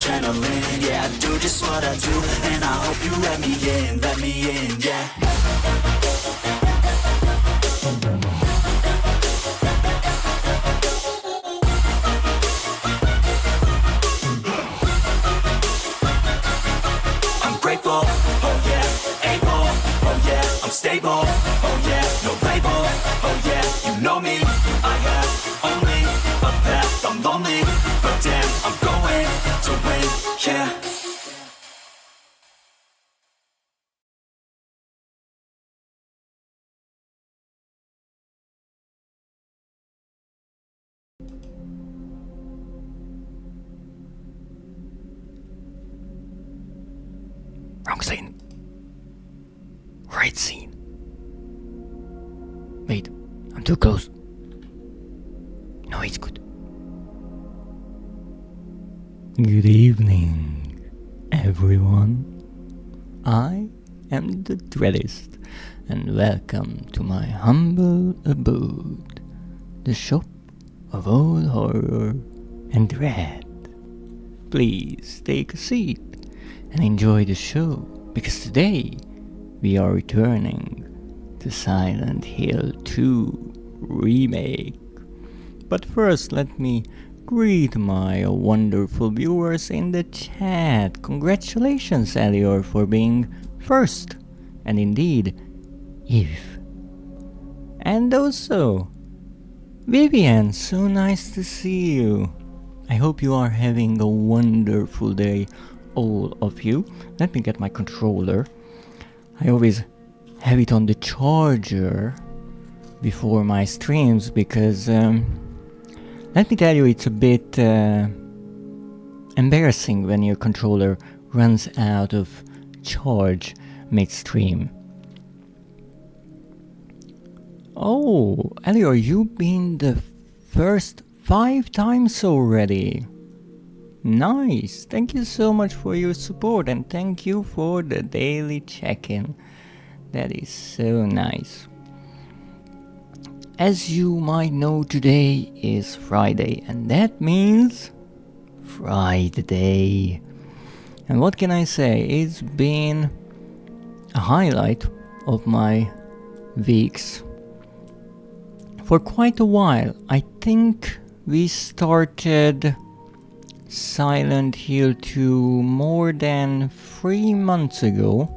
adrenaline, yeah, I do just what I do, and I hope you let me in, yeah. I'm grateful, oh yeah, able, oh yeah, I'm stable, oh yeah, no label, oh yeah, you know me, I have only a path, I'm lonely, but damn, I'm going to win, yeah. Wrong scene. Right scene. Wait, I'm too close. No, it's good. Good evening, everyone. I am the Dreadist, and welcome to my humble abode, the shop of all horror and dread. Please take a seat and enjoy the show, because today we are returning to Silent Hill 2 Remake. But first, let me greet my wonderful viewers in the chat. Congratulations, Elior, for being first, and indeed, Eve. And also, Vivian, so nice to see you. I hope you are having a wonderful day, all of you. Let me get my controller. I always have it on the charger before my streams because let me tell you, it's a bit embarrassing when your controller runs out of charge mid-stream. Oh, Elior, you've been the first 5 times already. Nice, thank you so much for your support, and thank you for the daily check-in. That is so nice. As you might know, today is Friday, and that means Friday. And what can I say? It's been a highlight of my weeks for quite a while. I think we started Silent Hill 2 more than 3 months ago,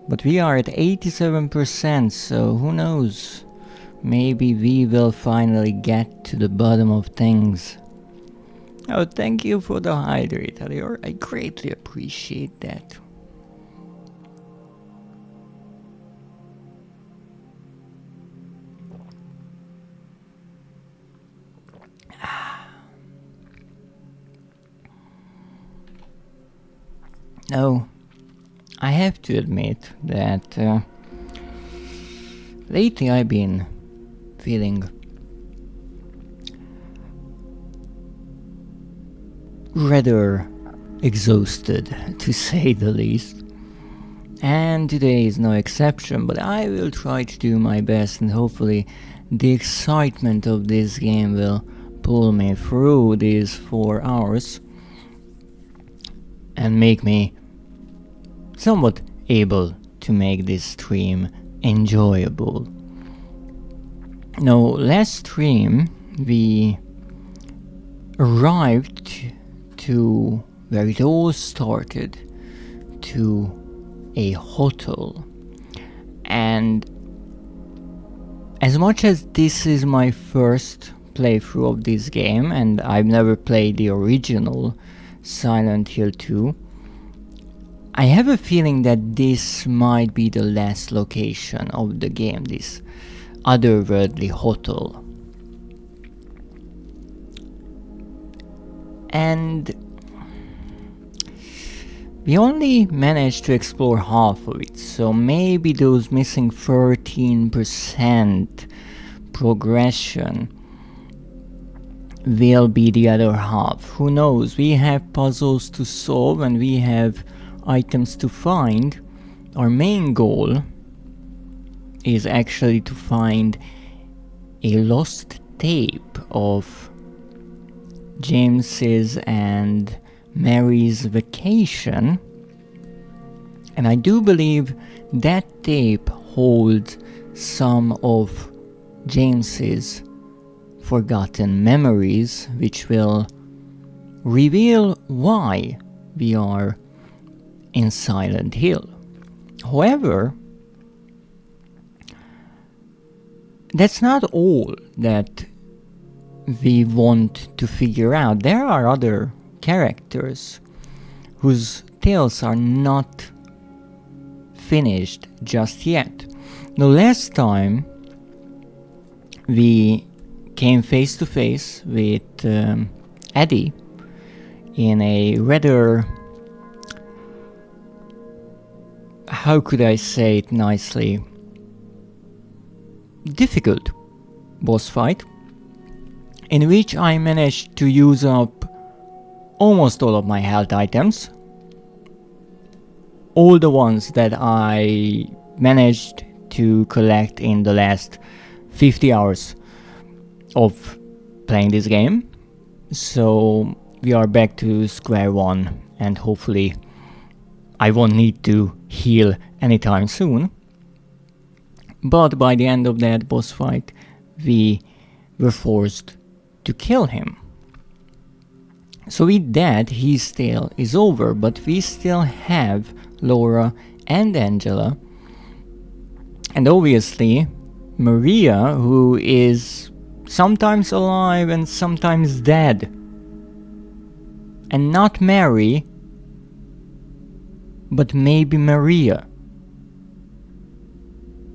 but we are at 87%, so who knows, maybe we will finally get to the bottom of things. Oh, thank you for the hydrate, Elior, I greatly appreciate that. No, I have to admit that lately I've been feeling rather exhausted, to say the least. And today is no exception, but I will try to do my best, and hopefully the excitement of this game will pull me through these 4 hours and make me somewhat able to make this stream enjoyable. Now, last stream we arrived to where it all started, to a hotel, and as much as this is my first playthrough of this game and I've never played the original Silent Hill 2, I have a feeling that this might be the last location of the game, this otherworldly hotel. And we only managed to explore half of it, so maybe those missing 13% progression will be the other half. Who knows? We have puzzles to solve and we have items to find. Our main goal is actually to find a lost tape of James's and Mary's vacation, and I do believe that tape holds some of James's forgotten memories, which will reveal why we are in Silent Hill. However, that's not all that we want to figure out. There are other characters whose tales are not finished just yet. The last time we came face to face with Eddie in a rather, how could I say it nicely, difficult boss fight, in which I managed to use up almost all of my health items, all the ones that I managed to collect in the last 50 hours of playing this game. So we are back to square one, and hopefully I won't need to heal anytime soon. But by the end of that boss fight, we were forced to kill him. So with that, his tale is over, but we still have Laura and Angela, and obviously Maria, who is sometimes alive and sometimes dead. And not Mary, but maybe Maria.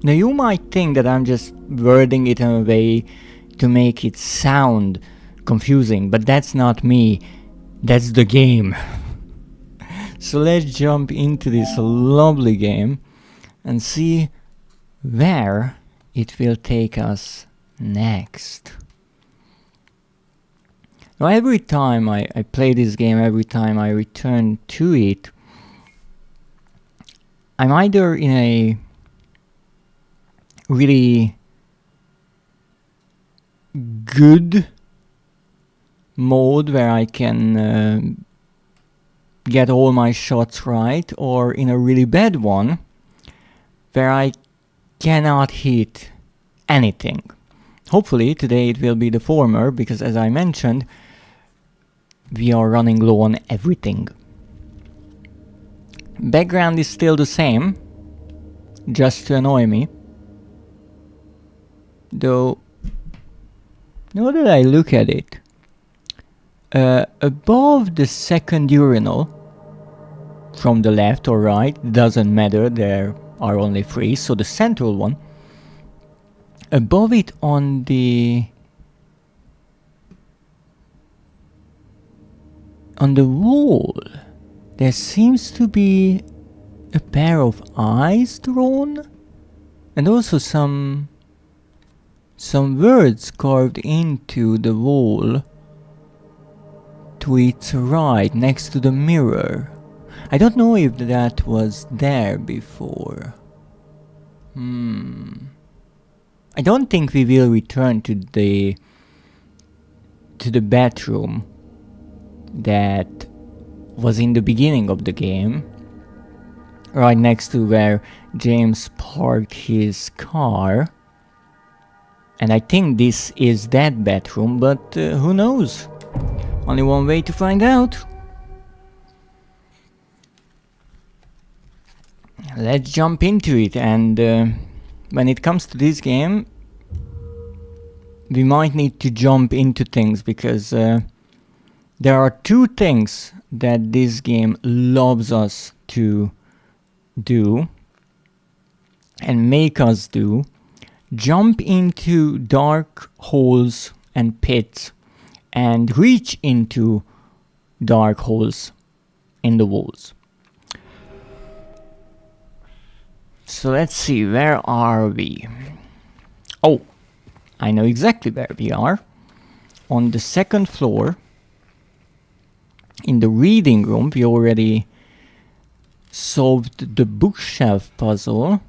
Now you might think that I'm just wording it in a way to make it sound confusing, but that's not me, that's the game. So let's jump into this lovely game and see where it will take us next. Now every time I play this game, every time I return to it, I'm either in a really good mode where I can get all my shots right, or in a really bad one where I cannot hit anything. Hopefully today it will be the former, because as I mentioned, we are running low on everything. Background is still the same, just to annoy me. Though, now that I look at it, above the second urinal, from the left or right, doesn't matter, there are only three, so the central one, above it on the wall, there seems to be a pair of eyes drawn, and also some words carved into the wall to its right, next to the mirror. I don't know if that was there before. I don't think we will return to the bathroom that was in the beginning of the game, right next to where James parked his car. And I think this is that bathroom, but who knows? Only one way to find out. Let's jump into it, and when it comes to this game, we might need to jump into things, because there are two things that this game loves us to do and make us do: jump into dark holes and pits and reach into dark holes in the walls. So let's see, where are we? Oh, I know exactly where we are. On the second floor, in the reading room. We already solved the bookshelf puzzle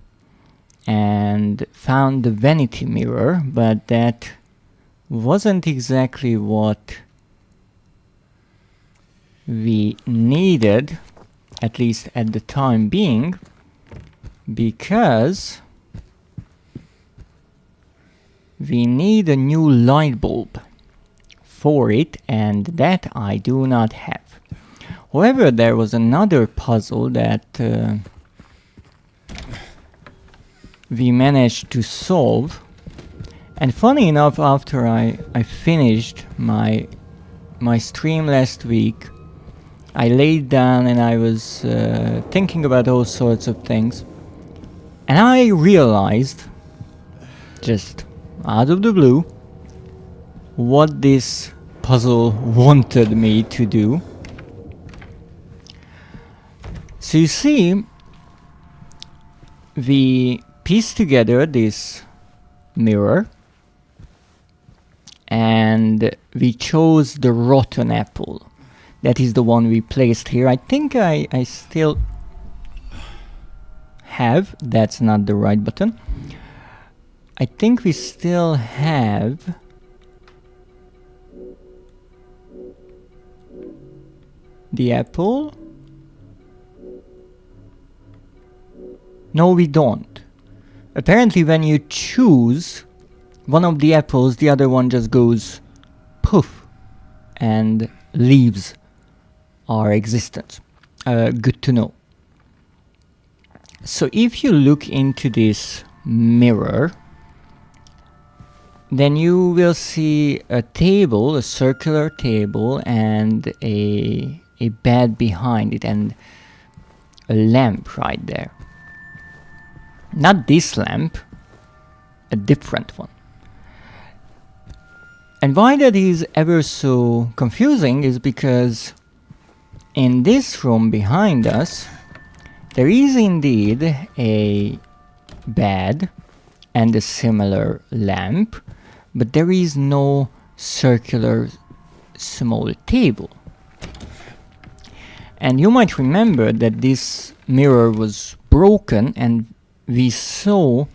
and found the vanity mirror, but that wasn't exactly what we needed, at least at the time being, because we need a new light bulb for it, and that I do not have. However, there was another puzzle that we managed to solve, and funny enough, after I finished my stream last week, I laid down and I was thinking about all sorts of things, and I realized, just out of the blue, what this puzzle wanted me to do. So you see, we pieced together this mirror and we chose the rotten apple. That is the one we placed here. I think I still have, that's not the right button. I think we still have the apple. No, we don't. Apparently when you choose one of the apples, the other one just goes poof and leaves our existence. Good to know. So if you look into this mirror, then you will see a table, a circular table, and a bed behind it, and a lamp right there. Not this lamp, a different one. And why that is ever so confusing is because in this room behind us, there is indeed a bed and a similar lamp, but there is no circular small table. And you might remember that this mirror was broken, and we saw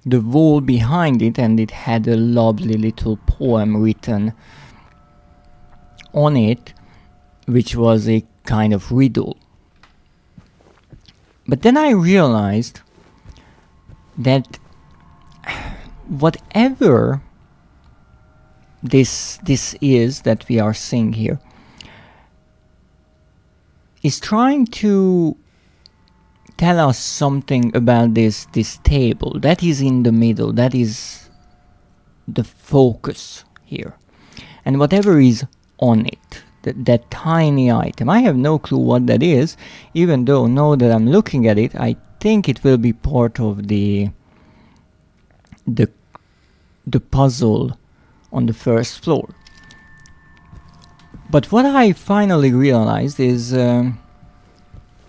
the wall behind it, and it had a lovely little poem written on it, which was a kind of riddle. But then I realized that whatever this is that we are seeing here is trying to tell us something about this table that is in the middle, that is the focus here. And whatever is on it, that tiny item, I have no clue what that is, even though now that I'm looking at it, I think it will be part of the puzzle on the first floor. But what I finally realized is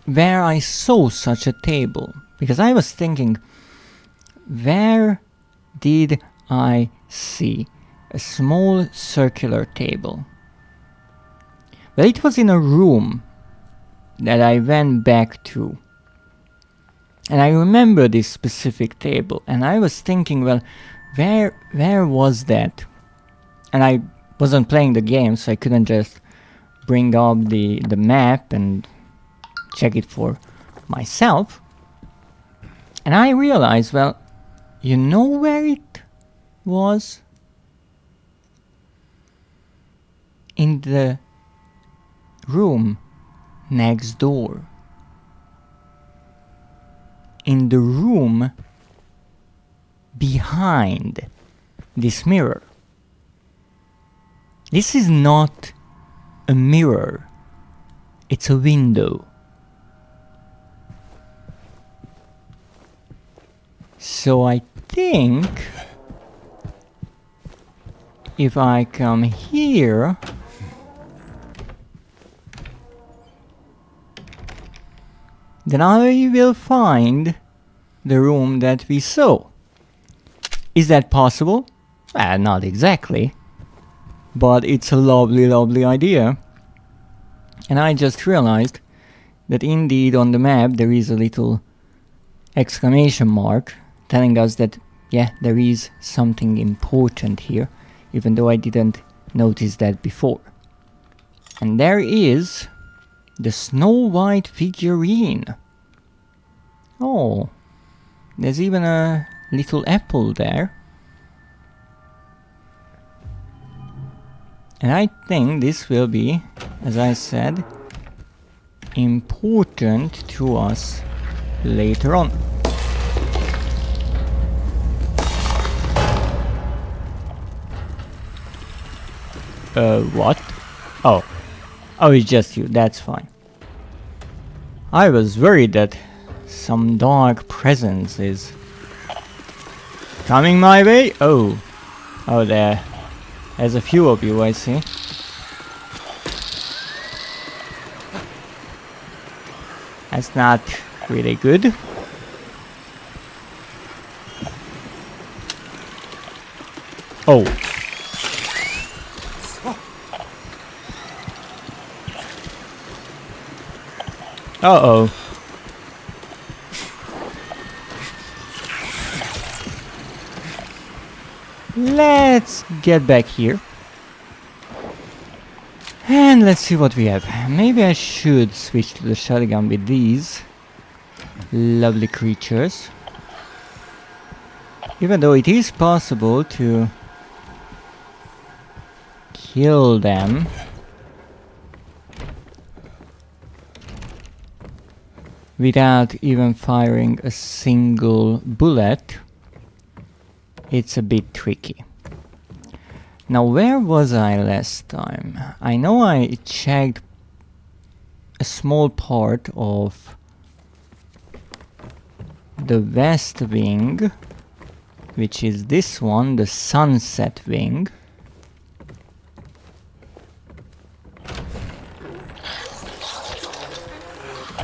where I saw such a table, because I was thinking, where did I see a small circular table? Well, it was in a room that I went back to, and I remember this specific table, and I was thinking, well, where was that? And I wasn't playing the game, so I couldn't just bring up the map and check it for myself. And I realized, well, you know where it was? In the room next door. In the room behind this mirror. This is not a mirror, it's a window. So I think if I come here, then I will find the room that we saw. Is that possible? Not exactly, but it's a lovely, lovely idea. And I just realized that indeed on the map there is a little exclamation mark telling us that, yeah, there is something important here, even though I didn't notice that before. And there is The Snow White figurine. Oh, there's even a little apple there. And I think this will be, as I said, important to us later on. What? Oh. Oh, it's just you, that's fine. I was worried that some dark presence is coming my way. Oh. Oh, there's a few of you, I see. That's not really good. Oh. Uh-oh. Let's get back here. And let's see what we have. Maybe I should switch to the shotgun with these lovely creatures. Even though it is possible to kill them. Without even firing a single bullet, it's a bit tricky. Now, where was I last time? I know I checked a small part of the west wing, which is this one, the sunset wing.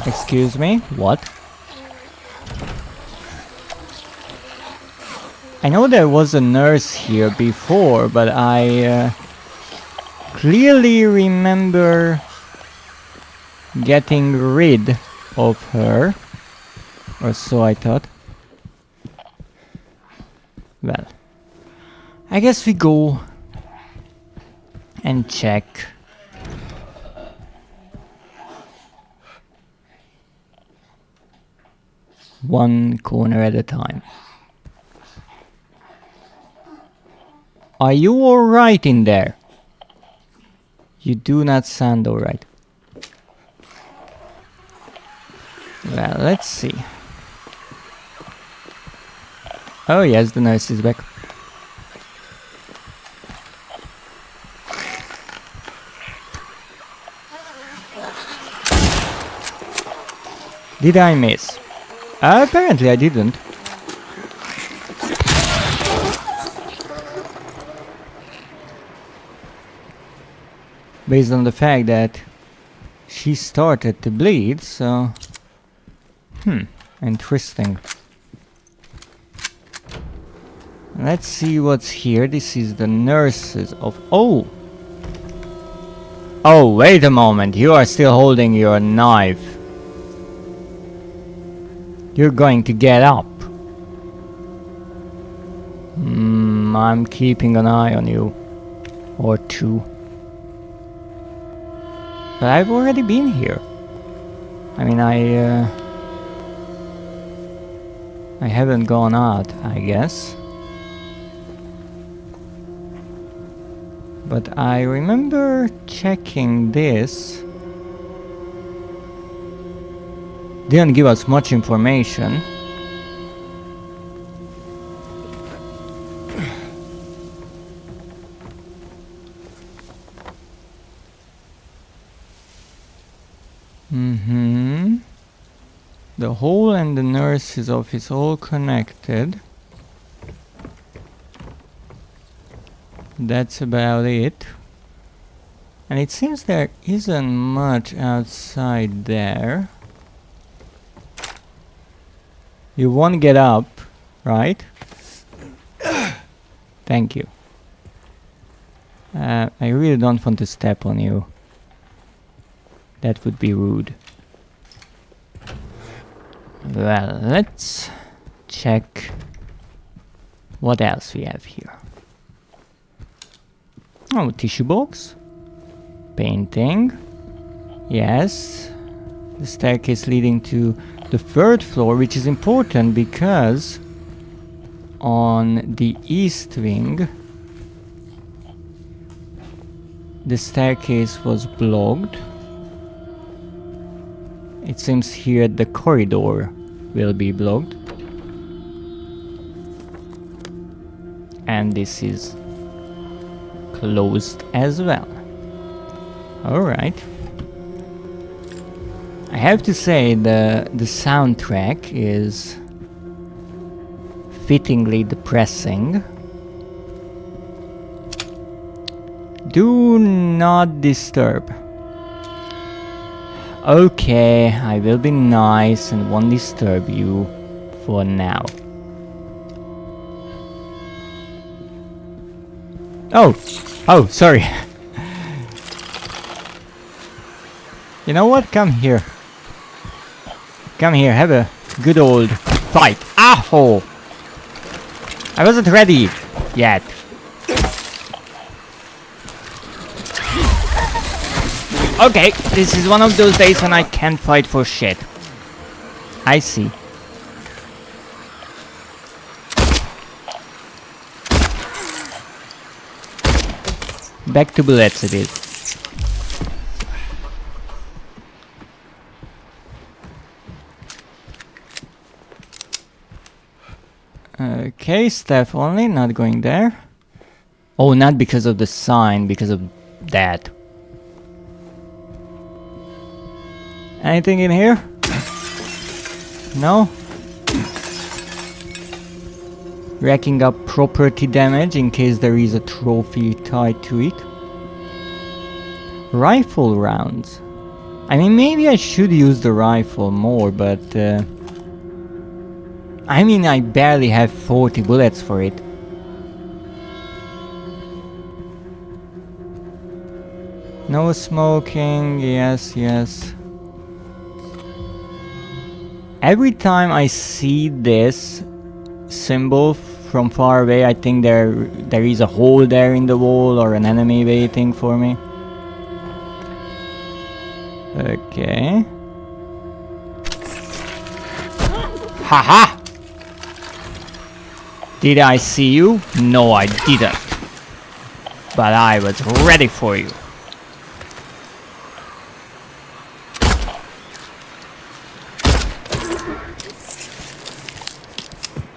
Excuse me, what? I know there was a nurse here before, but I clearly remember getting rid of her, or so I thought. Well, I guess we go and check. One corner at a time. Are you alright in there? You do not sound alright. Well, let's see. Oh yes, the nurse is back. Did I miss? Apparently I didn't. Based on the fact that she started to bleed, so... interesting. Let's see what's here. This is the nurses of... Oh! Oh, wait a moment. You are still holding your knife. You're going to get up. I'm keeping an eye on you. Or two. But I've already been here. I mean, I haven't gone out, I guess. But I remember checking this. Didn't give us much information. The hole and the nurse's office all connected. That's about it. And it seems there isn't much outside there. You won't get up, right? Thank you. I really don't want to step on you. That would be rude. Well, let's check what else we have here. Oh, tissue box. Painting. Yes, the staircase leading to the third floor, which is important because on the east wing the staircase was blocked. It seems here the corridor will be blocked. And this is closed as well. Alright. I have to say the soundtrack is fittingly depressing. Do not disturb. Okay, I will be nice and won't disturb you for now. Oh, sorry. You know what? Come here. Come here, have a good old fight. Aho! I wasn't ready yet. Okay, this is one of those days when I can't fight for shit. I see. Back to bullets it is. Okay, staff only, not going there. Oh, not because of the sign, because of that. Anything in here? No? Racking up property damage in case there is a trophy tied to it. Rifle rounds. I mean, maybe I should use the rifle more, but I mean, I barely have 40 bullets for it. No smoking, yes, yes. Every time I see this symbol from far away, I think there is a hole there in the wall or an enemy waiting for me. Okay. Haha! Did I see you? No, I didn't. But I was ready for you.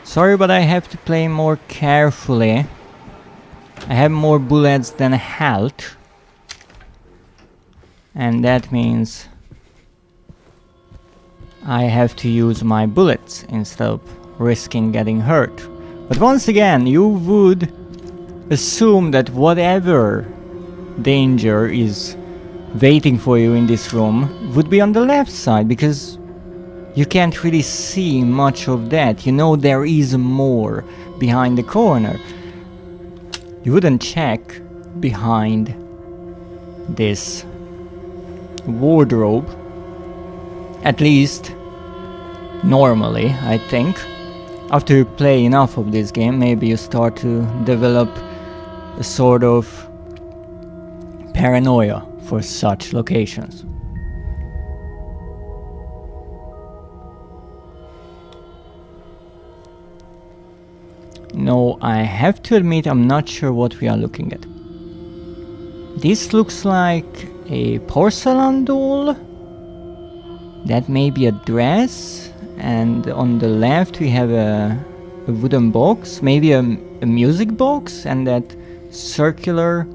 Sorry, but I have to play more carefully. I have more bullets than health. And that means I have to use my bullets instead of risking getting hurt. But once again, you would assume that whatever danger is waiting for you in this room would be on the left side, because you can't really see much of that. You know there is more behind the corner. You wouldn't check behind this wardrobe. At least normally, I think. After you play enough of this game, maybe you start to develop a sort of paranoia for such locations. No, I have to admit I'm not sure what we are looking at. This looks like a porcelain doll. That may be a dress. And on the left we have a wooden box, maybe a music box, and that circular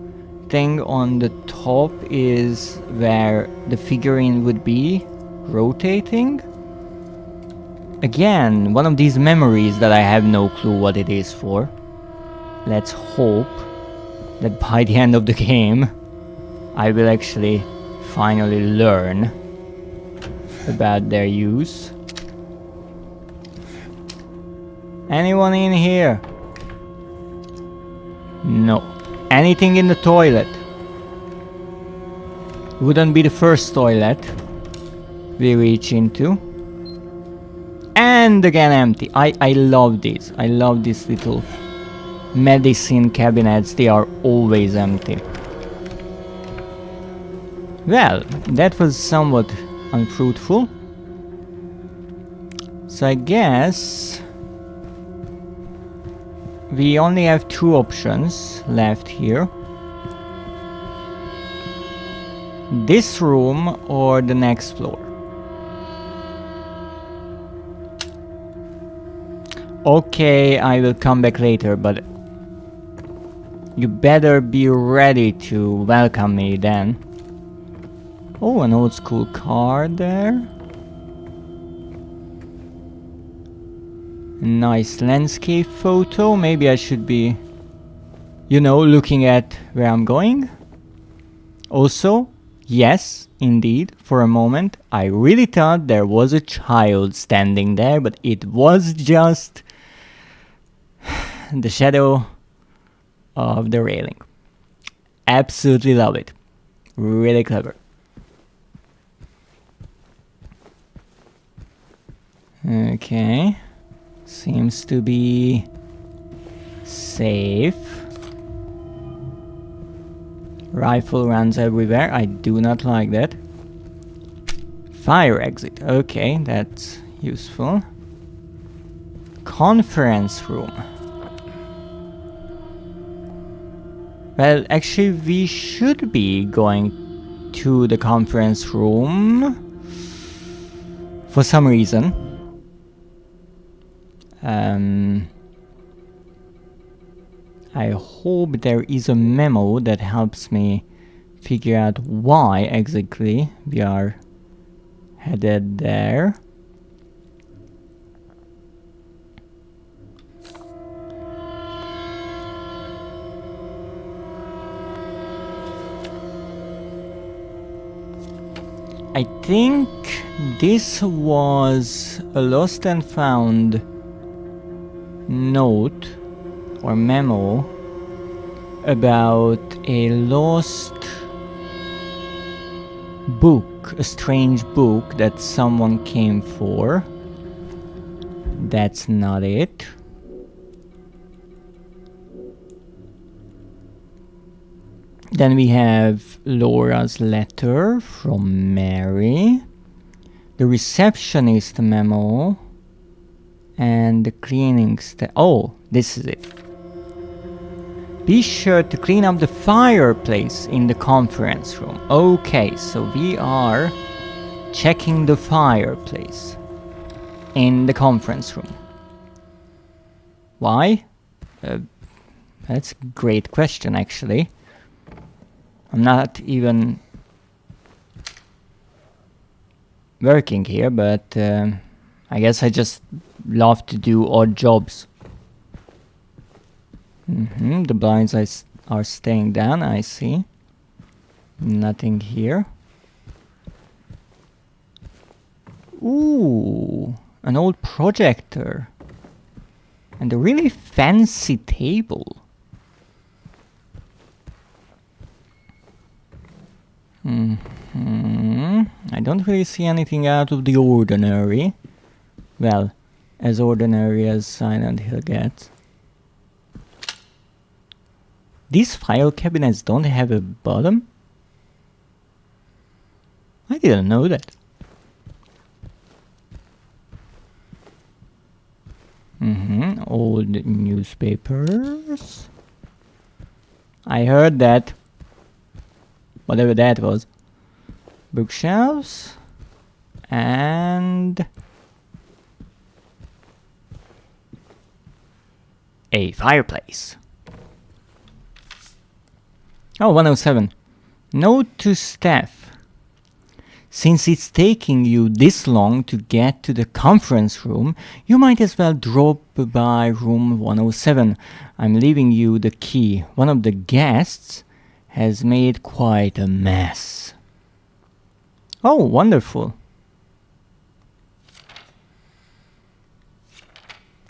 thing on the top is where the figurine would be rotating. Again, one of these memories that I have no clue what it is for. Let's hope that by the end of the game I will actually finally learn about their use. Anyone in here? No. Anything in the toilet? Wouldn't be the first toilet we reach into. And again empty. I love these. I love these little medicine cabinets. They are always empty. Well, that was somewhat unfruitful. So I guess we only have two options left here. This room or the next floor. Okay, I will come back later, but you better be ready to welcome me then. Oh, an old school car there. Nice landscape photo. Maybe I should be, you know, looking at where I'm going. Also, yes, indeed, for a moment, I really thought there was a child standing there, but it was just the shadow of the railing. Absolutely love it. Really clever. Okay. Seems to be safe. Rifle runs everywhere. I do not like that. Fire exit. Okay, that's useful. Conference room. Well, actually, we should be going to the conference room for some reason. I hope there is a memo that helps me figure out why exactly we are headed there. I think this was a lost and found note or memo about a lost book, a strange book that someone came for. That's not it. Then we have Laura's letter from Mary, the receptionist memo, and the cleaning oh, this is it. Be sure to clean up the fireplace in the conference room. Okay, so we are checking the fireplace in the conference room. Why? That's a great question, actually. I'm not even working here, but I guess I just love to do odd jobs. The blinds are staying down, I see. Nothing here. Ooh, an old projector. And a really fancy table. I don't really see anything out of the ordinary. Well, as ordinary as Silent Hill gets. These file cabinets don't have a bottom? I didn't know that. Old newspapers. I heard that. Whatever that was. Bookshelves. And a fireplace. Oh, 107. Note to staff. Since it's taking you this long to get to the conference room, you might as well drop by room 107. I'm leaving you the key. One of the guests has made quite a mess. Oh, wonderful.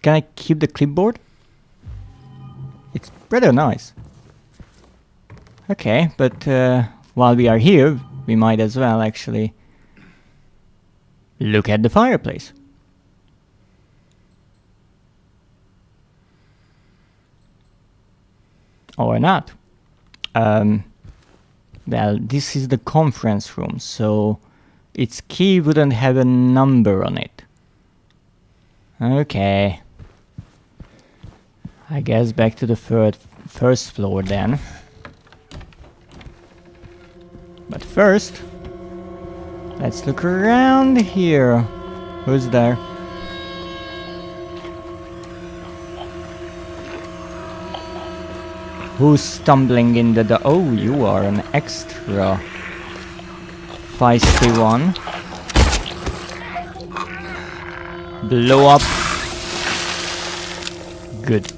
Can I keep the clipboard? It's rather nice. Okay, but while we are here, we might as well actually look at the fireplace. Or not. Well, this is the conference room, so its key wouldn't have a number on it. Okay. I guess back to the first floor then. But first, let's look around here. Who's there? Who's stumbling in the door? Oh, you are an extra feisty one. Blow up. Good.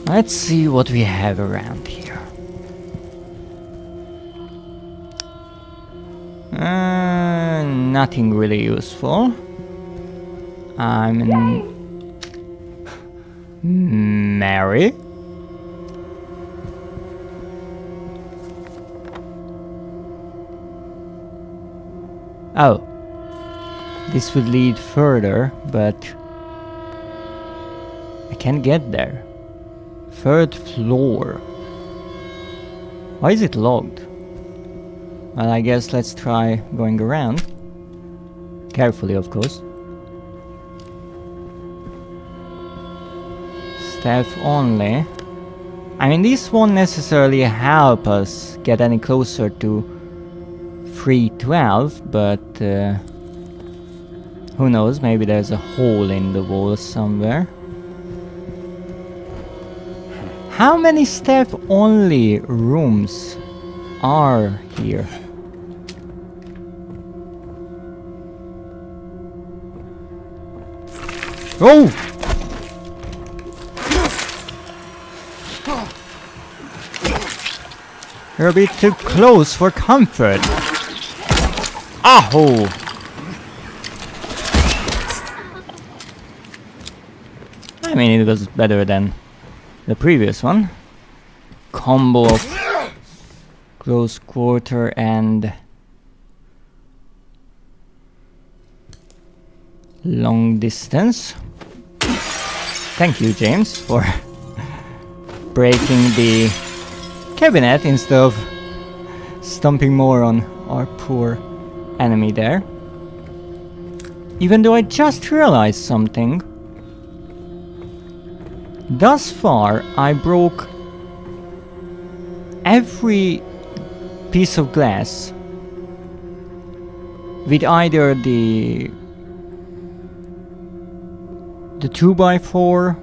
Let's see what we have around here. Nothing really useful. Mary? Oh. This would lead further, but I can't get there. Third floor. Why is it locked? Well, I guess let's try going around. Carefully, of course. Staff only. I mean, this won't necessarily help us get any closer to 312, but who knows, maybe there's a hole in the wall somewhere. How many staff-only rooms are here? Oh! You're a bit too close for comfort. Aho! I mean, it was better than the previous one. Combo of close quarter and long distance. Thank you, James, for breaking the cabinet instead of stomping more on our poor enemy there. Even though I just realized something. Thus far, I broke every piece of glass with either the 2x4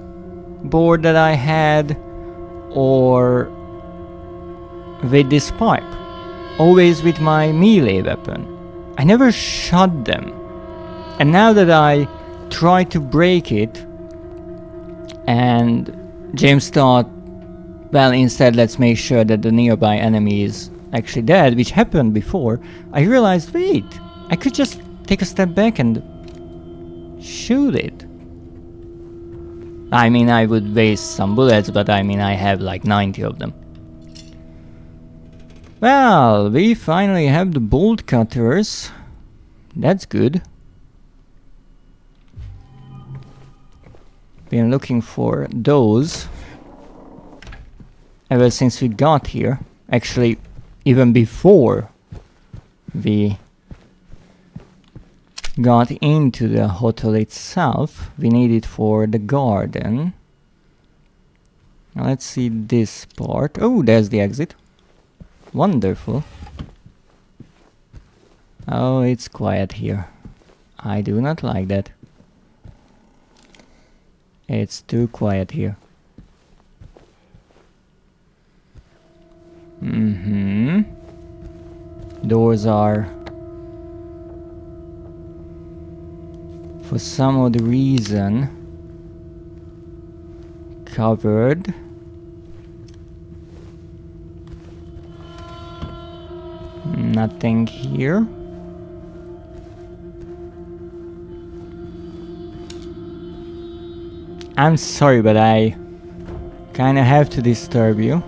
board that I had or with this pipe. Always with my melee weapon. I never shot them. And now that I try to break it, and James thought, well, instead let's make sure that the nearby enemy is actually dead, which happened before, I realized, wait, I could just take a step back and shoot it. I mean, I would waste some bullets, but I mean, I have like 90 of them. Well, we finally have the bolt cutters. That's good. Been looking for those ever since we got here. Actually, even before we got into the hotel itself. We need it for the garden. Now let's see this part. Oh, there's the exit. Wonderful. Oh, it's quiet here. I do not like that. It's too quiet here. Doors are, for some odd reason, covered. Nothing here. I'm sorry, but I kinda have to disturb you.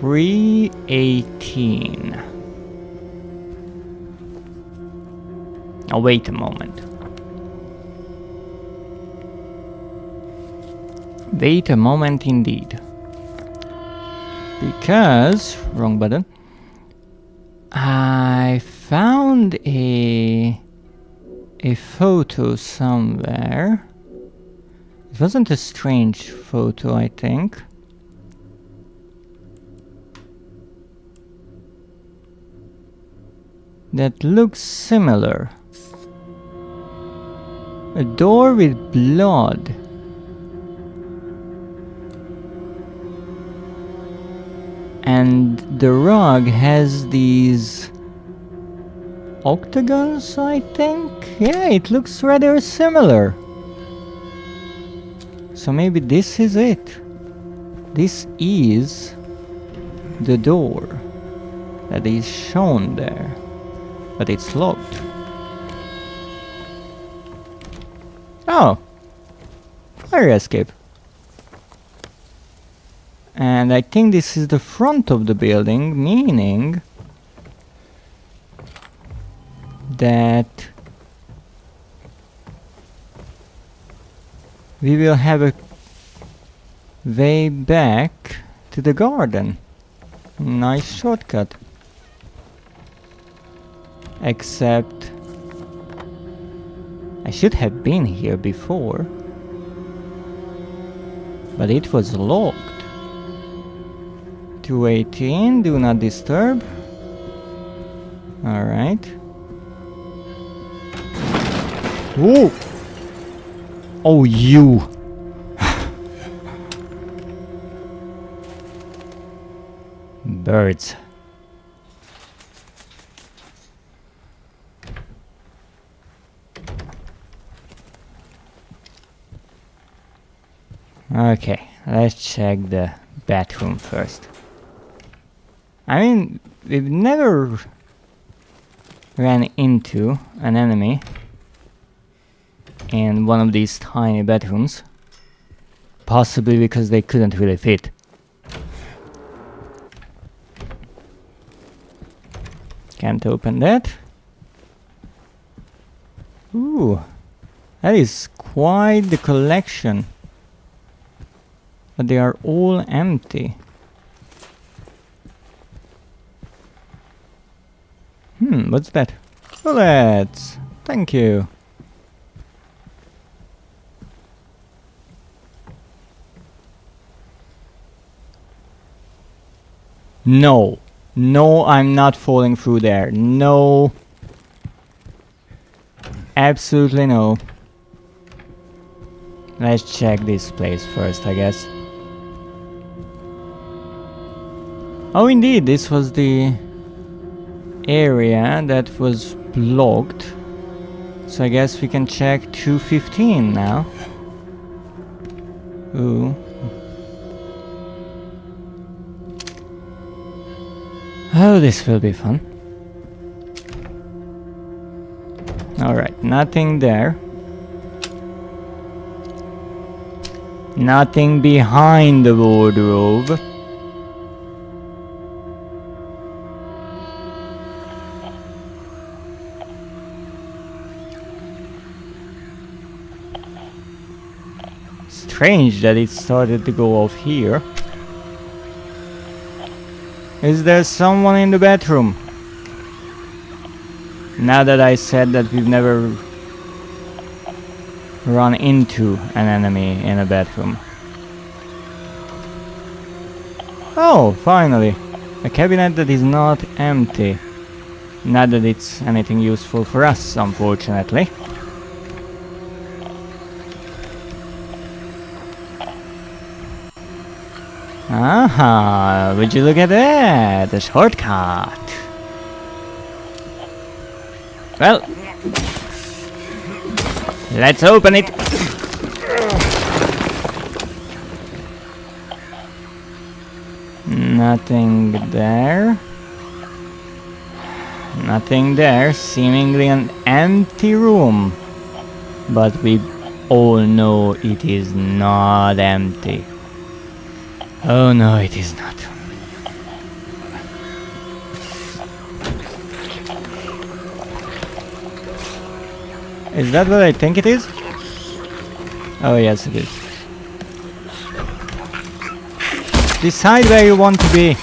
318. Oh, wait a moment. Wait a moment indeed. Because, wrong button, I found a photo somewhere. It wasn't a strange photo, I think. That looks similar. A door with blood. And the rug has these octagons, I think? Yeah, it looks rather similar. So maybe this is it. This is the door that is shown there. But it's locked. Oh! Fire escape. And I think this is the front of the building, meaning that we will have a way back to the garden. Nice shortcut. Except I should have been here before, but it was locked. 218, do not disturb. Alright. Whoa! Oh, you! Birds. Okay, let's check the bathroom first. I mean, we've never ran into an enemy in one of these tiny bedrooms. Possibly because they couldn't really fit. Can't open that. Ooh, that is quite the collection. But they are all empty. What's that? Bullets! Thank you. No. No, I'm not falling through there. No. Absolutely no. Let's check this place first, I guess. Oh, indeed, this was the area that was blocked. So I guess we can check 215 now. Ooh. Oh, this will be fun. Alright, nothing there. Nothing behind the wardrobe. Strange that it started to go off here. Is there someone in the bathroom? Now that I said that we've never run into an enemy in a bathroom. Oh, finally! A cabinet that is not empty. Not that it's anything useful for us, unfortunately. Aha! Would you look at that? A shortcut! Well, let's open it! Nothing there. Nothing there. Seemingly an empty room. But we all know it is not empty. Oh no, it is not. Is that what I think it is? Oh yes, it is. Decide where you want to be.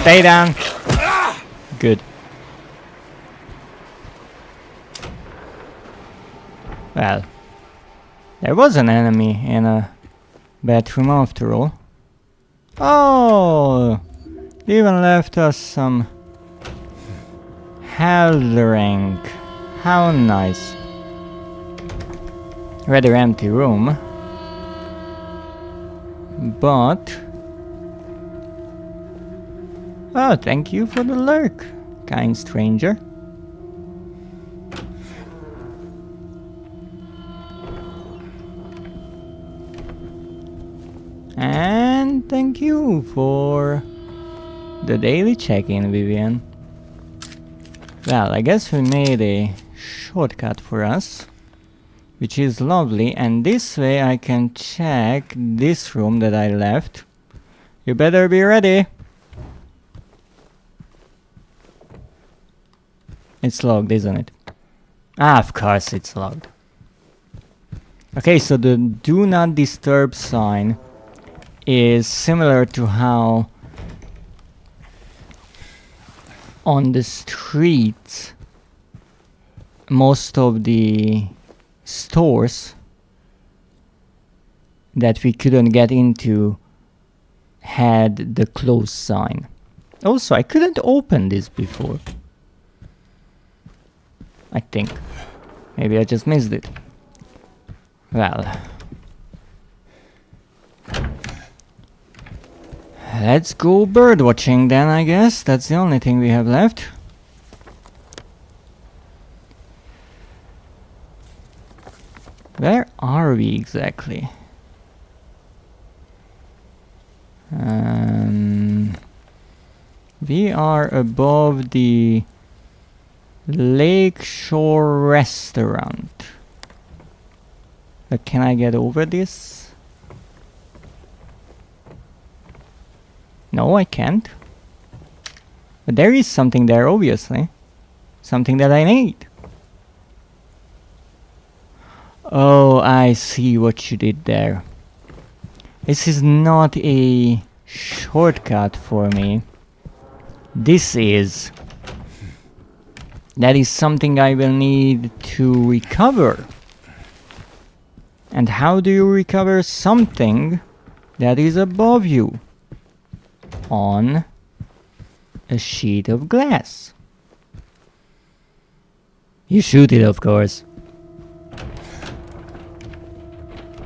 Stay down. Good. Well, there was an enemy in a bathroom after all. Oh, they even left us some health rank. How nice. Rather empty room. But... oh, thank you for the lurk, kind stranger. And thank you for the daily check-in, Vivian. Well, I guess we made a shortcut for us, which is lovely, and this way I can check this room that I left. You better be ready. It's logged, isn't it? Ah, of course it's logged. Okay, so the do not disturb sign is similar to how on the streets most of the stores that we couldn't get into had the close sign. Also, I couldn't open this before. I think. Maybe I just missed it. Well. Let's go bird watching then, I guess. That's the only thing we have left. Where are we exactly? We are above the Lakeshore Restaurant. But can I get over this? No, I can't. But there is something there, obviously. Something that I need. Oh, I see what you did there. This is not a shortcut for me. This is... that is something I will need to recover. And how do you recover something that is above you? On a sheet of glass. You shoot it, of course.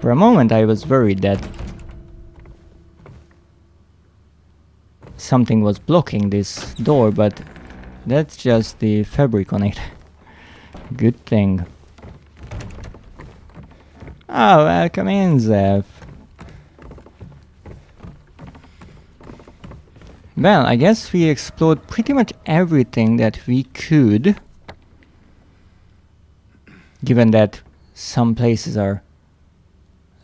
For a moment I was worried that something was blocking this door, but that's just the fabric on it. Good thing. Oh, welcome in, Zeph. Well, I guess we explored pretty much everything that we could. Given that some places are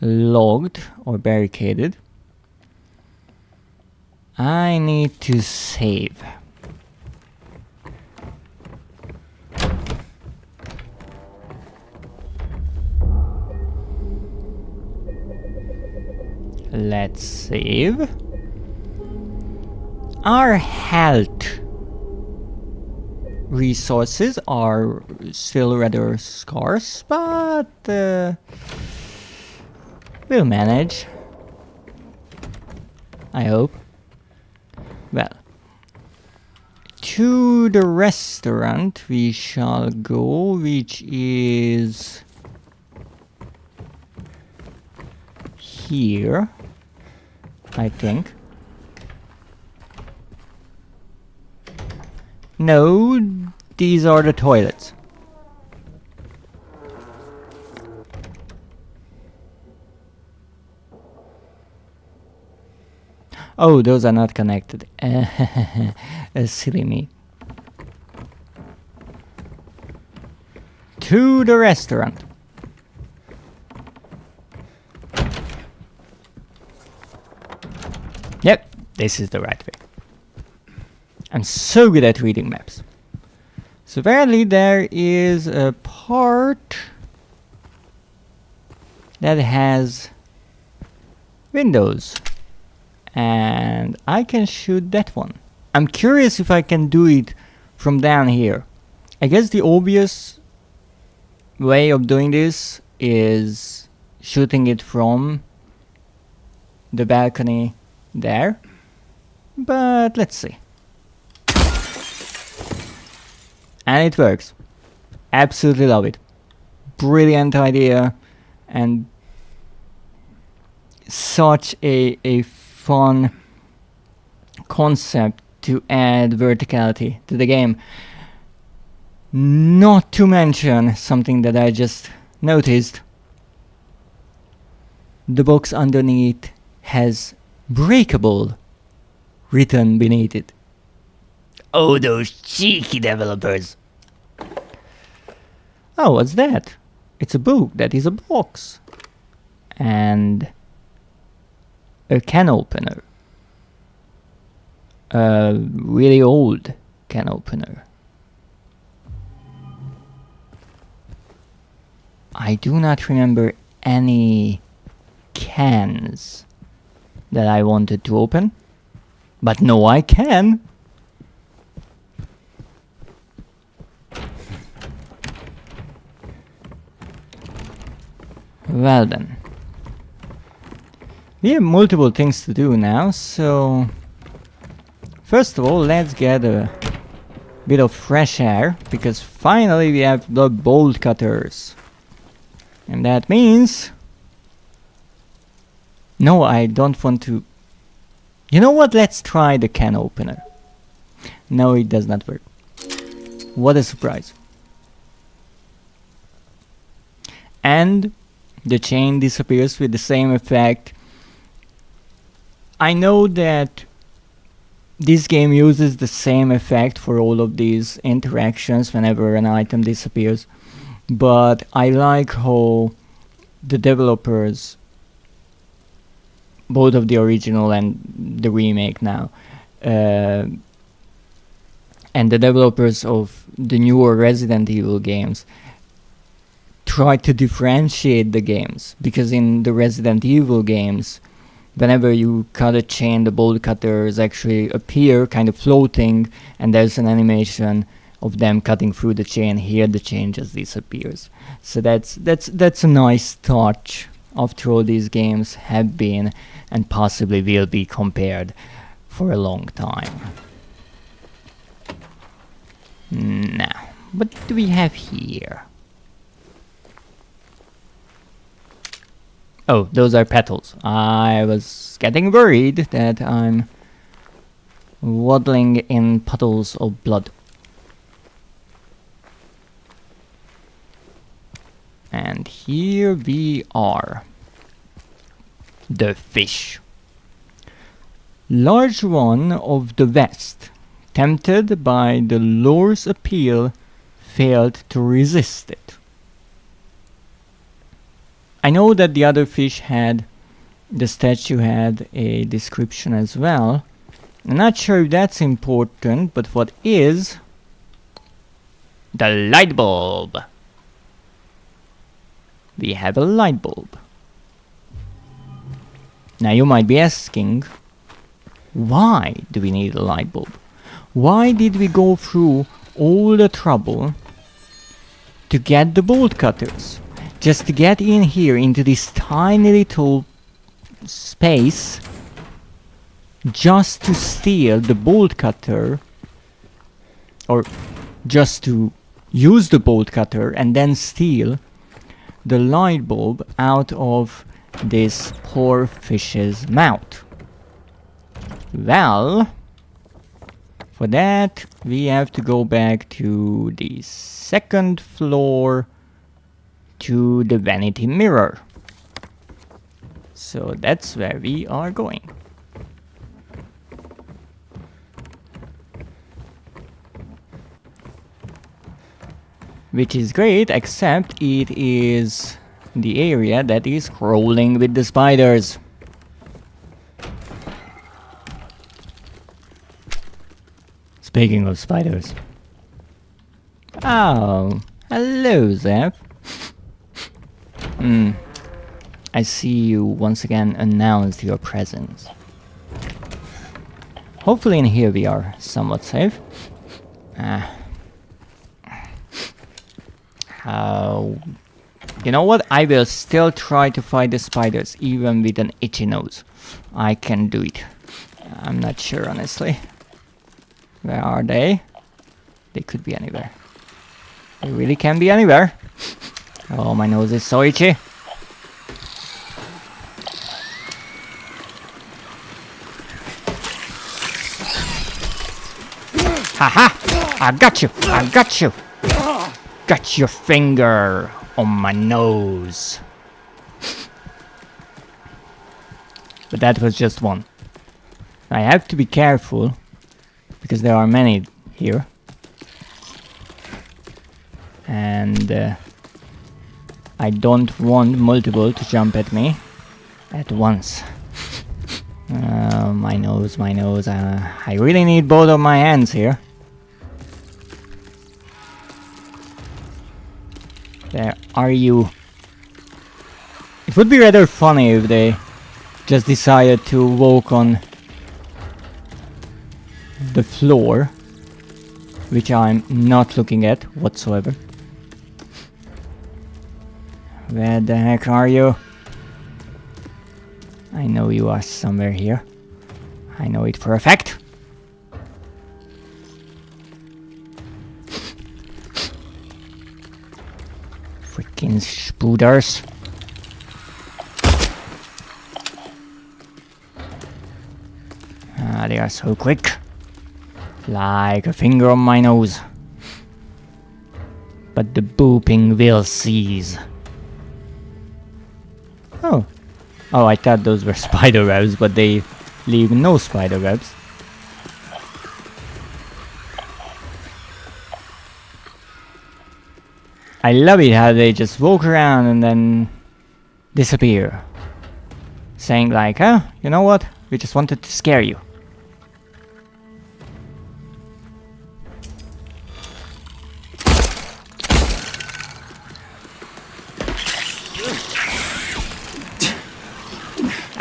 logged or barricaded. I need to save. Let's save. Our health resources are still rather scarce, but we'll manage. I hope. Well, to the restaurant we shall go, which is here, I think. No, these are the toilets. Oh, those are not connected. Silly me. To the restaurant. Yep, this is the right way. I'm so good at reading maps. So apparently there is a part that has windows. and I can shoot that one. I'm curious if I can do it from down here. I guess the obvious way of doing this is shooting it from the balcony there, but let's see. And it works. Absolutely love it. Brilliant idea, and such a fun concept to add verticality to the game. Not to mention something that I just noticed. The box underneath has breakable written beneath it. Oh, those cheeky developers. Oh, what's that? It's a book that is a box. And a can opener. A really old can opener. I do not remember any cans that I wanted to open. But no, I can! Well then. We have multiple things to do now, so... First of all, let's get a bit of fresh air, because finally we have the bolt cutters. And that means... No, I don't want to... You know what? Let's try the can opener. No, it does not work. What a surprise. And the chain disappears with the same effect. I know that this game uses the same effect for all of these interactions whenever an item disappears, but I like how the developers, both of the original and the remake now, and the developers of the newer Resident Evil games try to differentiate the games, because in the Resident Evil games, whenever you cut a chain, the bolt cutters actually appear kind of floating, and there's an animation of them cutting through the chain. Here the chain just disappears. So that's a nice touch after all these games have been and possibly will be compared for a long time. Now, what do we have here? Oh, those are petals. I was getting worried that I'm waddling in puddles of blood. And here we are. The fish. Large one of the west, tempted by the lure's appeal, failed to resist it. I know that the other fish had, the statue had a description as well. I'm not sure if that's important, but what is? The light bulb. We have a light bulb. Now you might be asking, why do we need a light bulb? Why did we go through all the trouble to get the bolt cutters? Just to get in here into this tiny little space, just to steal the bolt cutter, or just to use the bolt cutter and then steal the light bulb out of this poor fish's mouth. Well, for that we have to go back to the second floor to the vanity mirror. So that's where we are going. Which is great, except it is the area that is crawling with the spiders. Speaking of spiders. Oh, hello there. I see you once again announced your presence. Hopefully in here we are somewhat safe. You know what? I will still try to fight the spiders, even with an itchy nose. I can do it. I'm not sure, honestly. Where are they? They could be anywhere. They really can be anywhere. Oh, my nose is so itchy. Haha! I got you! I got you! Got your finger on my nose. But that was just one. I have to be careful because there are many here. And I don't want multiple to jump at me at once. My nose, my nose. I really need both of my hands here. Where are you? It would be rather funny if they just decided to walk on the floor, which I'm not looking at whatsoever. Where the heck are you? I know you are somewhere here. I know it for a fact. Freaking spooders. Ah, they are so quick. Like a finger on my nose. But the booping will cease. Oh. Oh, I thought those were spider webs, but they leave no spider webs. I love it how they just walk around and then disappear. Saying like, huh, you know what? We just wanted to scare you.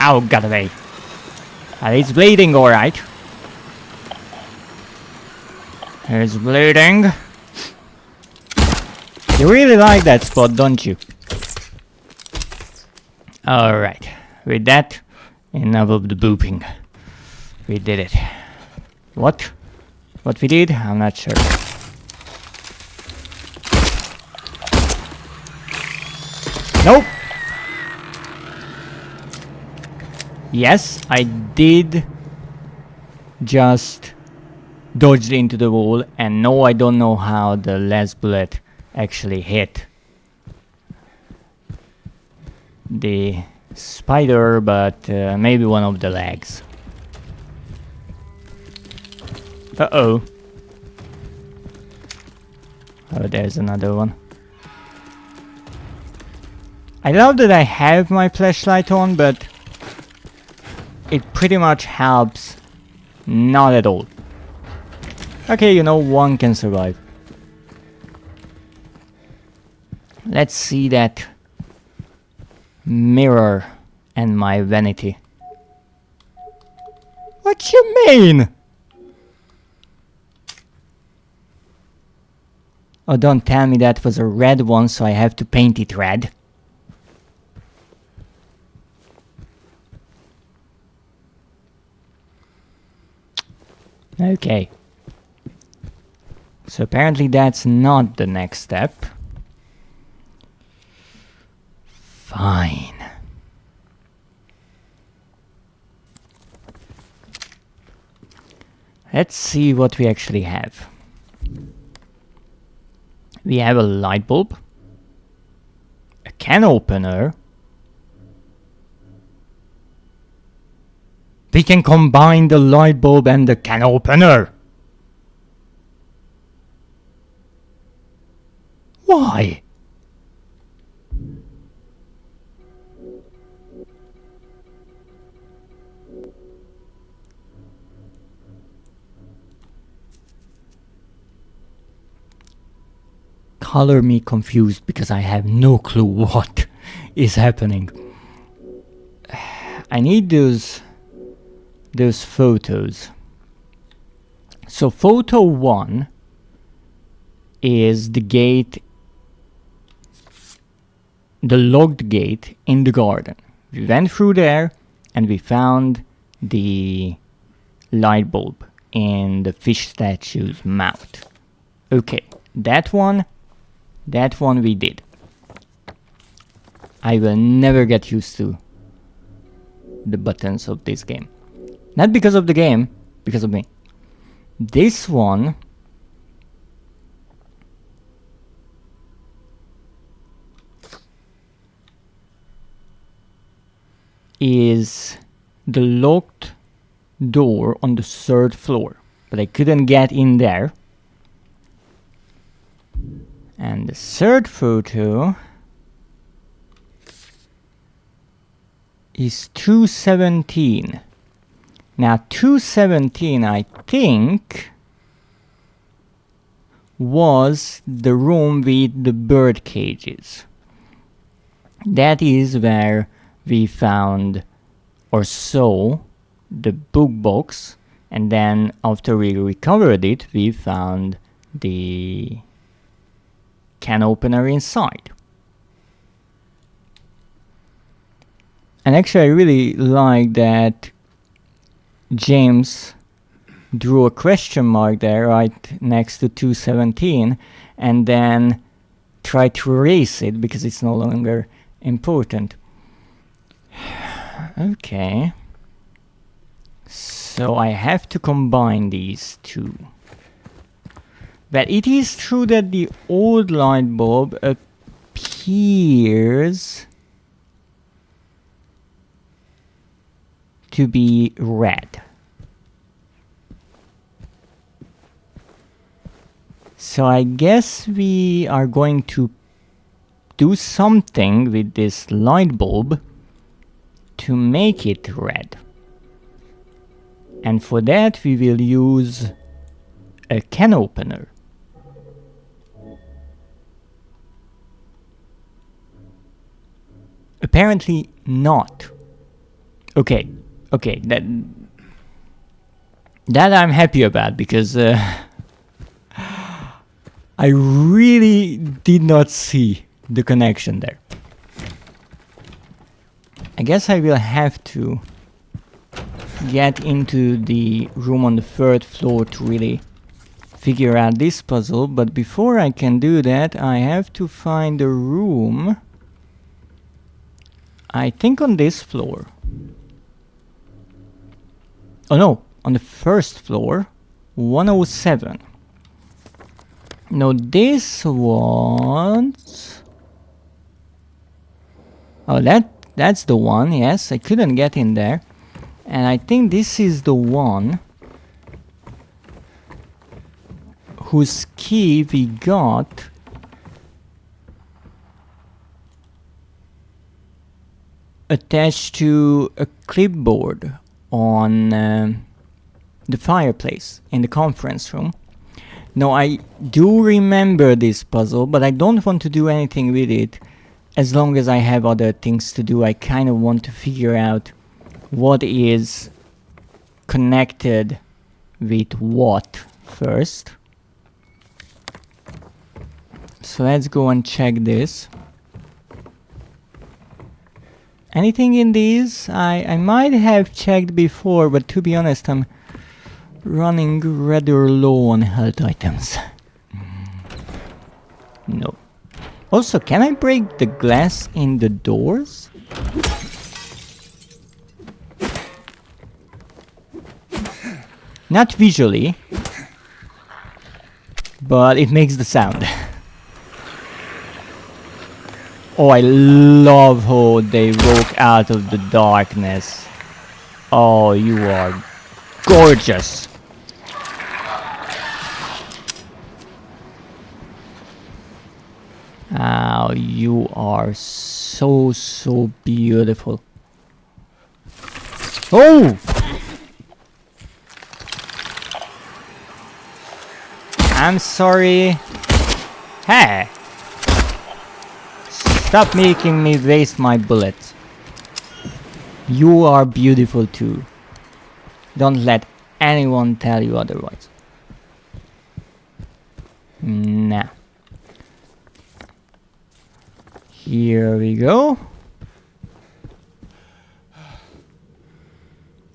Ow, got away. It's bleeding, alright. It's bleeding. You really like that spot, don't you? Alright. With that, enough of the booping. We did it. What? What we did? I'm not sure. Nope! Yes, I did just dodge into the wall, and no, I don't know how the last bullet actually hit the spider, but maybe one of the legs. Uh-oh. Oh, there's another one. I love that I have my flashlight on, but it pretty much helps not at all. Okay, you know, one can survive. Let's see that mirror and my vanity. What you mean? Oh, don't tell me that was a red one, so I have to paint it red. Okay. So apparently that's not the next step. Fine. Let's see what we actually have. We have a light bulb, a can opener. We can combine the light bulb and the can opener. Why? Color me confused because I have no clue what is happening. I need those photos. So photo 1 is the gate, the locked gate in the garden. We went through there and we found the light bulb in the fish statue's mouth. Okay, that one we did. I will never get used to the buttons of this game. Not because of the game, because of me. This one is the locked door on the 3rd floor, but I couldn't get in there. And the 3rd photo is 217. Now 217, I think, was the room with the bird cages. That is where we found or saw the book box, and then after we recovered it, we found the can opener inside. And actually I really like that James drew a question mark there right next to 217 and then tried to erase it because it's no longer important. Okay. So I have to combine these two. But it is true that the old light bulb appears to be red. So I guess we are going to do something with this light bulb to make it red. And for that we will use a can opener. Apparently not. Okay, that I'm happy about, because I really did not see the connection there. I guess I will have to get into the room on the 3rd floor to really figure out this puzzle, but before I can do that, I have to find a room, I think on this floor. Oh no, on the 1st floor, 107. No, this was... Oh, that's the one, yes, I couldn't get in there. And I think this is the one whose key we got attached to a clipboard on the fireplace in the conference room. Now I do remember this puzzle, but I don't want to do anything with it as long as I have other things to do. I kind of want to figure out what is connected with what first. So let's go and check this. Anything in these? I might have checked before, but to be honest, I'm running rather low on health items. No. Also, can I break the glass in the doors? Not visually, but it makes the sound. Oh, I love how they woke out of the darkness. Oh, you are gorgeous. Oh, you are so beautiful. Oh! I'm sorry. Hey! Stop making me waste my bullets. You are beautiful too. Don't let anyone tell you otherwise. Nah. Here we go.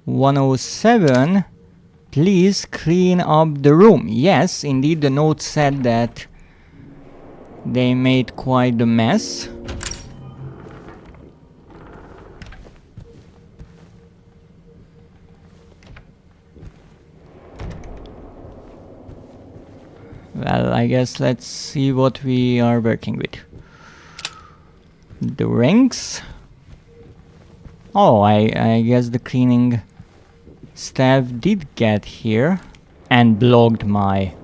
107. Please clean up the room. Yes, indeed, the note said that they made quite a mess. Well, I guess let's see what we are working with. The rings. Oh, I guess the cleaning staff did get here and blocked my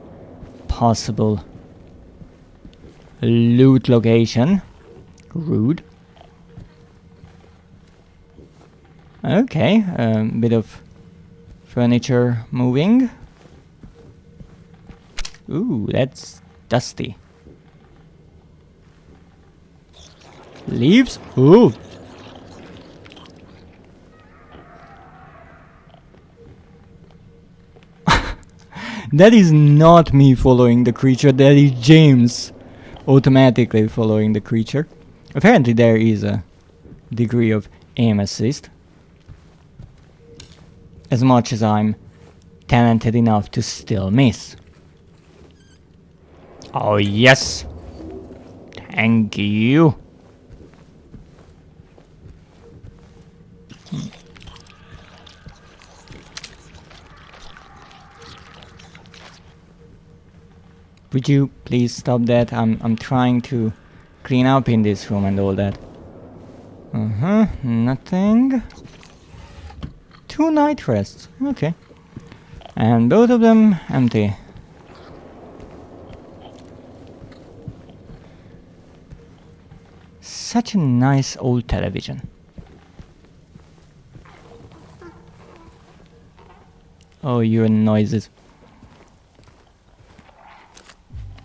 possible loot location. Rude. Okay, a bit of furniture moving. Ooh, that's dusty. Leaves? Ooh. That is not me following the creature, that is James automatically following the creature. Apparently there is a degree of aim assist. As much as I'm talented enough to still miss. Oh yes! Thank you! Would you please stop that? I'm trying to clean up in this room and all that. Nothing. 2 night rests. Okay. And both of them empty. Such a nice old television. Oh, your noises.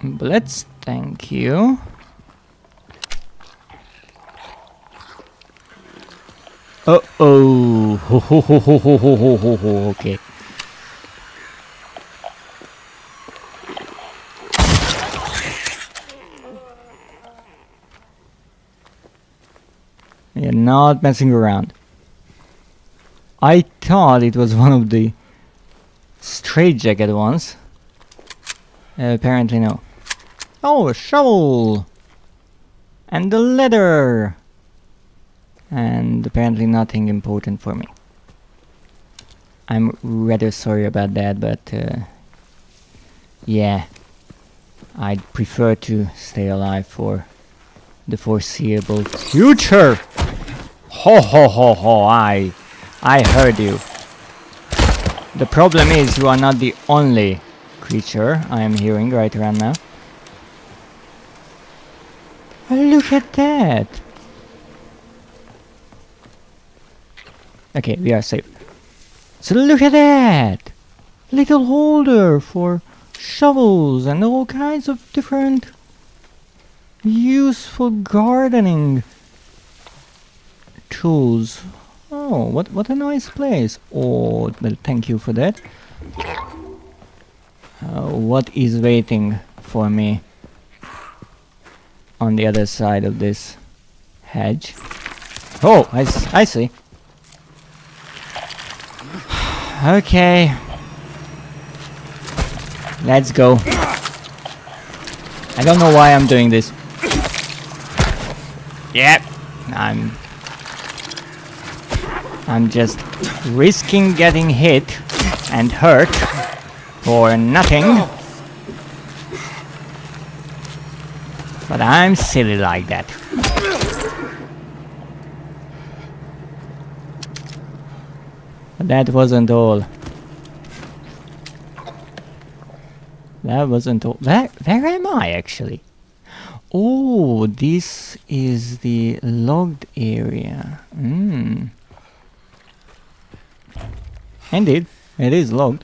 Let's thank you. Uh-oh. Ho ho ho ho ho ho ho ho ho. Okay. You're not messing around. I thought it was one of the straitjacket ones. Apparently no. Oh, a shovel! And the leather! And apparently nothing important for me. I'm rather sorry about that, but yeah. I'd prefer to stay alive for the foreseeable future! Ho ho ho ho, I heard you. The problem is you are not the only creature I am hearing right around now. Look at that! Okay, we are safe. So look at that! Little holder for shovels and all kinds of different useful gardening tools. Oh, what a nice place. Oh, well, thank you for that. What is waiting for me on the other side of this hedge? Oh, I see. Okay. Let's go. I don't know why I'm doing this. Yep. I'm just risking getting hit and hurt for nothing. But I'm silly like that. But that wasn't all. That wasn't all. Where am I actually? Oh, this is the logged area. Indeed, it is logged.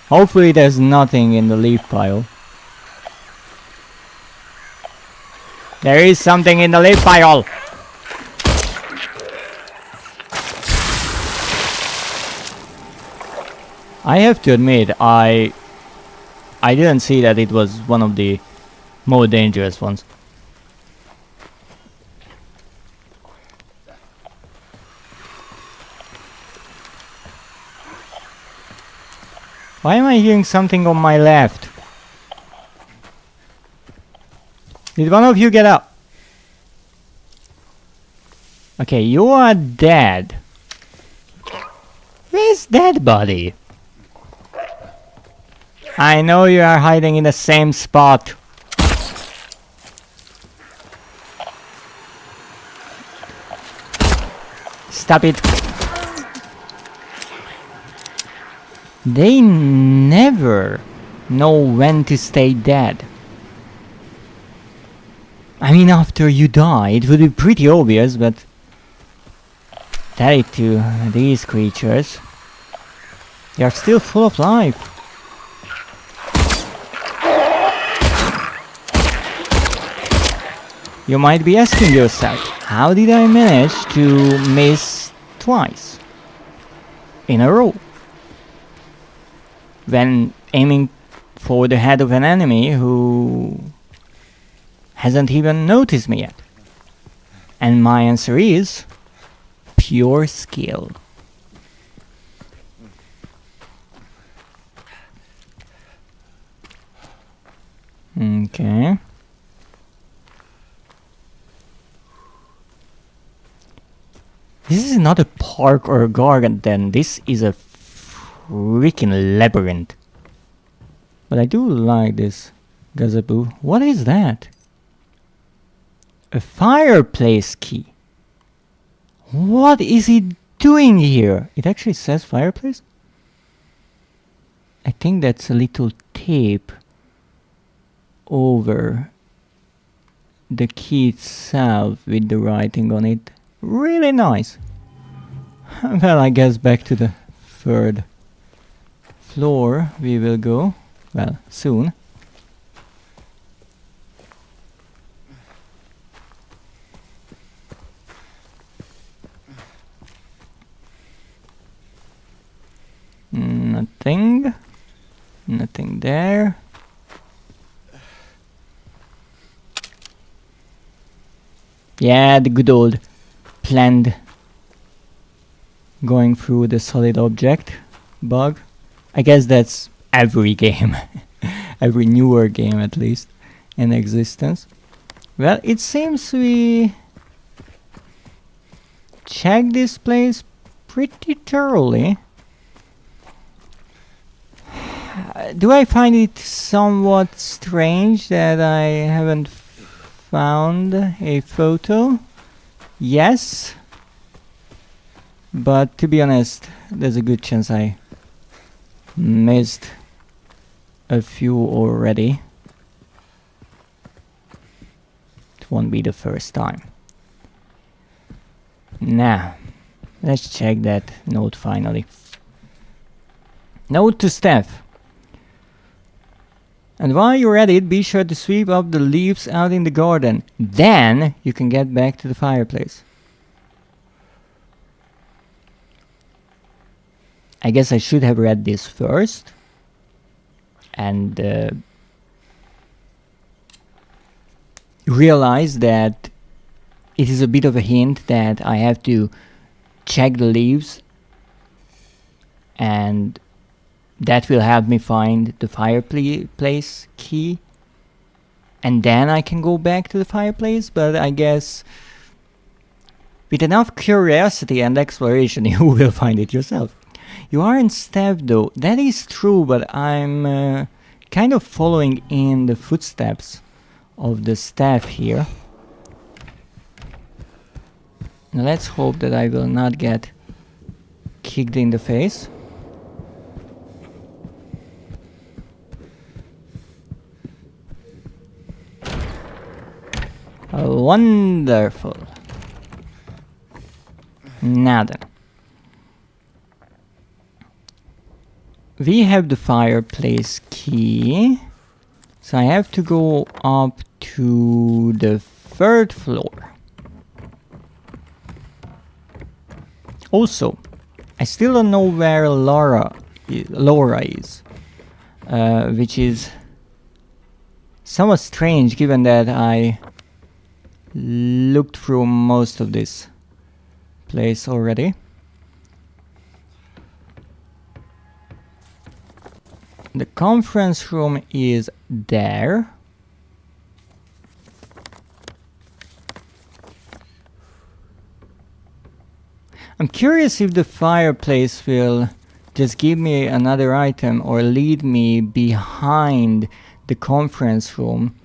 Hopefully there's nothing in the leaf pile. There is something in the leaf pile! I have to admit, I didn't see that it was one of the more dangerous ones. Why am I hearing something on my left? Did one of you get up? Okay, you are dead. Where's that body? I know you are hiding in the same spot. Stop it. They never know when to stay dead. I mean, after you die, it would be pretty obvious, but tell it to these creatures. They are still full of life. You might be asking yourself, how did I manage to miss twice in a row when aiming for the head of an enemy who hasn't even noticed me yet? And my answer is pure skill. Okay. This is not a park or a garden, this is a freaking labyrinth. But I do like this gazaboo. What is that? A fireplace key. What is he doing here? It actually says fireplace? I think that's a little tape over the key itself with the writing on it. Really nice. Well, I guess back to the third floor we will go. Well, soon. Nothing. Nothing there. Yeah, the good old planned going through the solid object bug. I guess that's every game. Every newer game at least in existence. Well, it seems we checked this place pretty thoroughly. Do I find it somewhat strange that I haven't found a photo? Yes. But to be honest, there's a good chance I missed a few already. It won't be the first time. Now, let's check that note finally. Note to Steph. And while you're at it, be sure to sweep up the leaves out in the garden. Then you can get back to the fireplace. I guess I should have read this first. And realize that it is a bit of a hint that I have to check the leaves. And that will help me find the fireplace key. And then I can go back to the fireplace. But I guess with enough curiosity and exploration, you will find it yourself. You aren't stabbed though. That is true, but I'm kind of following in the footsteps of the staff here. Now let's hope that I will not get kicked in the face. Wonderful. Now then. We have the fireplace key. So I have to go up to the third floor. Also, I still don't know where Laura Laura is, which is somewhat strange given that I looked through most of this place already. The conference room is there. I'm curious if the fireplace will just give me another item or lead me behind the conference room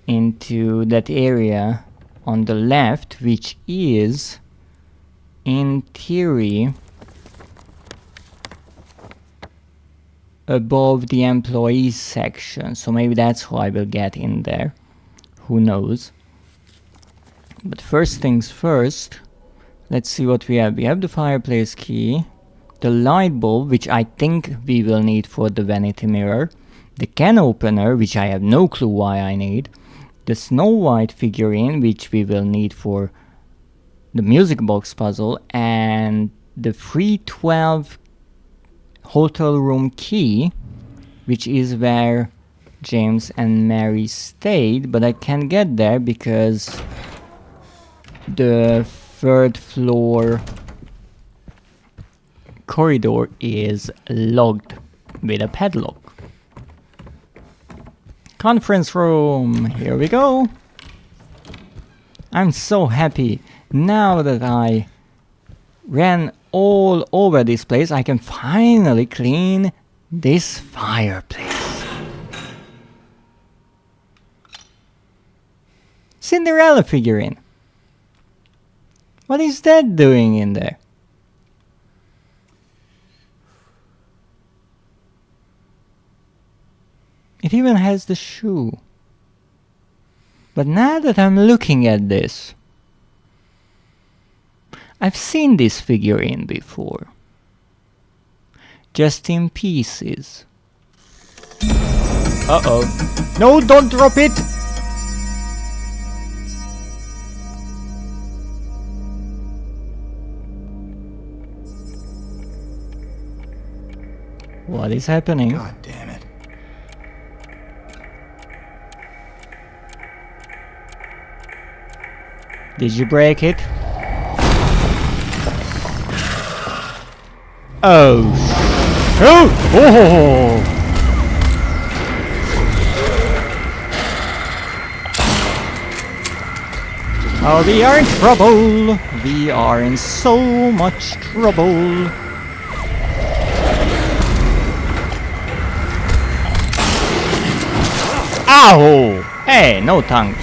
into that area on the left, which is, in theory, above the employees section. So maybe that's how I will get in there. Who knows? But first things first, let's see what we have. We have the fireplace key, the light bulb, which I think we will need for the vanity mirror, the can opener, which I have no clue why I need, the Snow White figurine, which we will need for the music box puzzle, and the 312 hotel room key, which is where James and Mary stayed, but I can't get there because the third floor corridor is locked with a padlock. Conference room, here we go. I'm so happy now that I ran all over this place. I can finally clean this fireplace. Cinderella figurine. What is that doing in there? It even has the shoe. But now that I'm looking at this, I've seen this figurine before. Just in pieces. Uh-oh. No, don't drop it! What is happening? God damn it. Did you break it? Oh! Oh! Oh! Oh, we are in trouble! We are in so much trouble! Ow! Hey, no tongue.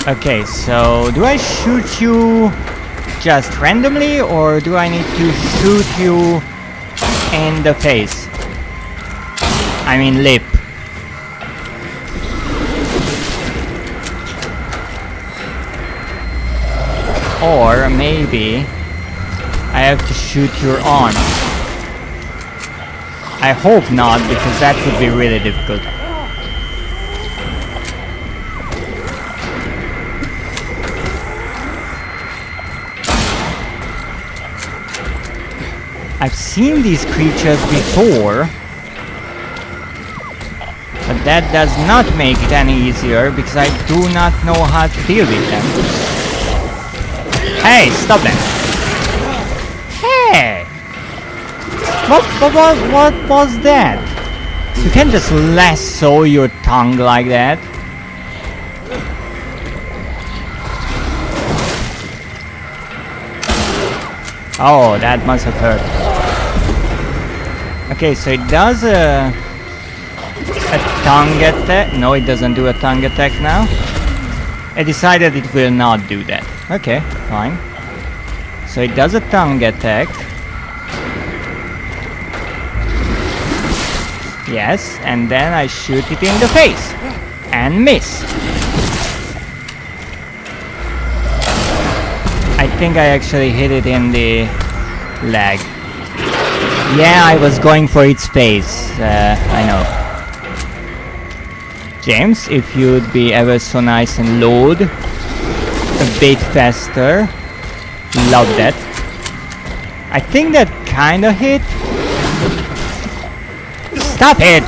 Okay, so do I shoot you just randomly, or do I need to shoot you in the face? I mean lip. Or maybe I have to shoot your arm. I hope not, because that would be really difficult. I've seen these creatures before, but that does not make it any easier, because I do not know how to deal with them. Hey, stop that! Hey! What was that? You can't just lasso your tongue like that. Oh, that must have hurt. Okay, so it does a tongue attack. No, it doesn't do a tongue attack now. I decided it will not do that. Okay, fine. So it does a tongue attack. Yes, and then I shoot it in the face. And miss. I think I actually hit it in the leg. Yeah, I was going for its face. I know. James, if you'd be ever so nice and load a bit faster. Love that. I think that kinda hit. Stop it!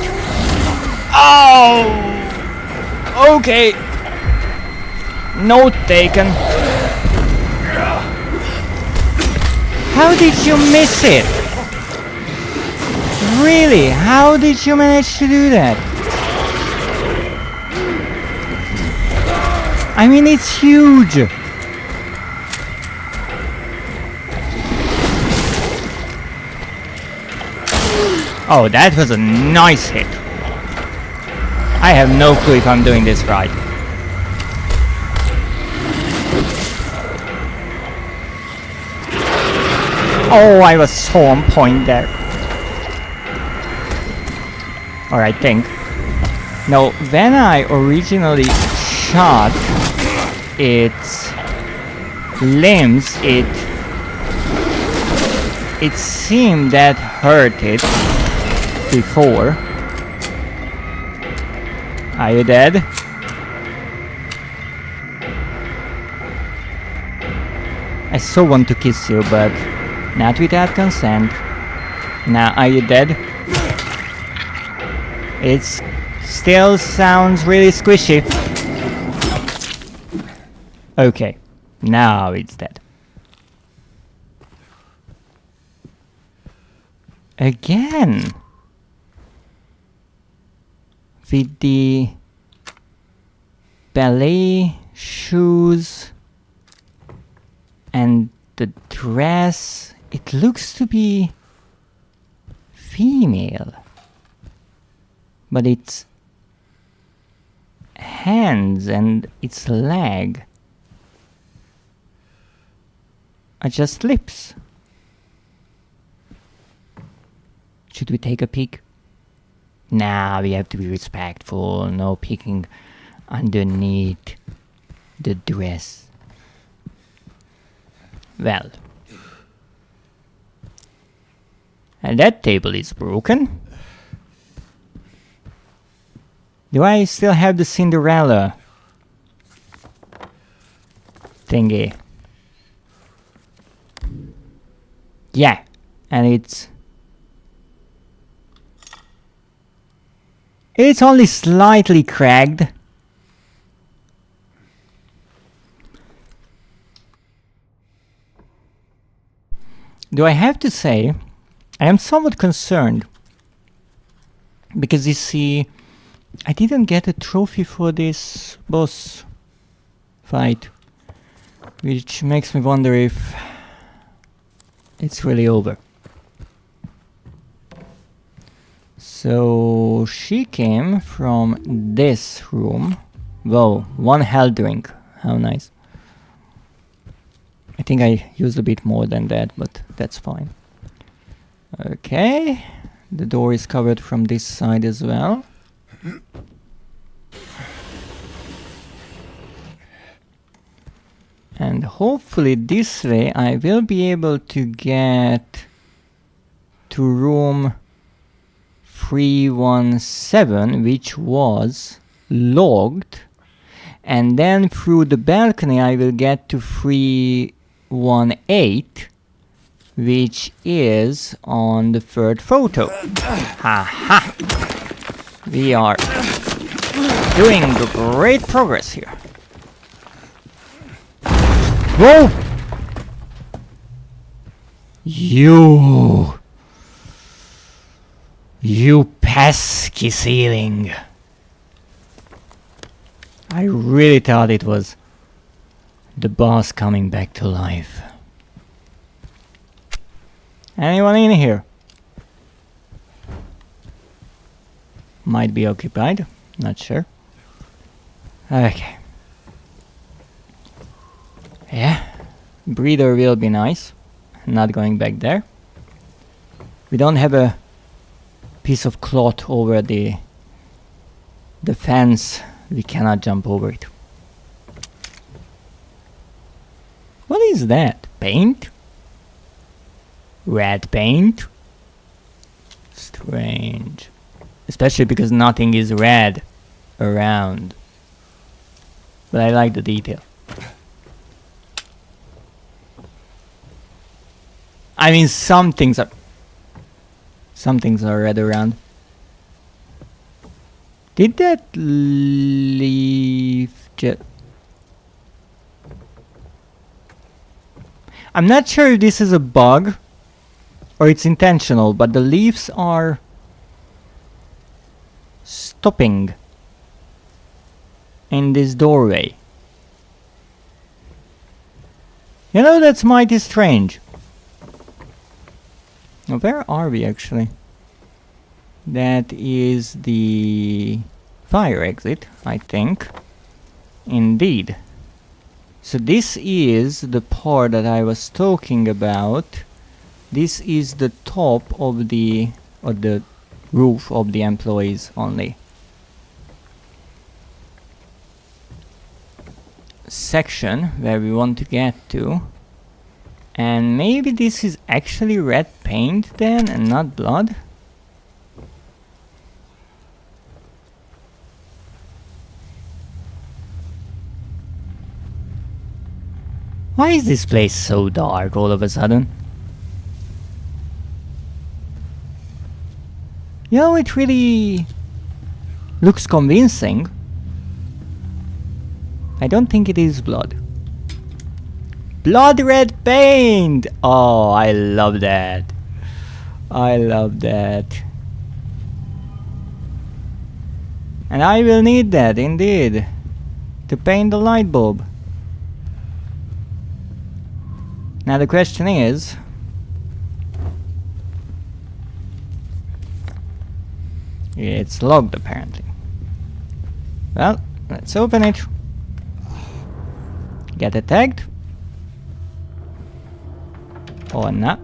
Oh! Okay. Note taken. How did you miss it? Really? How did you manage to do that? I mean, it's huge. Oh, that was a nice hit. I have no clue if I'm doing this right. Oh, I was so on point there. Or I think. No, when I originally shot its limbs, it seemed that hurt it before. Are you dead? I so want to kiss you, but not without consent. Now, are you dead? It still sounds really squishy. Okay, now it's dead. Again, with the ballet shoes and the dress, it looks to be female, but its hands and its leg are just lips. Should we take a peek? Nah, we have to be respectful. No peeking underneath the dress. Well. And that table is broken. Do I still have the Cinderella thingy? Yeah, and it's only slightly cracked. Do I have to say, I am somewhat concerned because you see, I didn't get a trophy for this boss fight, which makes me wonder if it's really over. So she came from this room. Whoa, one health drink. How nice. I think I used a bit more than that, but that's fine. Okay, the door is covered from this side as well. And hopefully this way I will be able to get to room 317, which was logged, and then through the balcony I will get to 318, which is on the third photo. Haha! We are doing great progress here. Whoa! You pesky ceiling. I really thought it was the boss coming back to life. Anyone in here? Might be occupied, not sure. Okay. Yeah, breather will be nice. Not going back there. We don't have a piece of cloth over the fence. We cannot jump over it. What is that? Paint? Red paint? Strange. Especially because nothing is red around. But I like the detail. I mean, some things are red around. Did that leaf just... I'm not sure if this is a bug or it's intentional, but the leaves are stopping in this doorway. You know, that's mighty strange. Now, where are we actually? That is the fire exit, I think. Indeed. So this is the part that I was talking about. This is the top of the roof of the employees only section where we want to get to. And maybe this is actually red paint then and not blood. Why is this place so dark all of a sudden? You know, it really looks convincing. I don't think it is blood. Blood red paint! Oh, I love that. I love that. And I will need that, indeed, to paint the light bulb. Now the question is... it's locked, apparently. Well, let's open it. Get it tagged. Oh, no.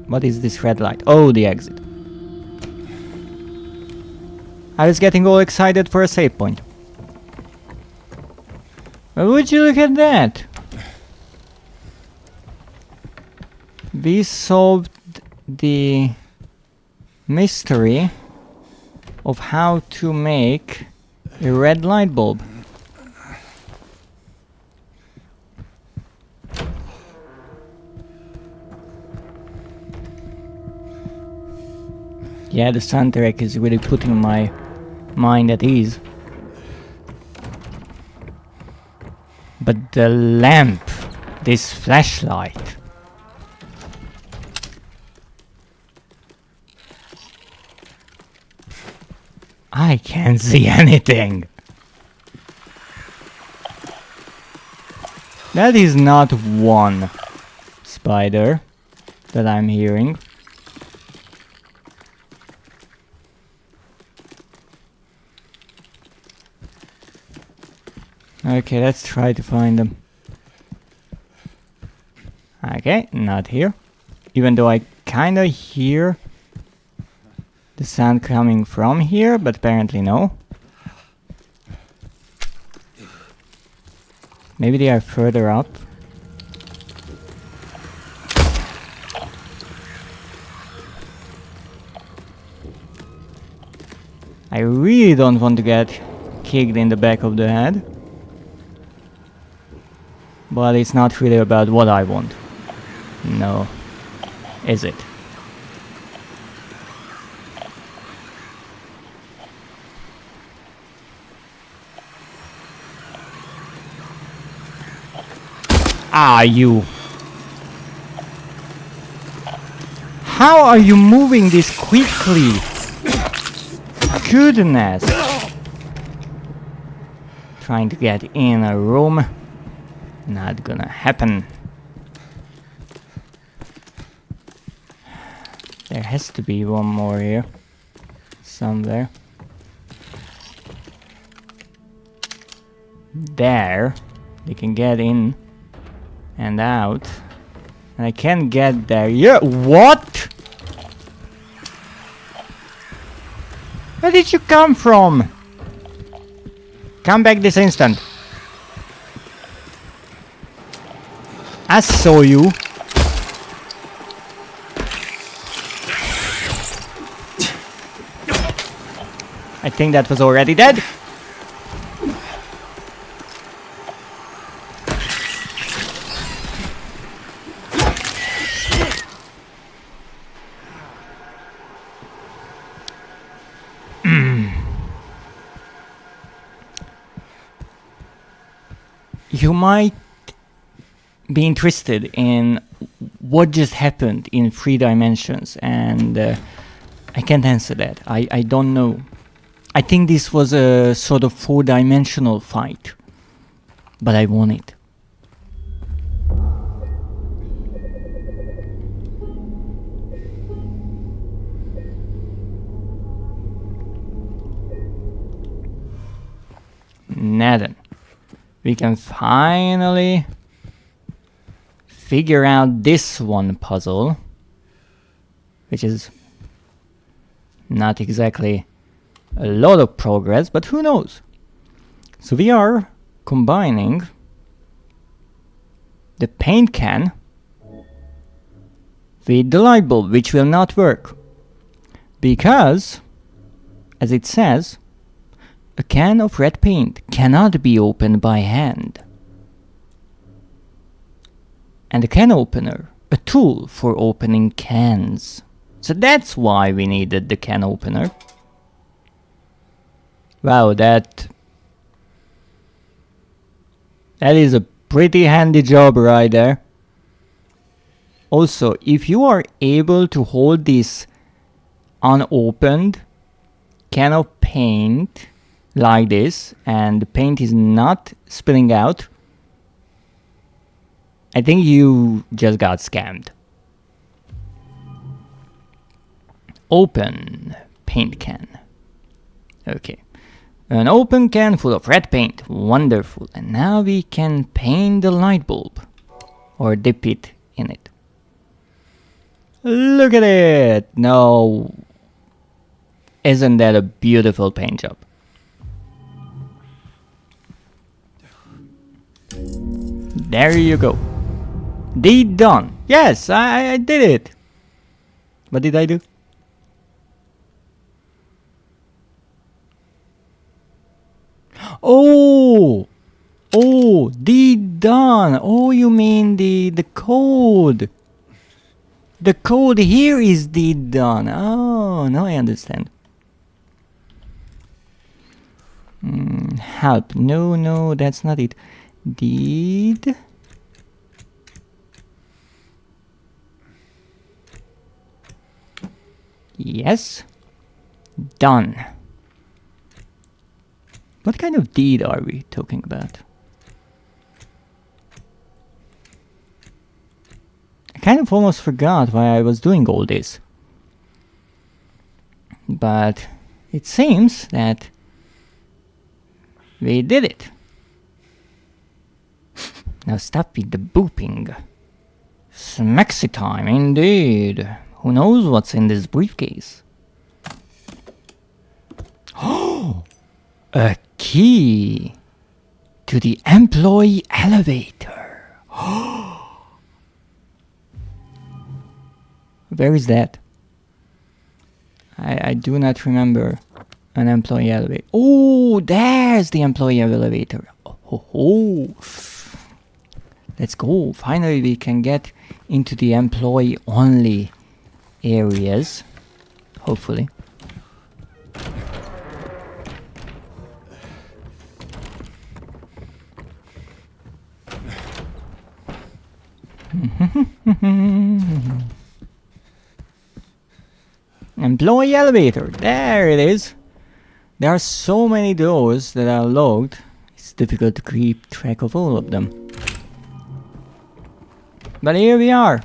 What is this red light? Oh, the exit. I was getting all excited for a save point. Well, would you look at that? We solved the mystery of how to make a red light bulb. Yeah, the soundtrack is really putting my mind at ease. But the lamp, this flashlight. I can't see anything. That is not one spider that I'm hearing. Okay, let's try to find them. Okay, not here. Even though I kinda hear the sound coming from here, but apparently no. Maybe they are further up. I really don't want to get kicked in the back of the head. But it's not really about what I want. No. Is it? Ah, you. How are you moving this quickly? Goodness. Trying to get in a room. Not gonna happen. There has to be one more here. Somewhere. There. They can get in and out. And I can't get there. Yeah, what? Where did you come from? Come back this instant. I saw you. I think that was already dead. you might be interested in what just happened in 3 dimensions, and I can't answer that. I don't know. I think this was a sort of 4-dimensional fight, but I won it. Now then, we can finally figure out this one puzzle, which is not exactly a lot of progress, but who knows. So we are combining the paint can with the light bulb, which will not work because, as it says, a can of red paint cannot be opened by hand. And a can opener, a tool for opening cans. So that's why we needed the can opener. Wow, that is a pretty handy job right there. Also, if you are able to hold this unopened can of paint like this, and the paint is not spilling out, I think you just got scammed. Open paint can. Okay. An open can full of red paint. Wonderful. And now we can paint the light bulb. Or dip it in it. Look at it! No. Isn't that a beautiful paint job? There you go. Deed done. Yes, I did it. What did I do? Oh! Oh, deed done. Oh, you mean the code. The code here is deed done. Oh, now I understand. Help. No, that's not it. Deed. Yes. Done. What kind of deed are we talking about? I kind of almost forgot why I was doing all this. But it seems that we did it. Now stop with the booping. Smexy time indeed. Who knows what's in this briefcase? Oh! A key to the employee elevator. Where is that? I do not remember an employee elevator. Oh, there's the employee elevator. Oh. Let's go. Finally, we can get into the employee only areas. Hopefully. Employee elevator. There it is. There are so many doors that are locked. It's difficult to keep track of all of them. But here we are.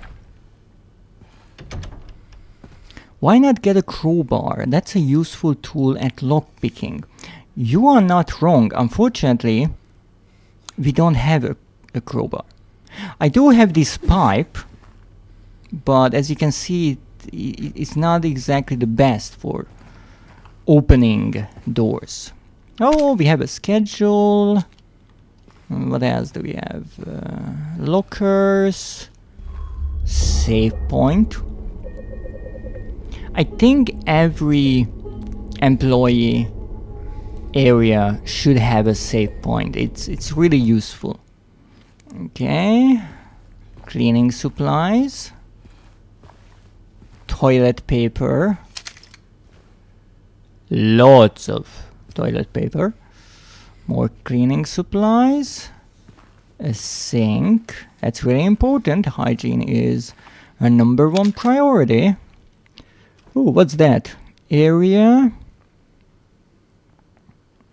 Why not get a crowbar? That's a useful tool at lockpicking. You are not wrong. Unfortunately, we don't have a crowbar. I do have this pipe, but as you can see, it's not exactly the best for opening doors. Oh, we have a schedule. What else do we have? Lockers. Save point. I think every employee area should have a save point. It's really useful. Okay. Cleaning supplies. Toilet paper. Lots of toilet paper. More cleaning supplies. A sink. That's really important. Hygiene is a #1 priority. Oh, what's that? Area.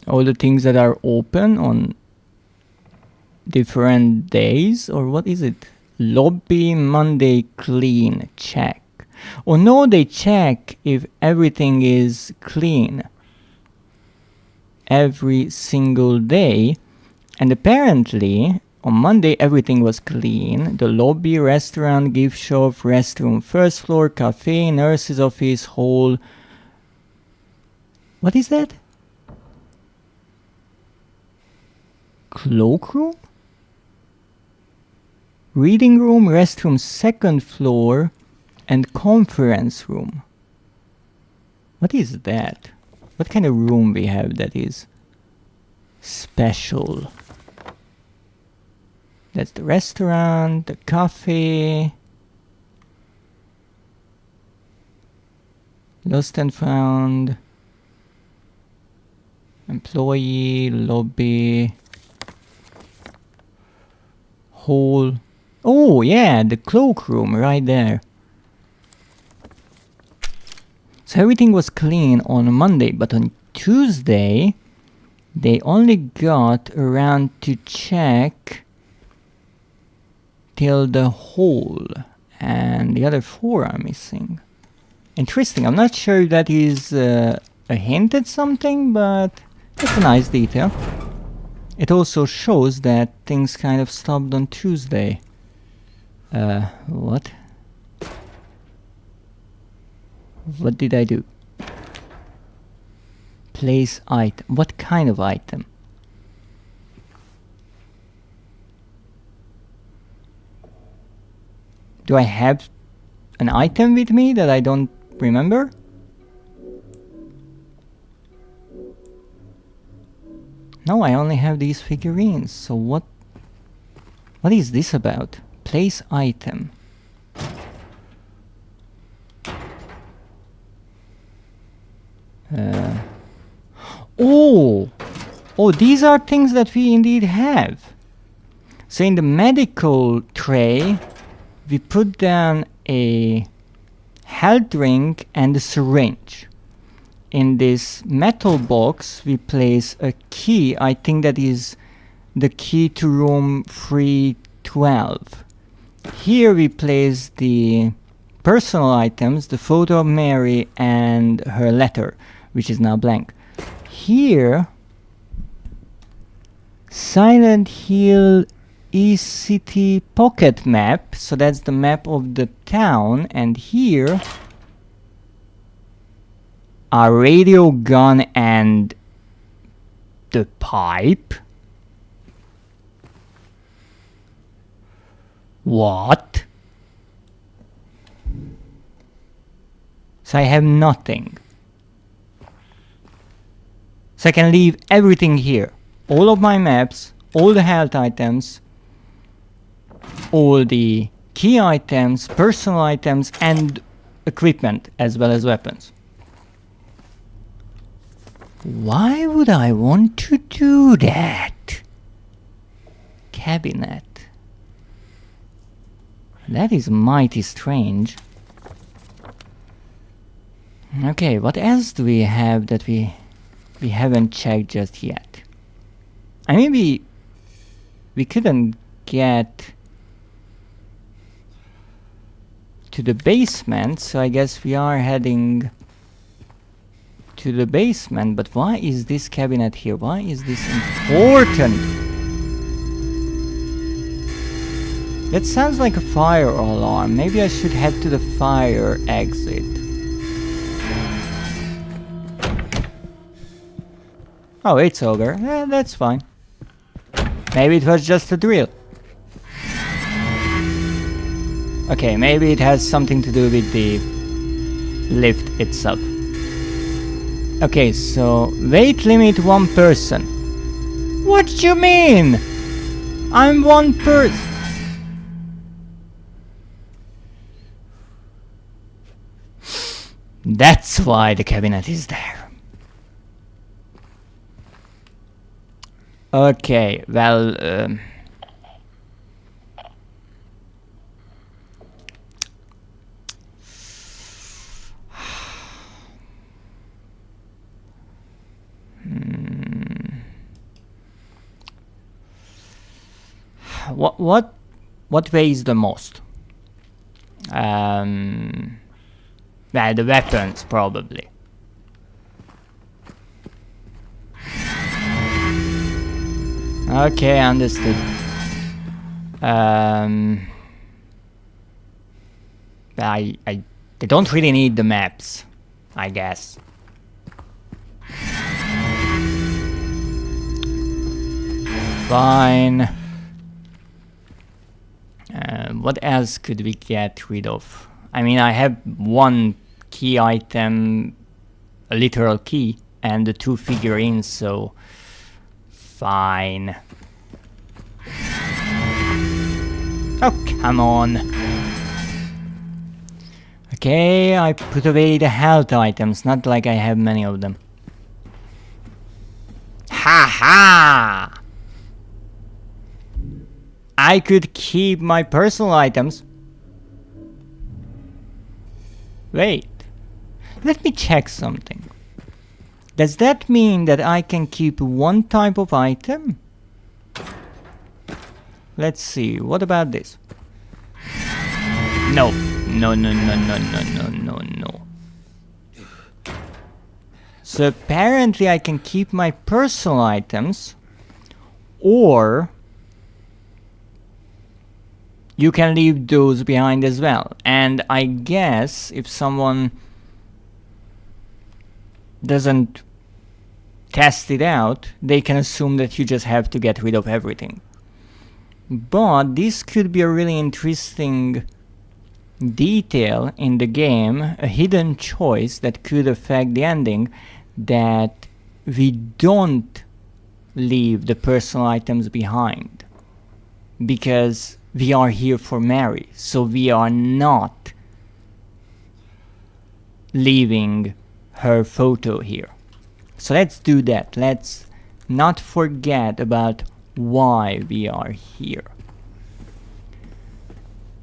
All the things that are open on different days, or what is it? Lobby Monday clean. Check. Oh no, they check if everything is clean every single day. And apparently on Monday everything was clean. The lobby, restaurant, gift shop, restroom, first floor, cafe, nurse's office, hall. What is that? Cloakroom? Reading room, restroom, second floor, and conference room. What is that? What kind of room we have that is special? That's the restaurant, the cafe, lost and found, employee, lobby, hall. Oh yeah, the cloakroom right there. So everything was clean on Monday, but on Tuesday they only got around to check till the hall, and the other 4 are missing. Interesting. I'm not sure if that is a hint at something, but it's a nice detail. It also shows that things kind of stopped on Tuesday. What? What did I do? Place item. What kind of item? Do I have an item with me that I don't remember? No, I only have these figurines. So what is this about? Place item. Oh, these are things that we indeed have. So in the medical tray, we put down a health drink and a syringe. In this metal box, we place a key. I think that is the key to room 312. Here we place the personal items, the photo of Mary and her letter, which is now blank. Here, Silent Hill E-City pocket map, so that's the map of the town, and here a radio gun and the pipe. What? So I have nothing. So I can leave everything here. All of my maps, all the health items, all the key items, personal items, and equipment, as well as weapons. Why would I want to do that? Cabinet. That is mighty strange. Okay, what else do we have that we haven't checked just yet? I mean, we couldn't get to the basement, so I guess we are heading to the basement. But why is this cabinet here? Why is this important? That sounds like a fire alarm. Maybe I should head to the fire exit. Oh, it's over. That's fine. Maybe it was just a drill. Okay, maybe it has something to do with the lift itself. Okay, so weight limit 1 person. What do you mean? I'm 1 person. That's why the cabinet is there. Okay, well, what weighs the most? Yeah, the weapons probably. Okay, understood. I don't really need the maps, I guess. Fine. What else could we get rid of? I mean, I have one key item, a literal key, and the 2 figurines, so fine. Oh, come on. Okay, I put away the health items, not like I have many of them. Ha ha! I could keep my personal items. Wait. Let me check something. Does that mean that I can keep one type of item? Let's see. What about this? No. No, no, no, no, no, no, no, no. So apparently I can keep my personal items, or you can leave those behind as well. And I guess if someone doesn't test it out, they can assume that you just have to get rid of everything. But this could be a really interesting detail in the game, a hidden choice that could affect the ending, that we don't leave the personal items behind. Because we are here for Mary, so we are not leaving her photo here. So let's do that. Let's not forget about why we are here.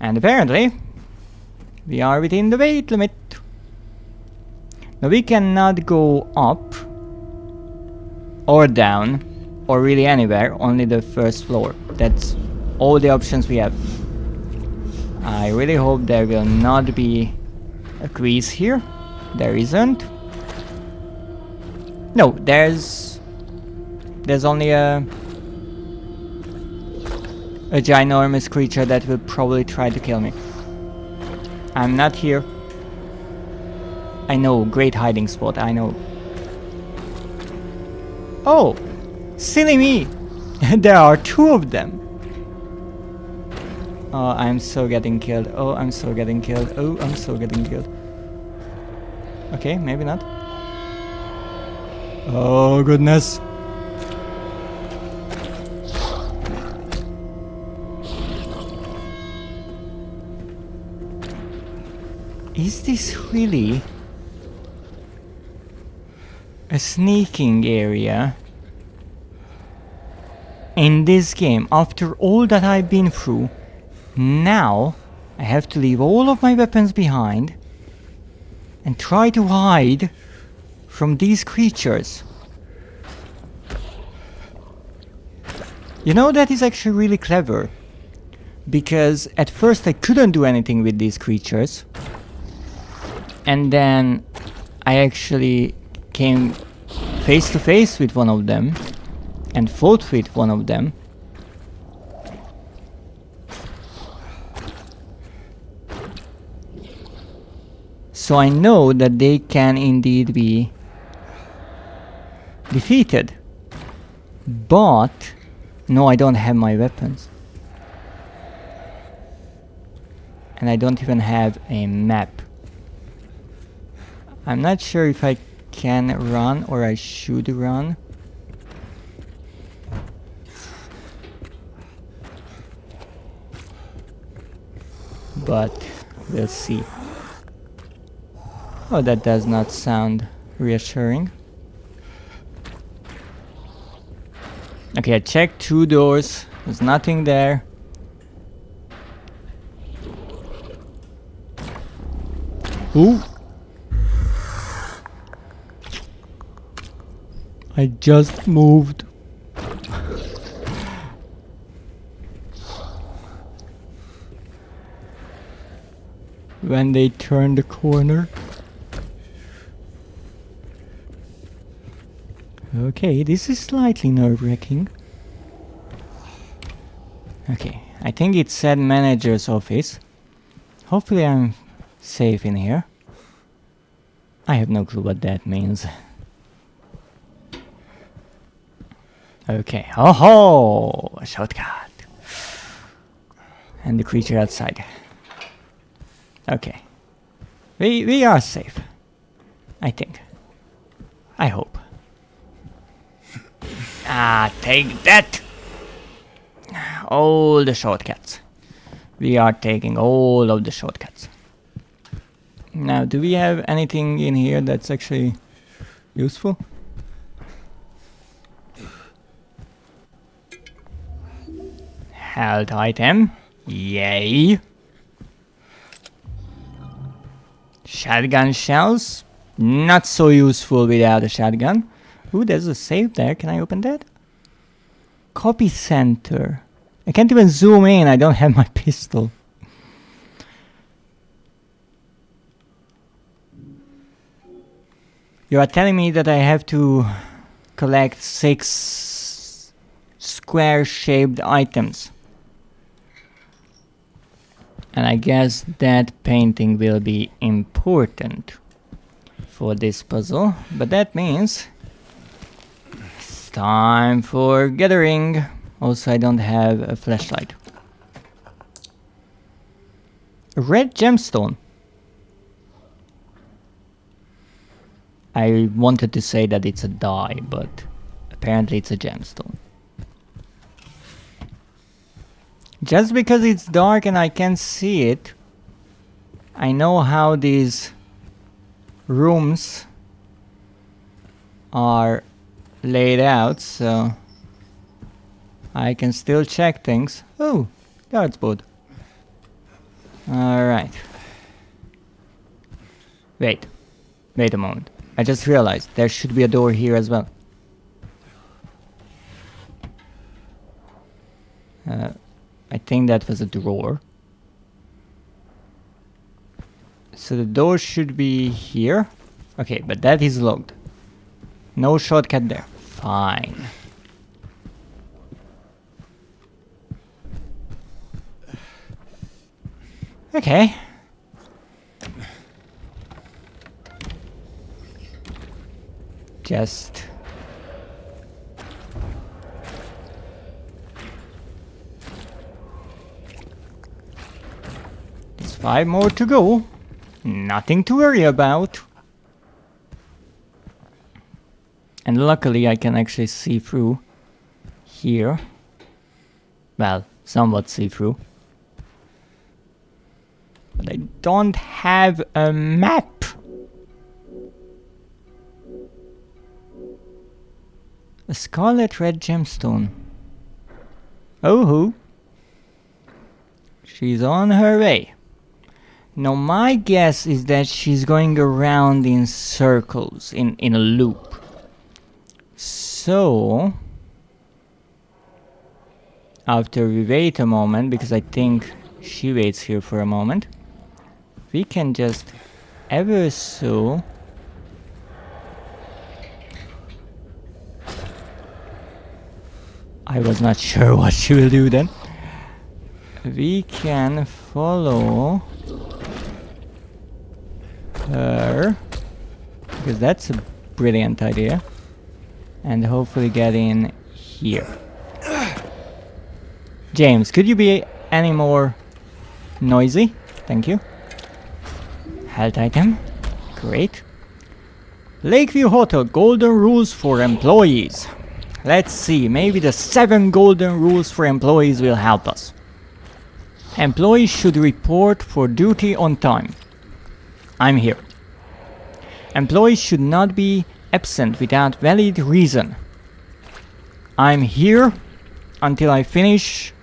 And apparently, we are within the weight limit. Now we cannot go up or down or really anywhere, only the first floor. That's all the options we have. I really hope there will not be a quiz here. There isn't. No, there's only a ginormous creature that will probably try to kill me. I'm not here. I know, great hiding spot, I know. Oh, silly me! There are 2 of them. Oh, I'm so getting killed. Oh, I'm so getting killed. Oh, I'm so getting killed. Okay, maybe not. Oh, goodness. Is this really a sneaking area in this game? After all that I've been through, now I have to leave all of my weapons behind and try to hide from these creatures. You know, that is actually really clever, because at first I couldn't do anything with these creatures, and then I actually came face to face with one of them and fought with one of them. So I know that they can indeed be defeated. But no, I don't have my weapons. And I don't even have a map. I'm not sure if I can run or I should run. But we'll see. Oh, that does not sound reassuring. Okay, I checked 2 doors. There's nothing there. Ooh! I just moved. when they turn the corner. Okay, this is slightly nerve-wracking. Okay, I think it said manager's office. Hopefully I'm safe in here. I have no clue what that means. Okay, oh ho! A shortcut. And the creature outside. Okay. We are safe. I think. I hope. Ah, take that! All the shortcuts. We are taking all of the shortcuts. Now, do we have anything in here that's actually useful? Health item. Yay! Shotgun shells. Not so useful without a shotgun. Ooh, there's a safe there. Can I open that? Copy center. I can't even zoom in. I don't have my pistol. You are telling me that I have to collect 6 square-shaped items. And I guess that painting will be important for this puzzle. But that means it's time for gathering. Also, I don't have a flashlight. A red gemstone. I wanted to say that it's a dye, but apparently it's a gemstone. Just because it's dark and I can't see it, I know how these rooms are laid out, so I can still check things. Oh, guard's board. Alright. Wait a moment. I just realized there should be a door here as well. I think that was a drawer. So the door should be here. Okay, but that is locked. No shortcut there. Fine. Okay. Just there's 5 more to go. Nothing to worry about. And luckily I can actually see through here. Well, somewhat see through. But I don't have a map. A scarlet red gemstone. Oh hoo. She's on her way. Now my guess is that she's going around in circles, in a loop. So after we wait a moment, because I think she waits here for a moment, we can just ever so I was not sure what she will do then. We can follow her, because that's a brilliant idea, and hopefully get in here. James, could you be any more noisy? Thank you. Health item. Great. Lakeview Hotel, golden rules for employees. Let's see, maybe the 7 golden rules for employees will help us. Employees should report for duty on time. I'm here. Employees should not be absent without valid reason. I'm here until I finish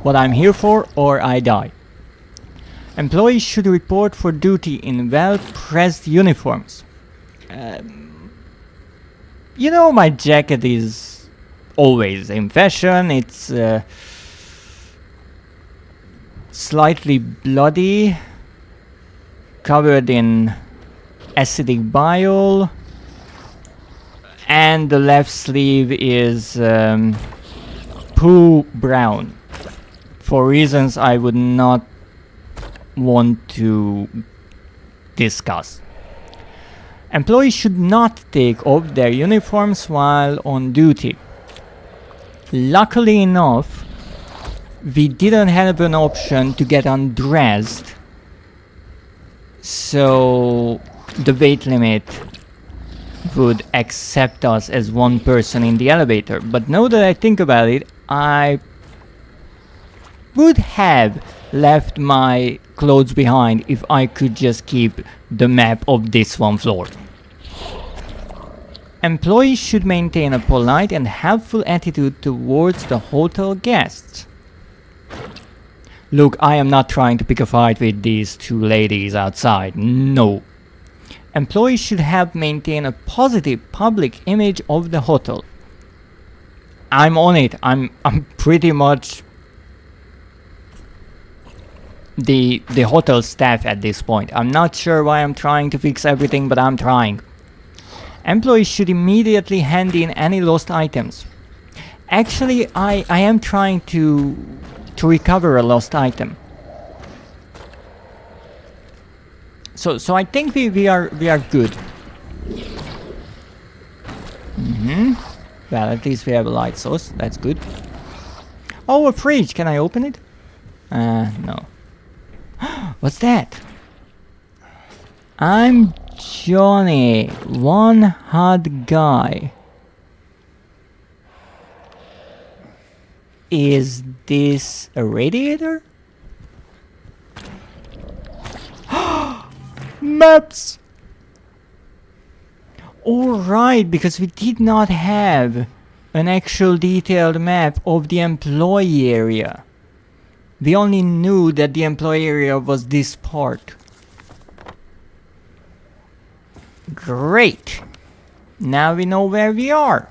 what I'm here for or I die. Employees should report for duty in well-pressed uniforms. You know, my jacket is always in fashion. It's slightly bloody, covered in acidic bile, and the left sleeve is poo brown, for reasons I would not want to discuss. Employees should not take off their uniforms while on duty. Luckily enough, we didn't have an option to get undressed, so the weight limit would accept us as one person in the elevator. But now that I think about it, I would have left my clothes behind if I could just keep the map of this one floor. Employees should maintain a polite and helpful attitude towards the hotel guests. Look, I am not trying to pick a fight with these two ladies outside, no. Employees should help maintain a positive public image of the hotel. I'm on it. I'm pretty much the hotel staff at this point. I'm not sure why I'm trying to fix everything, but I'm trying. Employees should immediately hand in any lost items. Actually, I am trying to recover a lost item. So I think we are good. Well, at least we have a light source. That's good. Oh, a fridge. Can I open it? No. What's that? I'm Johnny, one hot guy. Is this a radiator? Maps! Alright, because we did not have an actual detailed map of the employee area. We only knew that the employee area was this part. Great! Now we know where we are.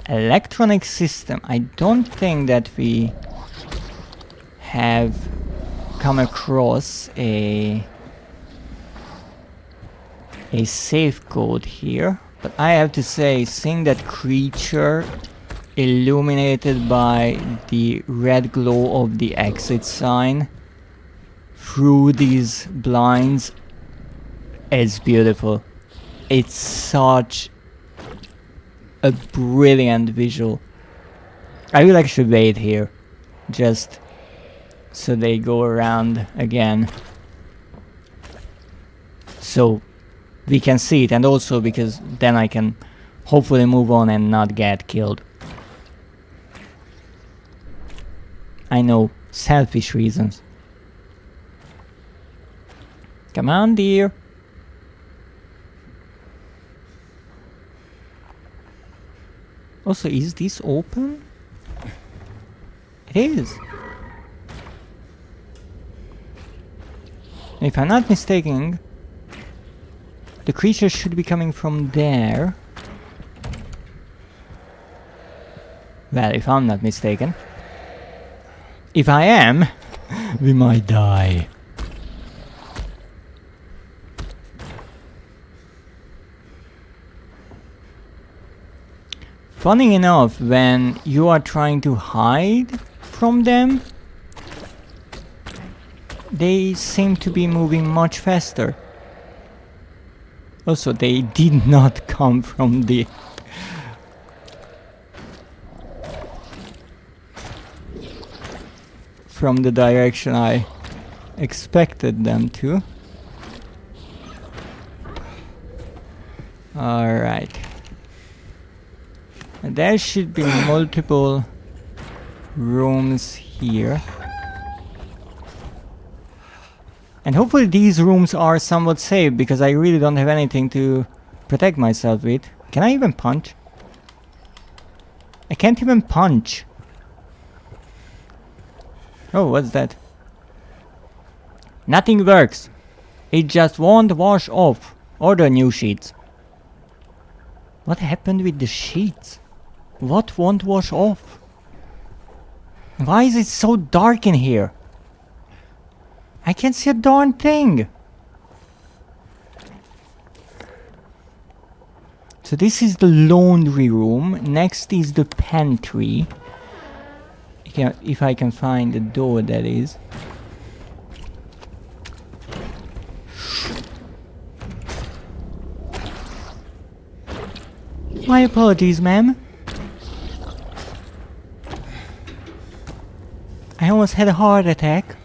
Electronic system. I don't think that we have come across a safe code here, but I have to say, seeing that creature illuminated by the red glow of the exit sign through these blinds is beautiful. It's such a brilliant visual. I will actually wait here just so they go around again, so we can see it, and also because then I can hopefully move on and not get killed. I know, selfish reasons. Come on, dear. Also, is this open? It is. If I'm not mistaken, the creature should be coming from there. Well, if I'm not mistaken. If I am, we might die. Funny enough, when you are trying to hide from them, they seem to be moving much faster. Also, they did not come from the direction I expected them to. Alright. There should be multiple rooms here. And hopefully these rooms are somewhat safe, because I really don't have anything to protect myself with. Can I even punch? I can't even punch. Oh, what's that? Nothing works. It just won't wash off. Order new sheets. What happened with the sheets? What won't wash off? Why is it so dark in here? I can't see a darn thing. So this is the laundry room. Next is the pantry. If I can find the door, that is. My apologies, ma'am. I almost had a heart attack.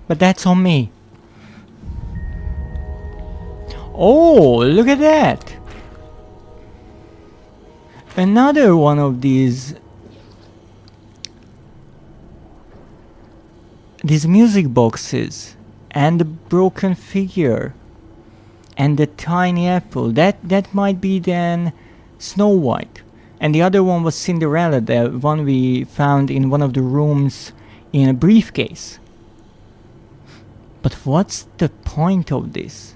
But that's on me. Oh, look at that! Another one of these music boxes, and the broken figure, and the tiny apple. That might be then Snow White, and the other one was Cinderella, the one we found in one of the rooms in a briefcase. But what's the point of this?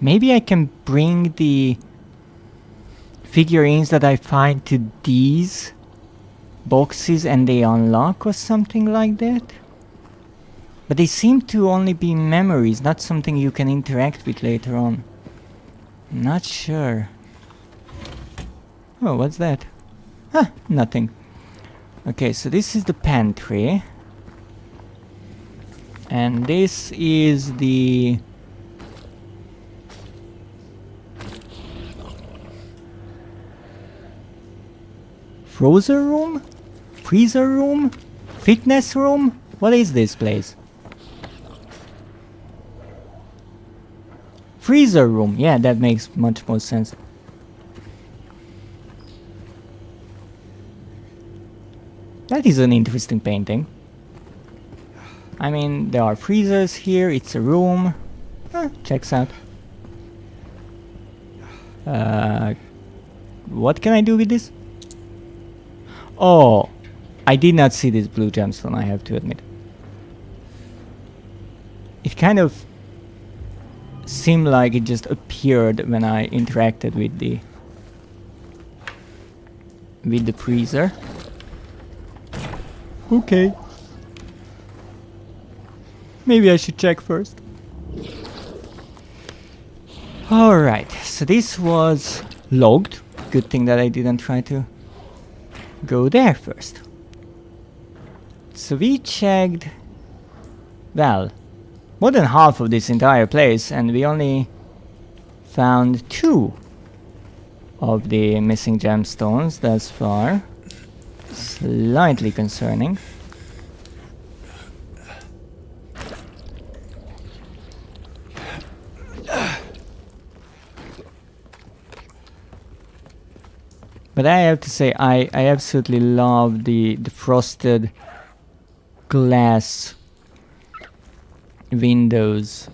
Maybe I can bring the figurines that I find to these boxes and they unlock or something like that? But they seem to only be memories, not something you can interact with later on. Not sure. Oh, what's that? Huh, nothing. Okay, so this is the pantry. And this is the frozen room? Freezer room? Fitness room? What is this place? Freezer room. Yeah, that makes much more sense. That is an interesting painting. I mean, there are freezers here, it's a room. Checks out. What can I do with this? Oh, I did not see this blue gemstone, I have to admit. It kind of seemed like it just appeared when I interacted with the freezer. Okay. Maybe I should check first. Alright, so this was logged. Good thing that I didn't try to go there first. So we checked, well, more than half of this entire place, and we only found 2 of the missing gemstones thus far. Slightly concerning. But I have to say, I absolutely love the frosted glass windows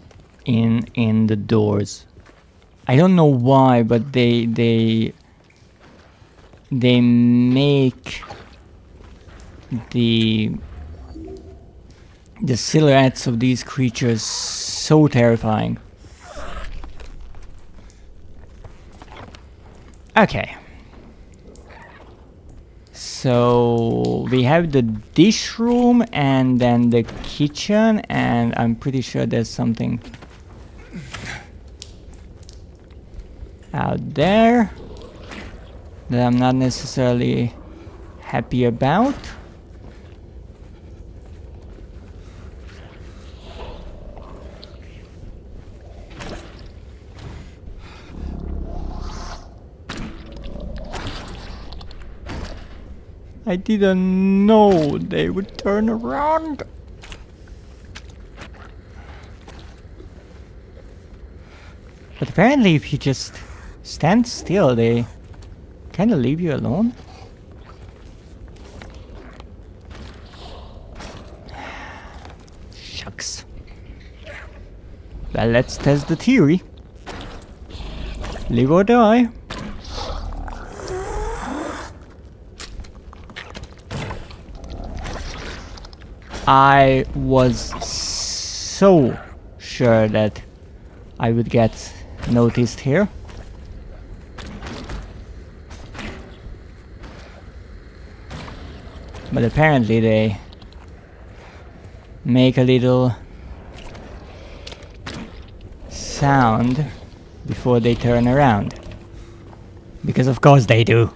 in the doors. I don't know why, but they make the silhouettes of these creatures so terrifying. Okay. So we have the dish room and then the kitchen, and I'm pretty sure there's something out there that I'm not necessarily happy about. I didn't know they would turn around. But apparently if you just stand still, they kind of leave you alone. Shucks. Well, let's test the theory. Live or die. I was so sure that I would get noticed here. But apparently they make a little sound before they turn around. Because of course they do.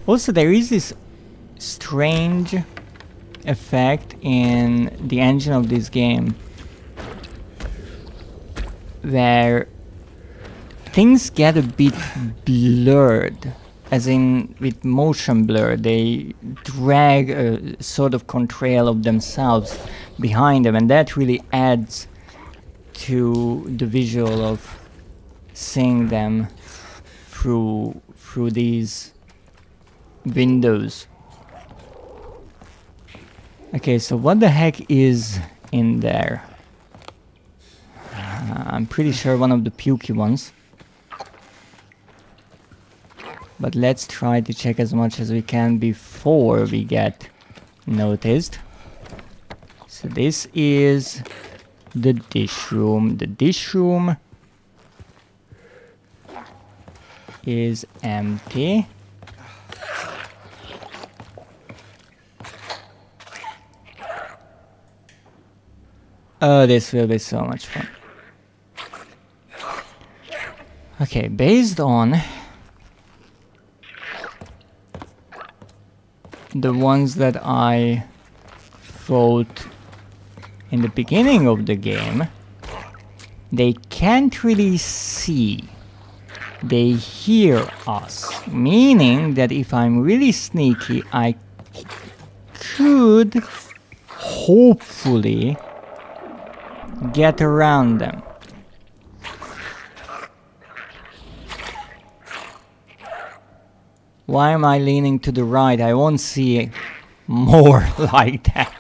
Also, there is this strange effect in the engine of this game where things get a bit blurred, as in with motion blur. They drag a sort of contrail of themselves behind them, and that really adds to the visual of seeing them through these windows. Okay, so what the heck is in there? I'm pretty sure one of the pukey ones. But let's try to check as much as we can before we get noticed. So this is the dish room. The dish room is empty. Oh, this will be so much fun. Okay, based on the ones that I fought in the beginning of the game, they can't really see. They hear us, meaning that if I'm really sneaky, I could hopefully get around them. Why am I leaning to the right? I won't see more like that.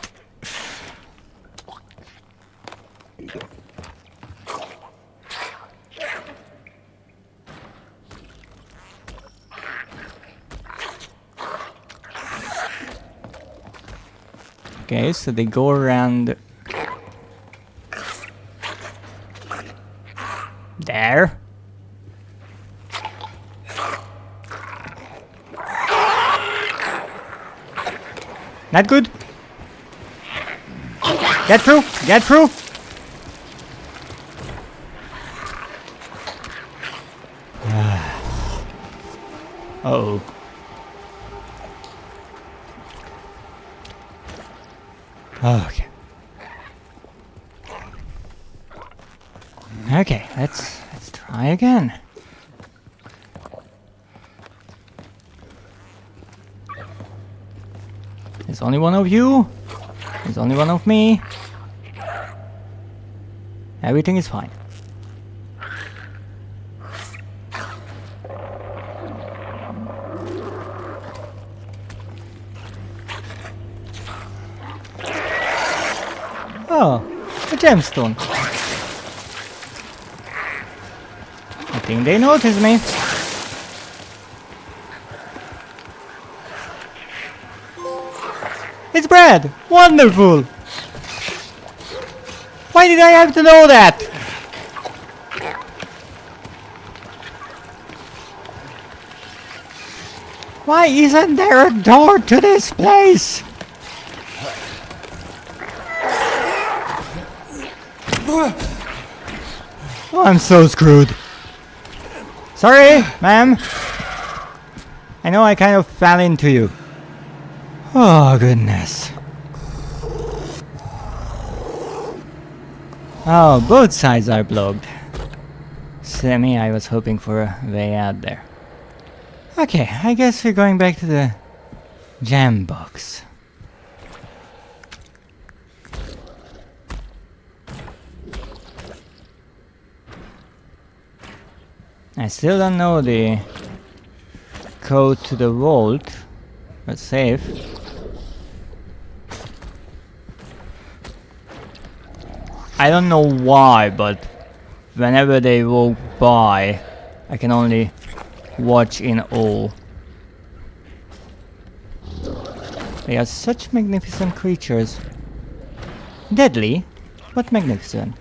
Okay, so they go around there. Not good. Get through! Get through! Uh-oh. Okay. Okay, let's try again. There's only one of you. There's only one of me. Everything is fine. Oh, a gemstone. I think they noticed me. It's bread! Wonderful! Why did I have to know that? Why isn't there a door to this place? Oh, I'm so screwed. Sorry, ma'am. I know I kind of fell into you. Oh, goodness. Oh, both sides are blocked. Sammy, I was hoping for a way out there. Okay, I guess we're going back to the jam box. I still don't know the code to the vault, but safe. I don't know why, but whenever they walk by, I can only watch in awe. They are such magnificent creatures. Deadly, but magnificent.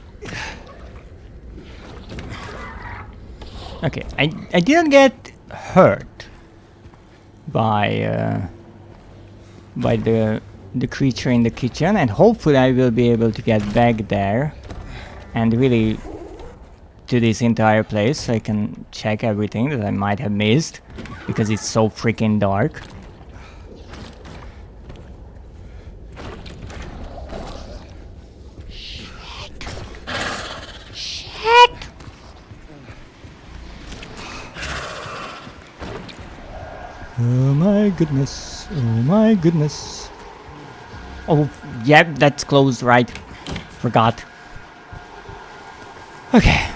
Okay, I didn't get hurt by the creature in the kitchen, and hopefully I will be able to get back there and really to this entire place so I can check everything that I might have missed because it's so freaking dark. Shit! Oh my goodness. Oh my goodness. Oh, yeah, that's closed, right? Forgot. Okay.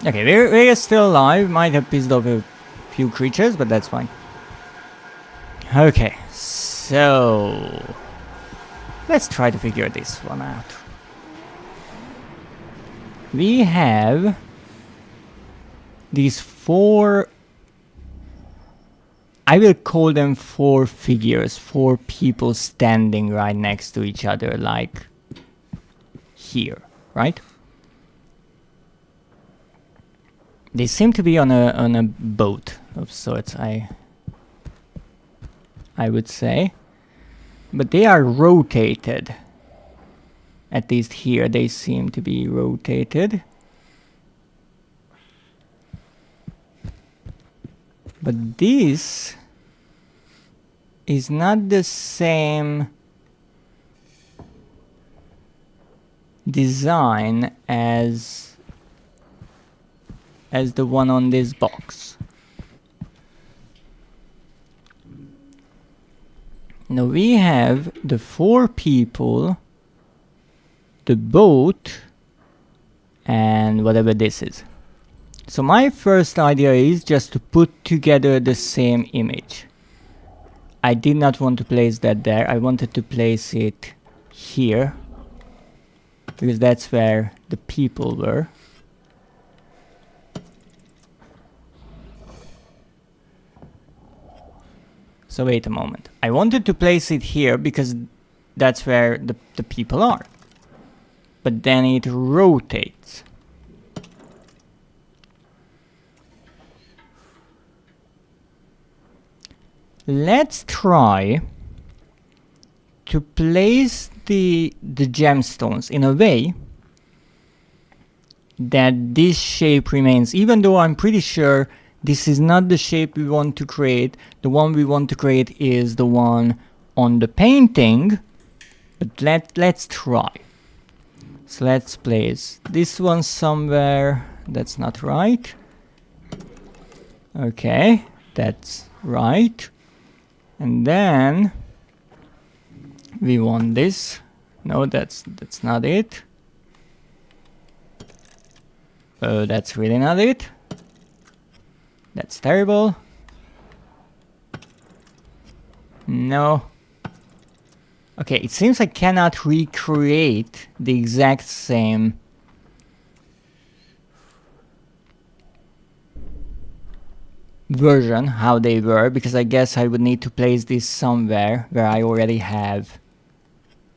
Okay, we're still alive. Might have pissed off a few creatures, but that's fine. Okay, so let's try to figure this one out. We have these four, I will call them four figures, four people standing right next to each other, like here, right? They seem to be on a boat of sorts, I would say, but they are rotated. At least here they seem to be rotated. But this is not the same design as the one on this box. Now we have the four people, the boat, and whatever this is. So my first idea is just to put together the same image. I did not want to place that there. I wanted to place it here, because that's where the people were. So wait a moment. I wanted to place it here because that's where the people are. But then it rotates. Let's try to place the gemstones in a way that this shape remains, even though I'm pretty sure this is not the shape we want to create. The one we want to create is the one on the painting, but let's try. So let's place this one somewhere. That's not right. Okay, that's right. And then we want this. No, that's not it. Oh, that's really not it. That's terrible. No. Okay, it seems I cannot recreate the exact same version how they were, because I guess I would need to place this somewhere where I already have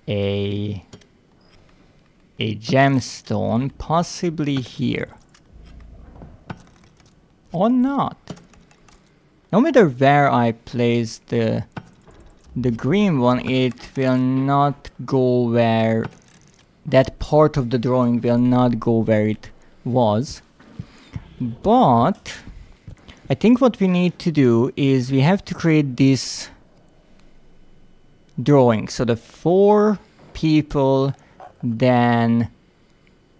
a gemstone, possibly here. Or not. No matter where I place the green one, it will not go where that part of the drawing will not go where it was. But I think what we need to do is we have to create this drawing. So the four people, then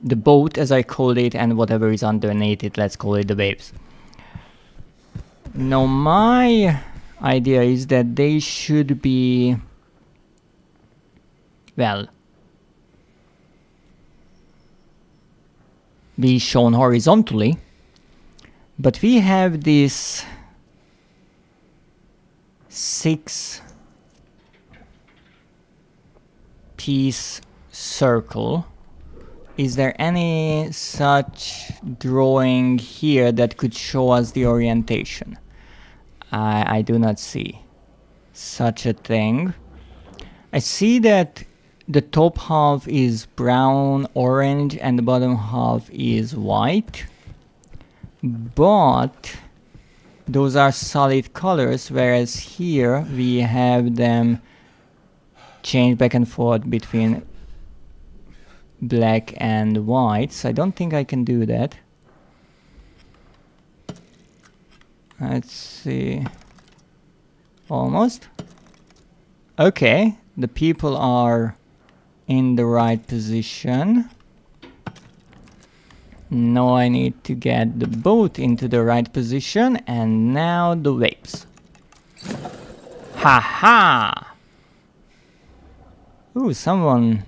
the boat as I called it, and whatever is underneath it, let's call it the waves. Now my idea is that they should be, well, be shown horizontally, but we have this 6-piece circle. Is there any such drawing here that could show us the orientation? I do not see such a thing. I see that the top half is brown, orange, and the bottom half is white. But those are solid colors, whereas here we have them change back and forth between black and white. So I don't think I can do that. Let's see. Almost. Okay, the people are in the right position. Now I need to get the boat into the right position, and now the waves. Ha ha! Ooh, someone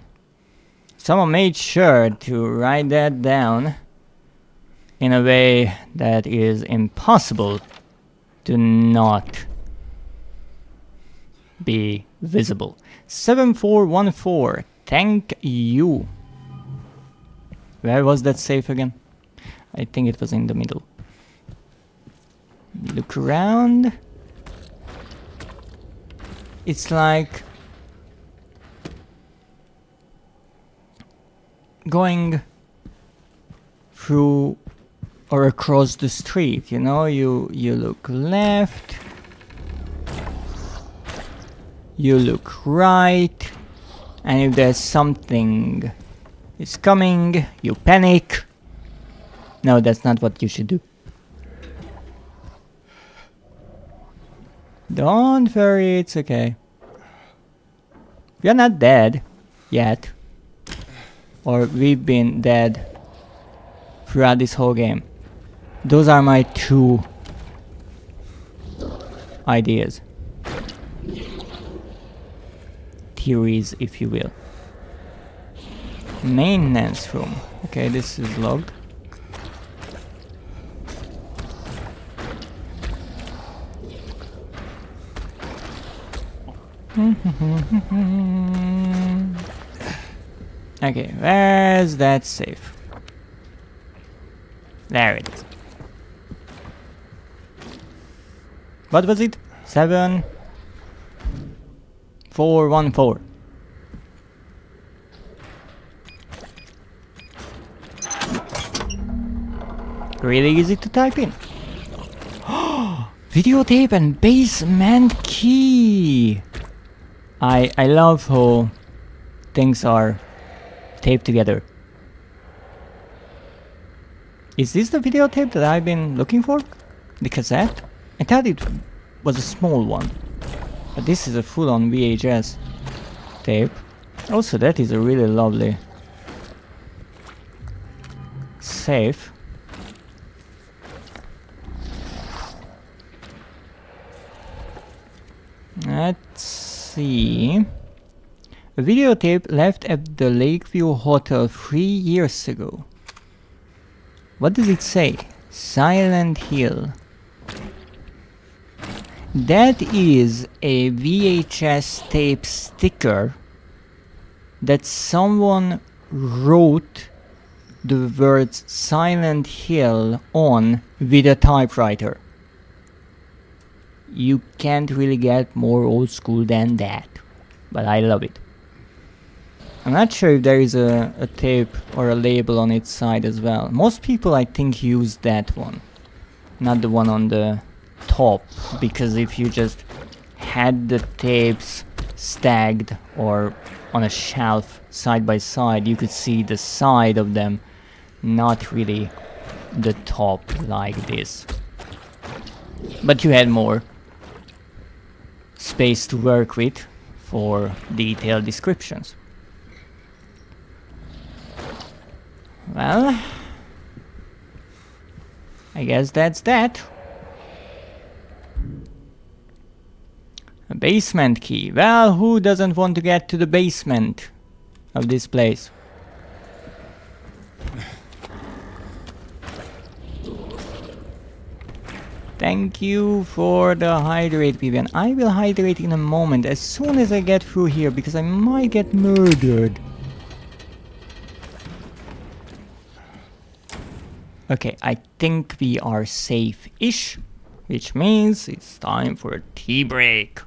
made sure to write that down in a way that is impossible to not be visible. 7414, thank you. Where was that safe again? I think it was in the middle. Look around. It's like going through or across the street, you know, you look left, you look right, and if there's something is coming, you panic. No, that's not what you should do. Don't worry, it's okay. You're not dead yet. Or we've been dead throughout this whole game. Those are my two ideas. Theories, if you will. Maintenance room. Okay, this is logged. Okay, where's that safe? There it is. What was it? 7414. Really easy to type in. Videotape and basement key. I love how things are taped together. Is this the videotape that I've been looking for? The cassette? I thought it was a small one. But this is a full-on VHS tape. Also, that is a really lovely safe. Let's see. A videotape left at the Lakeview Hotel 3 years ago. What does it say? Silent Hill. That is a VHS tape sticker that someone wrote the words Silent Hill on with a typewriter. You can't really get more old school than that, but I love it. I'm not sure if there is a tape or a label on its side as well. Most people, I think, use that one, not the one on the top, because if you just had the tapes stacked or on a shelf side by side, you could see the side of them, not really the top like this. But you had more space to work with for detailed descriptions. Well, I guess that's that. A basement key. Well, who doesn't want to get to the basement of this place? Thank you for the hydrate, Vivian. I will hydrate in a moment as soon as I get through here, because I might get murdered. Okay, I think we are safe-ish, which means it's time for a tea break.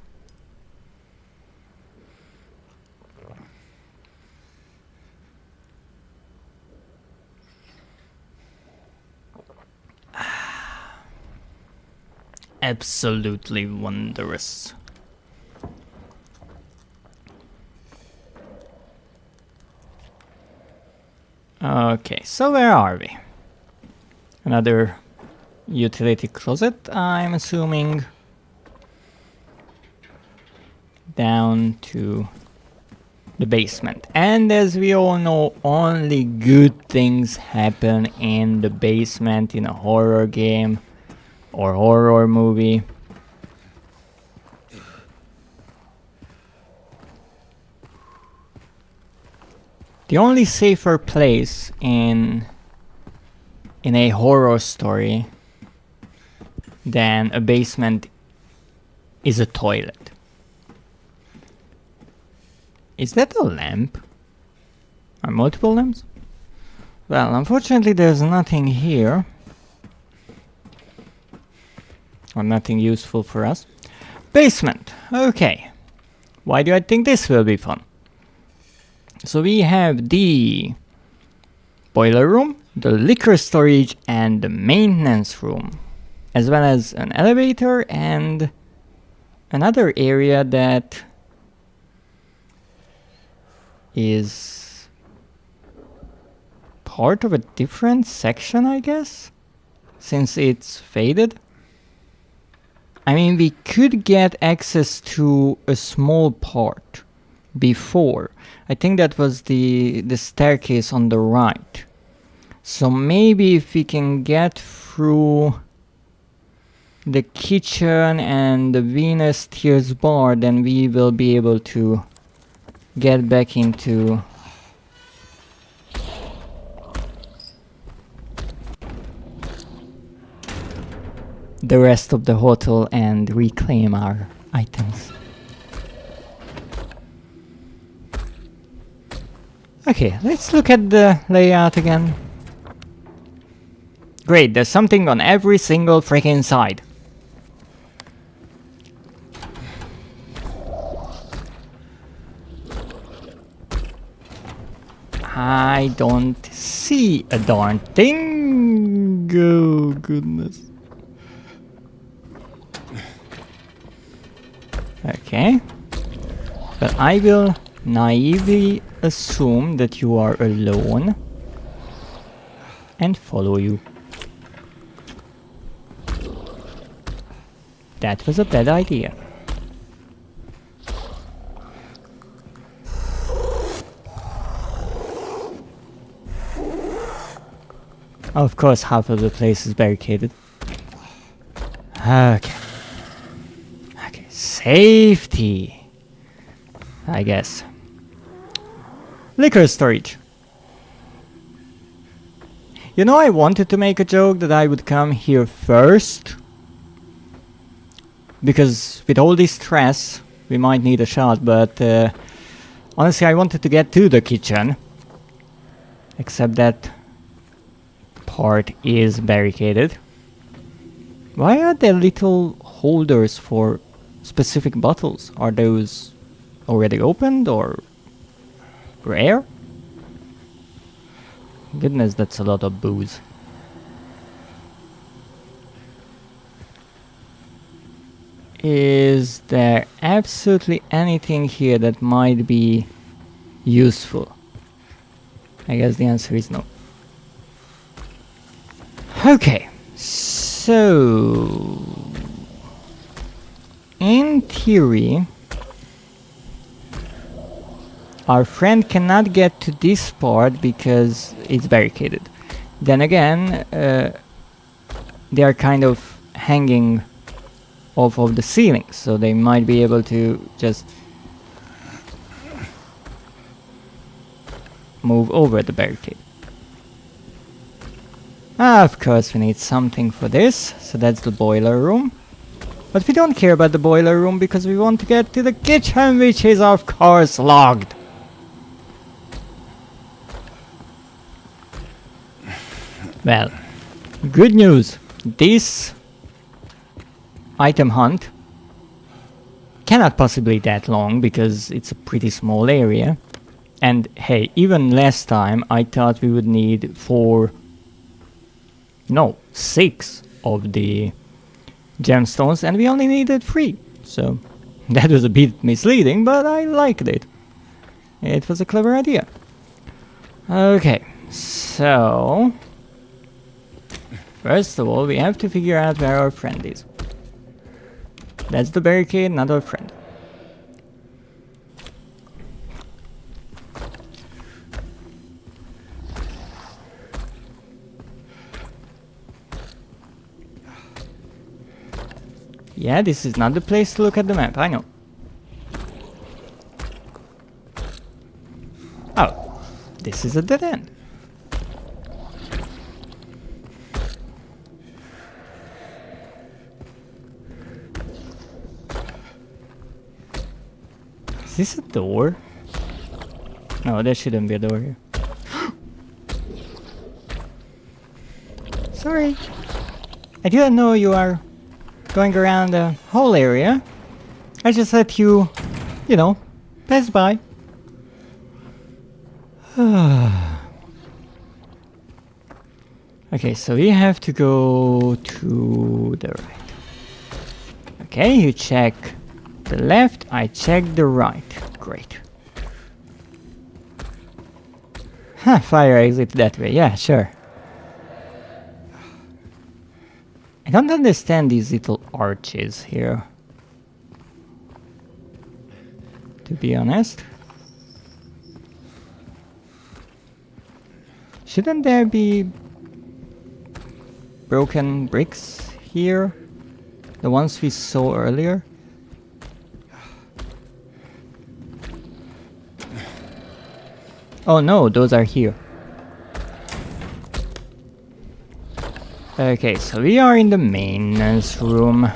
absolutely wondrous. Okay, so where are we? Another utility closet, I'm assuming. Down to the basement. And as we all know, only good things happen in the basement in a horror game or horror movie. The only safer place in a horror story than a basement is a toilet. Is that a lamp? Are multiple lamps? Well, unfortunately there's nothing here. Or nothing useful for us. Basement. Okay. Why do I think this will be fun? So we have the boiler room, the liquor storage, and the maintenance room, as well as an elevator and another area that is part of a different section, I guess, since it's faded. I mean, we could get access to a small part before. I think that was the staircase on the right. So maybe if we can get through the kitchen and the Venus Tears bar, then we will be able to get back into the rest of the hotel and reclaim our items. Okay, let's look at the layout again. Great, there's something on every single freaking side. I don't see a darn thing. Oh, goodness. Okay. But I will naively assume that you are alone and follow you. That was a bad idea. Of course, half of the place is barricaded. Okay. Okay, safety, I guess. Liquor storage. You know, I wanted to make a joke that I would come here first, because with all this stress, we might need a shot, but honestly, I wanted to get to the kitchen. Except that part is barricaded. Why are there little holders for specific bottles? Are those already opened or rare? Goodness, that's a lot of booze. Is there absolutely anything here that might be useful? I guess the answer is no. Okay, so in theory, our friend cannot get to this part because it's barricaded. Then again, they are kind of hanging off of the ceiling, so they might be able to just move over the barricade. Of course we need something for this, so that's the boiler room. But we don't care about the boiler room because we want to get to the kitchen, which is of course locked. Well, good news. This item hunt cannot possibly be that long because it's a pretty small area. And hey, even last time I thought we would need 6 of the gemstones, and we only needed 3. So that was a bit misleading, but I liked it. It was a clever idea. Okay, so first of all, we have to figure out where our friend is. That's the barricade, not our friend. Yeah, this is not the place to look at the map, I know. Oh, this is a dead end. Is this a door? No, there shouldn't be a door here. Sorry. I didn't know you are going around the whole area. I just let you, you know, pass by. Okay, so we have to go to the right. Okay, you check the left, I check the right. Great. Huh, fire exit that way, yeah, sure. I don't understand these little arches here, to be honest. Shouldn't there be broken bricks here? The ones we saw earlier? Oh no, those are here. Okay, so we are in the maintenance room.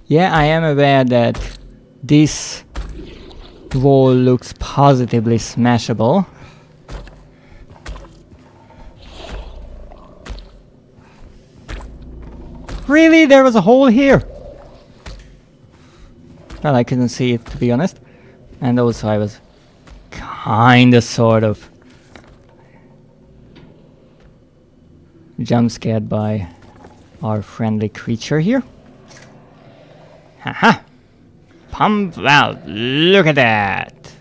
Yeah, I am aware that this wall looks positively smashable. Really? There was a hole here? Well, I couldn't see it, to be honest. And also I was kinda sort of jump scared by our friendly creature here. Haha! Pump valve! Look at that!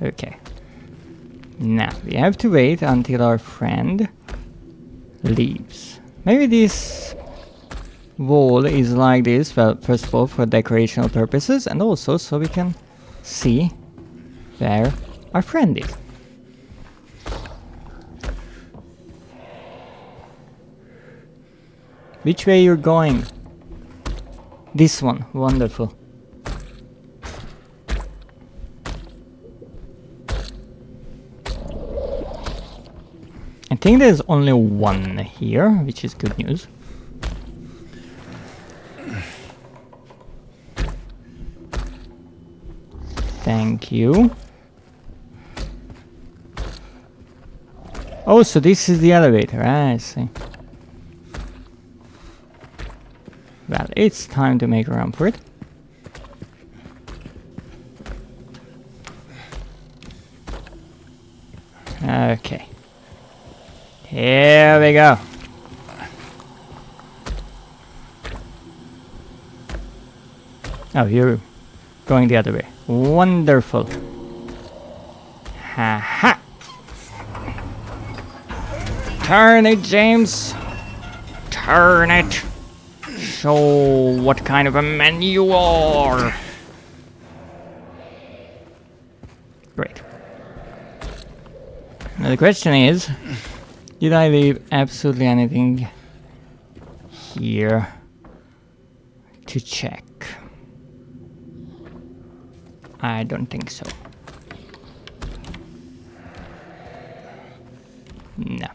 Okay. Now, we have to wait until our friend leaves. Maybe this wall is like this, well, first of all, for decorational purposes, and also so we can see where our friend is. Which way you're going? This one, wonderful. I think there's only one here, which is good news. Thank you. Oh, so this is the elevator, I see. Well, it's time to make a run for it. Okay. Here we go. Oh, you're going the other way. Wonderful. Ha ha. Turn it, James. Turn it. Show what kind of a man you are. Great. Now the question is, did I leave absolutely anything here to check? I don't think so. No.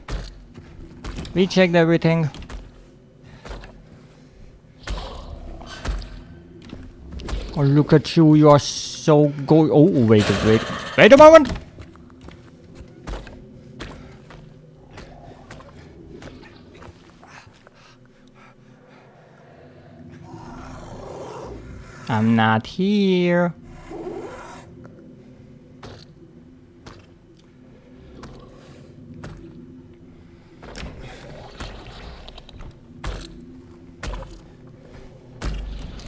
We checked everything. Oh, look at you, you are so go- Oh, wait a moment! I'm not here.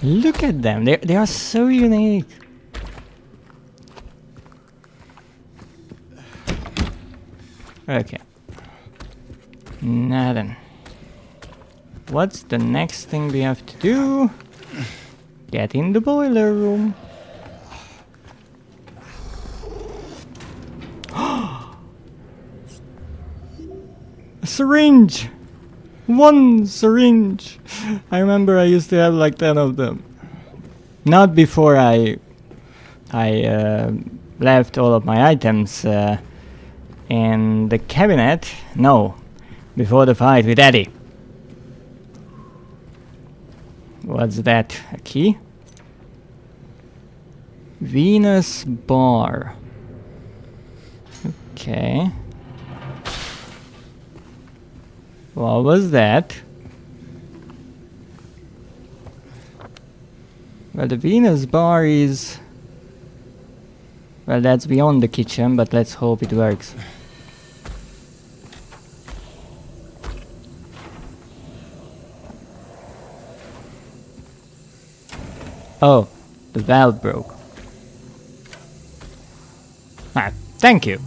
Look at them. They are so unique. Okay. Now then. What's the next thing we have to do? Get in the boiler room. A syringe! One syringe! I remember I used to have like 10 of them. Not before I left all of my items in the cabinet. No, before the fight with Eddie. What's that? A key? Venus bar. Okay. What was that? Well, the Venus bar is... Well, that's beyond the kitchen, but let's hope it works. Oh, the valve broke. Ah, thank you.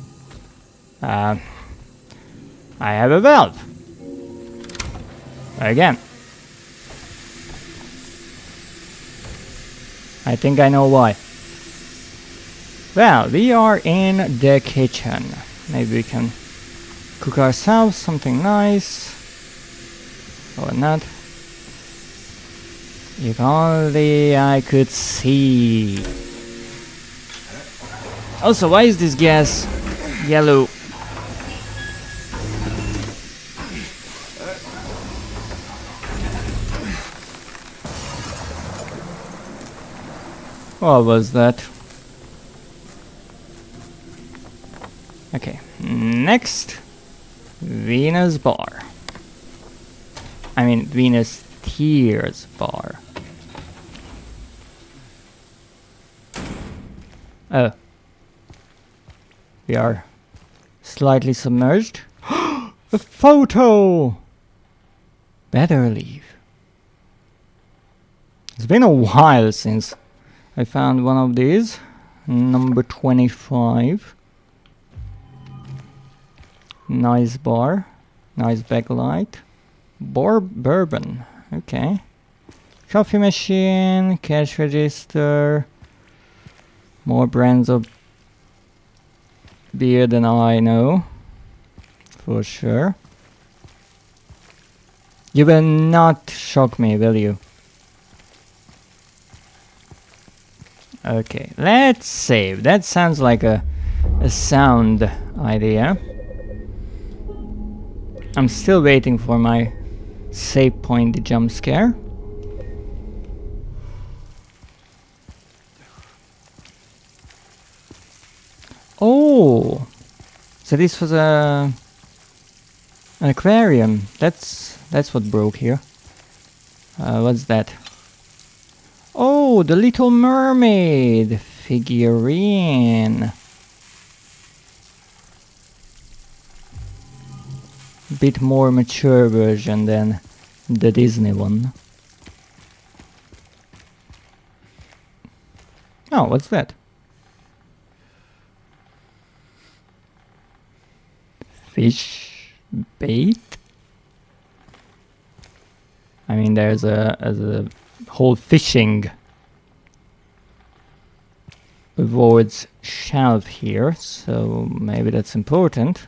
I have a valve. Again. I think I know why. Well, we are in the kitchen. Maybe we can cook ourselves something nice. Or not. If only I could see. Also, why is this gas yellow? What was that? Okay, next, Venus bar. I mean, Venus Tears bar. Oh. We are slightly submerged. A photo! Better leave. It's been a while since I found one of these. Number 25. Nice bar. Nice backlight. Bourbon. Okay. Coffee machine. Cash register. More brands of beer than I know. For sure. You will not shock me, will you? Okay, let's save. That sounds like a sound idea. I'm still waiting for my save point jump scare. Oh, so this was an aquarium. That's what broke here. What's that? Oh, the Little Mermaid figurine. Bit more mature version than the Disney one. Oh, what's that? Fish bait? I mean, there's a whole fishing rewards shelf here, so maybe that's important.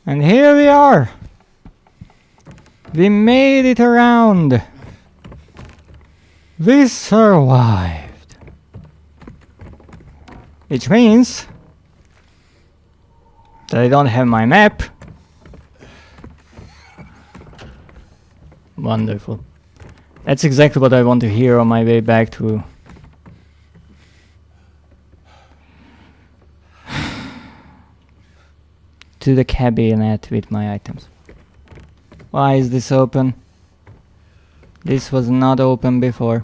And here we are! We made it around! We survived! Which means that I don't have my map. Wonderful. That's exactly what I want to hear on my way back to the cabinet with my items. Why is this open? This was not open before.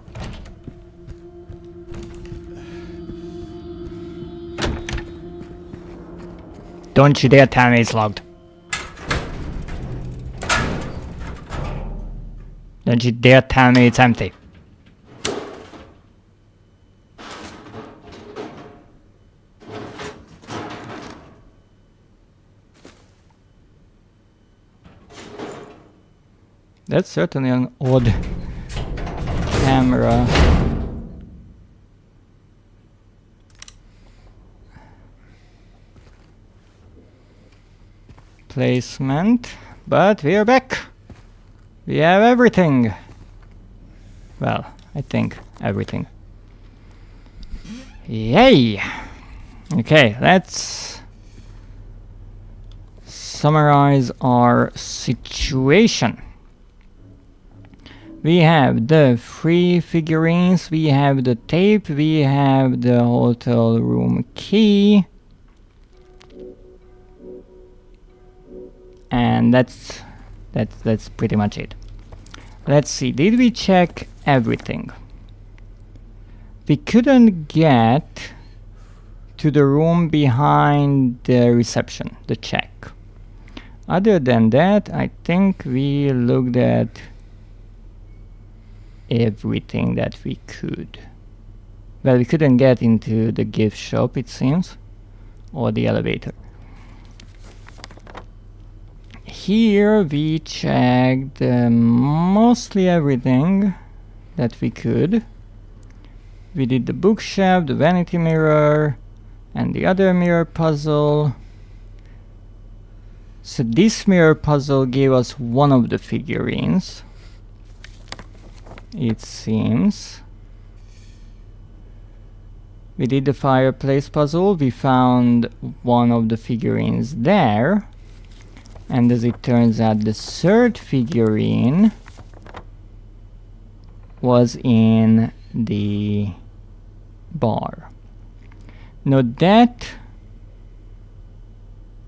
Don't you dare tell me it's locked. Don't you dare tell me it's empty. That's certainly an odd camera. Placement, but we are back. We have everything. Well, I think everything. Yay! Okay, let's summarize our situation. We have the 3 figurines, we have the tape, we have the hotel room key. And that's pretty much it. Let's see, did we check everything? We couldn't get to the room behind the reception, the check. Other than that, I think we looked at everything that we could. Well, we couldn't get into the gift shop, it seems, or the elevator. Here we checked mostly everything that we could. We did the bookshelf, the vanity mirror, and the other mirror puzzle. So this mirror puzzle gave us one of the figurines, it seems. We did the fireplace puzzle, we found one of the figurines there. And as it turns out, the 3rd figurine was in the bar. Now that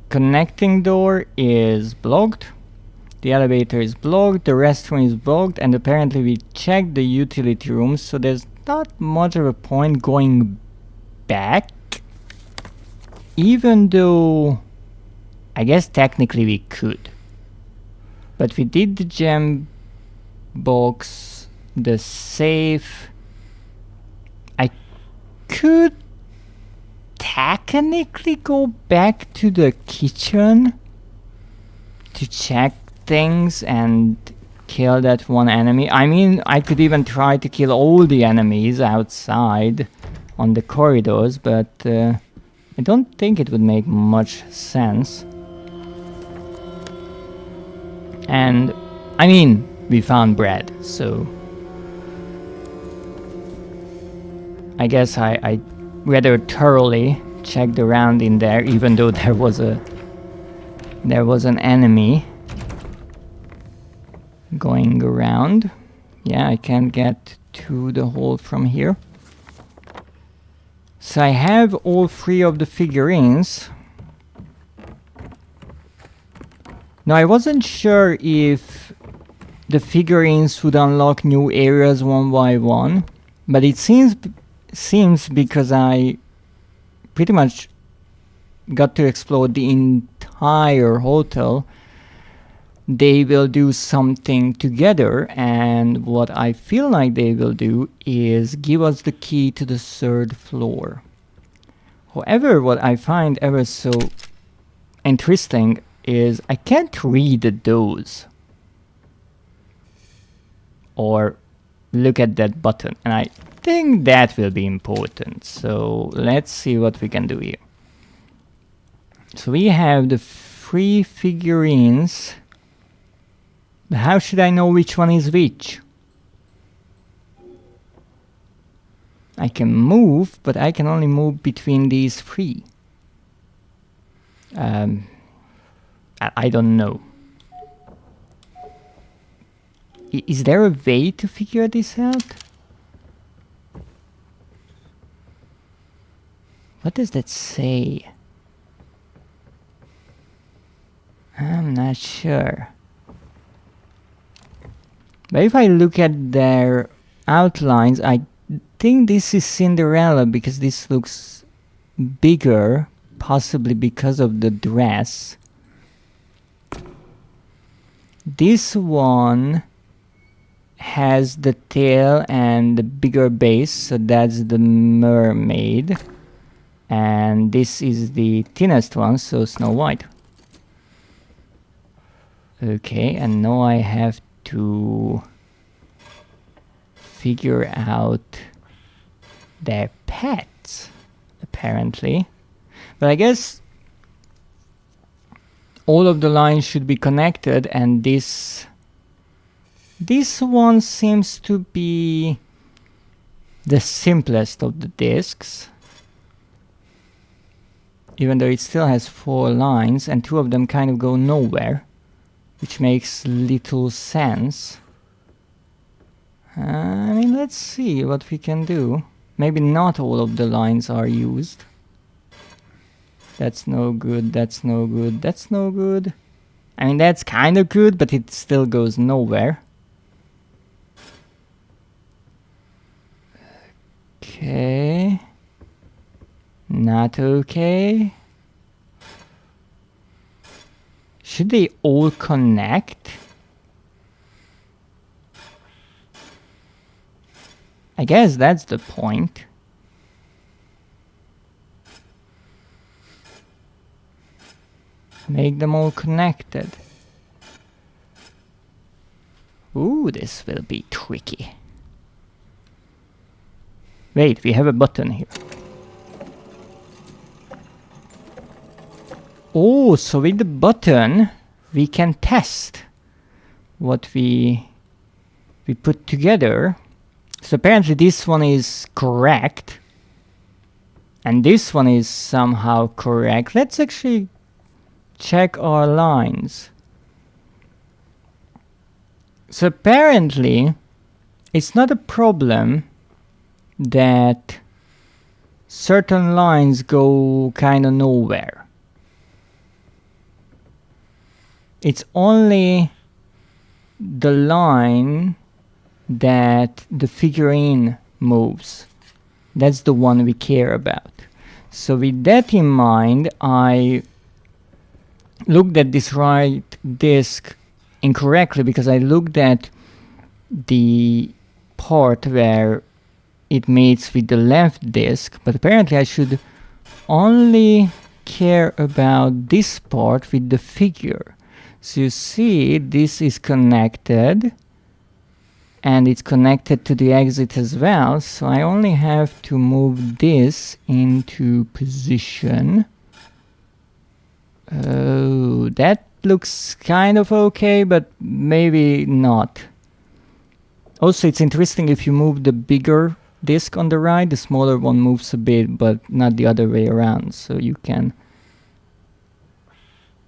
connecting door is blocked, the elevator is blocked, the restroom is blocked, and apparently we checked the utility rooms, so there's not much of a point going back, even though I guess technically we could. But we did the gem box, the safe. I could technically go back to the kitchen to check things and kill that one enemy. I mean, I could even try to kill all the enemies outside on the corridors, but I don't think it would make much sense. And I mean, we found bread, so I guess I rather thoroughly checked around in there, even though there was an enemy going around. Yeah, I can't get to the hole from here. So I have all 3 of the figurines. Now I wasn't sure if the figurines would unlock new areas one by one, but it seems because I pretty much got to explore the entire hotel, they will do something together, and what I feel like they will do is give us the key to the 3rd floor. However, what I find ever so interesting is I can't read those or look at that button, and I think that will be important. So let's see what we can do here. So we have the 3 figurines. How should I know which one is which? I can move, but I can only move between these 3. I don't know. Is there a way to figure this out? What does that say? I'm not sure. But if I look at their outlines, I think this is Cinderella because this looks bigger, possibly because of the dress. This one has the tail and the bigger base, so that's the mermaid. And this is the thinnest one, so Snow White. Okay, and now I have to figure out their pets, apparently. But I guess all of the lines should be connected, and this one seems to be the simplest of the discs. Even though it still has 4 lines, and 2 of them kind of go nowhere, which makes little sense. I mean, let's see what we can do. Maybe not all of the lines are used. That's no good, that's no good, that's no good. I mean, that's kind of good, but it still goes nowhere. Okay. Not okay. Should they all connect? I guess that's the point. Make them all connected. Ooh, this will be tricky. Wait, we have a button here. Oh, so with the button we can test what we put together. So apparently this one is correct, and this one is somehow correct. Let's actually check our lines. So apparently it's not a problem that certain lines go kind of nowhere. It's only the line that the figurine moves. That's the one we care about. So with that in mind, I looked at this right disc incorrectly, because I looked at the part where it meets with the left disc, but apparently I should only care about this part with the figure. So you see, this is connected, and it's connected to the exit as well, so I only have to move this into position. Oh, that looks kind of okay, but maybe not. Also, it's interesting, if you move the bigger disc on the right, the smaller one moves a bit, but not the other way around. So you can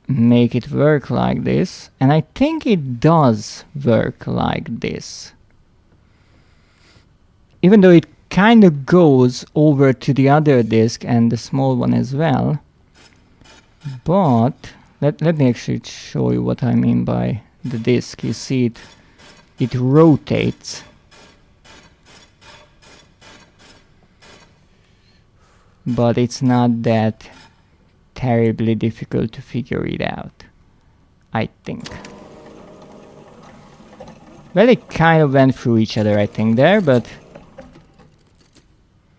make it work like this, and I think it does work like this. Even though it kind of goes over to the other disc and the small one as well. But let me actually show you what I mean by the disc. You see it rotates. But it's not that terribly difficult to figure it out, I think. Well, it kind of went through each other, I think, there, but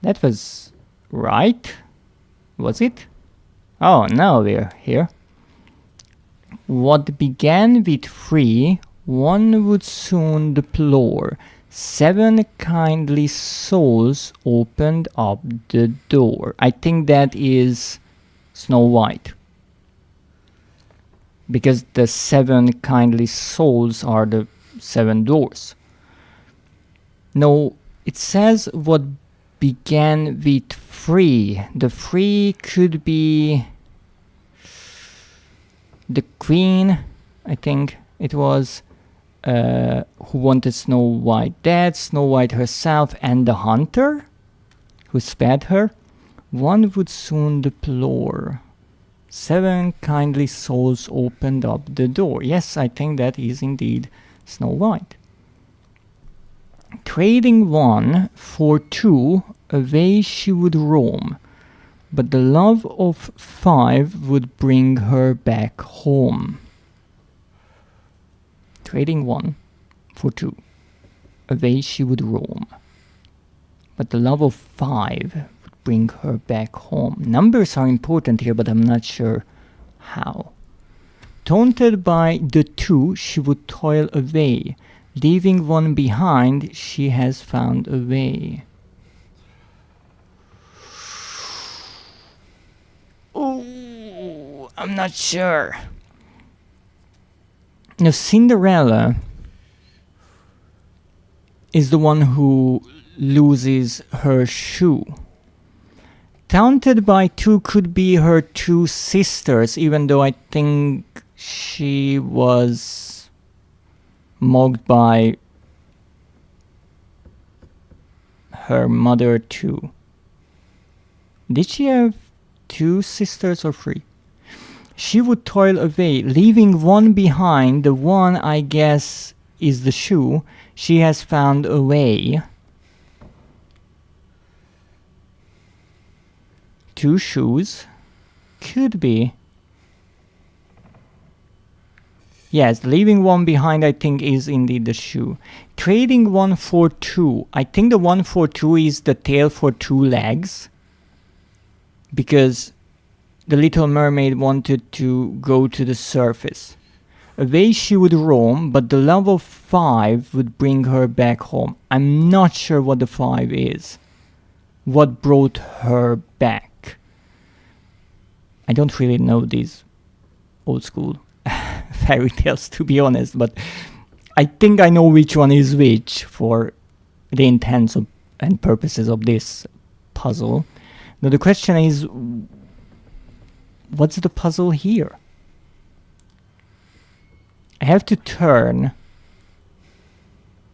that was right, was it? Oh, now we're here. What began with 3, one would soon deplore. 7 kindly souls opened up the door. I think that is Snow White, because the 7 kindly souls are the 7 doors. No, it says what began with 3. The 3 could be the queen, I think it was, who wanted Snow White dead, Snow White herself, and the hunter who spared her. One would soon deplore. 7 kindly souls opened up the door. Yes, I think that is indeed Snow White. Trading 1 for 2, away she would roam, but the love of 5 would bring her back home. Trading 1 for 2. away she would roam. But the love of 5 would bring her back home. Numbers are important here, but I'm not sure how. Taunted by the 2, she would toil away. Leaving 1 behind, she has found a way. Oh, I'm not sure. Now, Cinderella is the one who loses her shoe. Taunted by 2 could be her 2 sisters, even though I think she was mocked by her mother too. Did she have 2 sisters or 3? She would toil away, leaving 1 behind. The 1, I guess, is the shoe. She has found a way. 2 shoes. Could be. Yes, leaving 1 behind, I think, is indeed the shoe. Trading 1 for 2. I think the 1 for 2 is the tail for 2 legs. Because the Little Mermaid wanted to go to the surface. Away she would roam, but the love of 5 would bring her back home. I'm not sure what the 5 is. What brought her back? I don't really know these old school fairy tales, to be honest, but I think I know which one is which for the intents of, and purposes of this puzzle. Now the question is, what's the puzzle here? I have to turn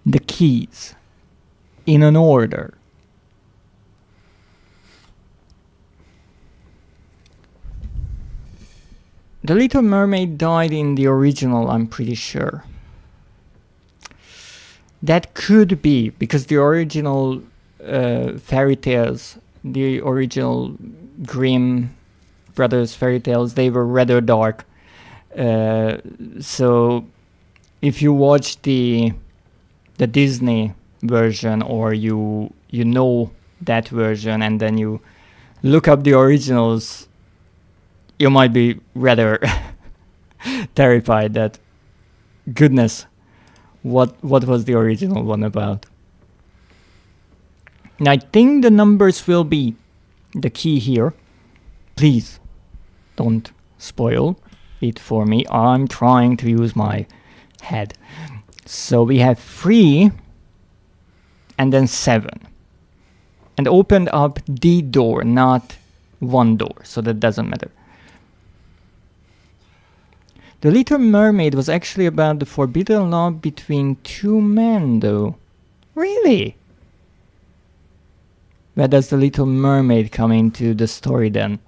the keys in an order. The Little Mermaid died in the original, I'm pretty sure. That could be, because the original fairy tales, the original Grimm Brothers fairy tales, they were rather dark. So if you watch the Disney version, or you know that version, and then you look up the originals, you might be rather terrified that, goodness, what was the original one about? Now I think the numbers will be the key here. Please don't spoil it for me. I'm trying to use my head. So we have 3 and then 7. And opened up the door, not 1 door, so that doesn't matter. The Little Mermaid was actually about the forbidden love between 2 men, though. Really? Where does the Little Mermaid come into the story then?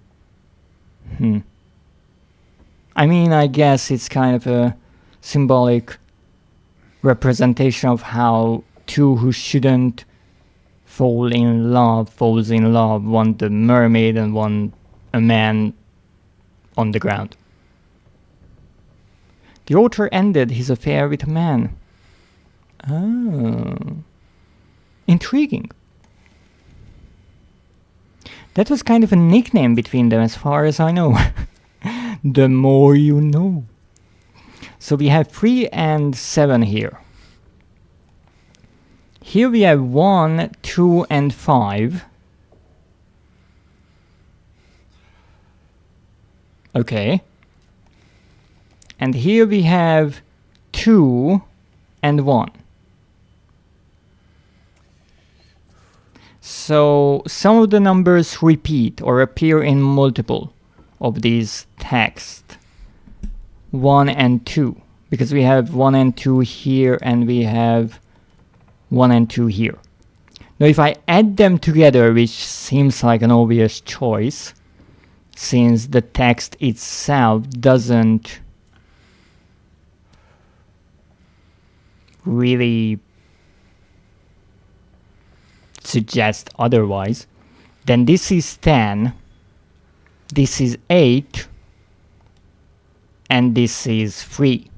I mean, I guess it's kind of a symbolic representation of how 2 who shouldn't falls in love, one the mermaid and one a man on the ground. The author ended his affair with a man. Oh. Intriguing. That was kind of a nickname between them, as far as I know. The more you know. So we have 3 and 7 here. Here we have 1, 2, and 5. Okay. And here we have 2 and 1. So some of the numbers repeat or appear in multiple of these texts. 1 and 2. Because we have 1 and 2 here, and we have 1 and 2 here. Now if I add them together, which seems like an obvious choice, since the text itself doesn't really suggest otherwise, then this is 10, this is 8, and this is 3.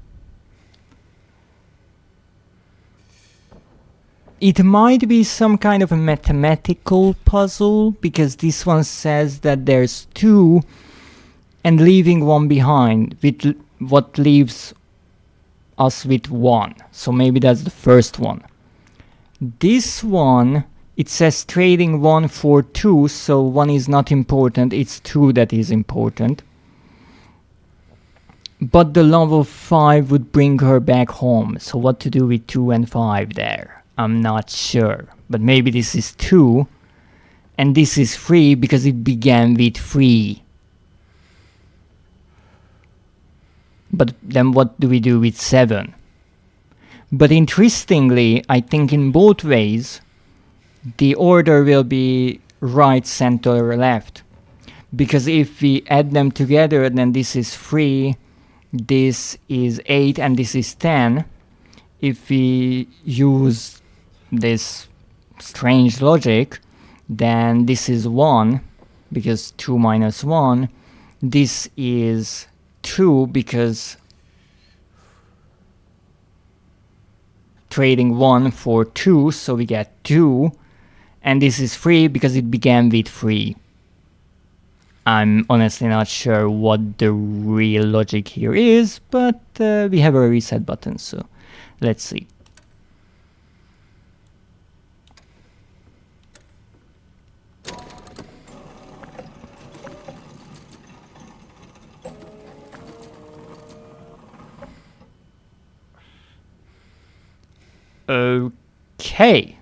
It might be some kind of a mathematical puzzle, because this one says that there's 2 and leaving 1 behind, with what leaves us with 1. So maybe that's the first one. This one, it says trading 1 for 2, so 1 is not important, it's 2 that is important. But the level 5 would bring her back home, so what to do with 2 and 5 there? I'm not sure, but maybe this is 2, and this is 3 because it began with 3. But then what do we do with 7? But interestingly, I think in both ways, the order will be right, center, left. Because if we add them together, then this is 3, this is 8, and this is 10. If we use this strange logic, then this is 1, because 2 minus 1. This is 2, because trading 1 for 2, so we get 2. And this is 3, because it began with 3. I'm honestly not sure what the real logic here is, but we have a reset button, so let's see. Okay.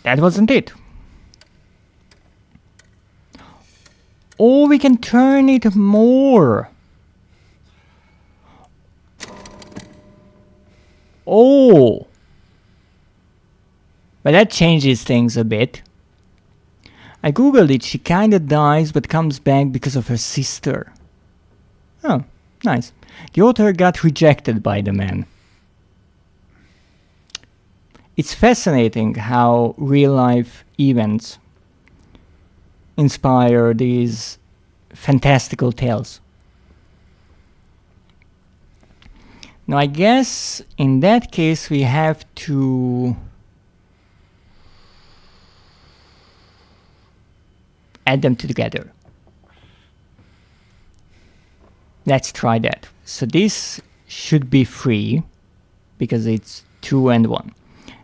That wasn't it. Oh, we can turn it more. Oh. But that changes things a bit. I googled it, she kinda dies but comes back because of her sister. Oh, nice. The author got rejected by the man. It's fascinating how real-life events inspire these fantastical tales. Now I guess in that case we have to add them together. Let's try that. So this should be 3 because it's 2 and 1.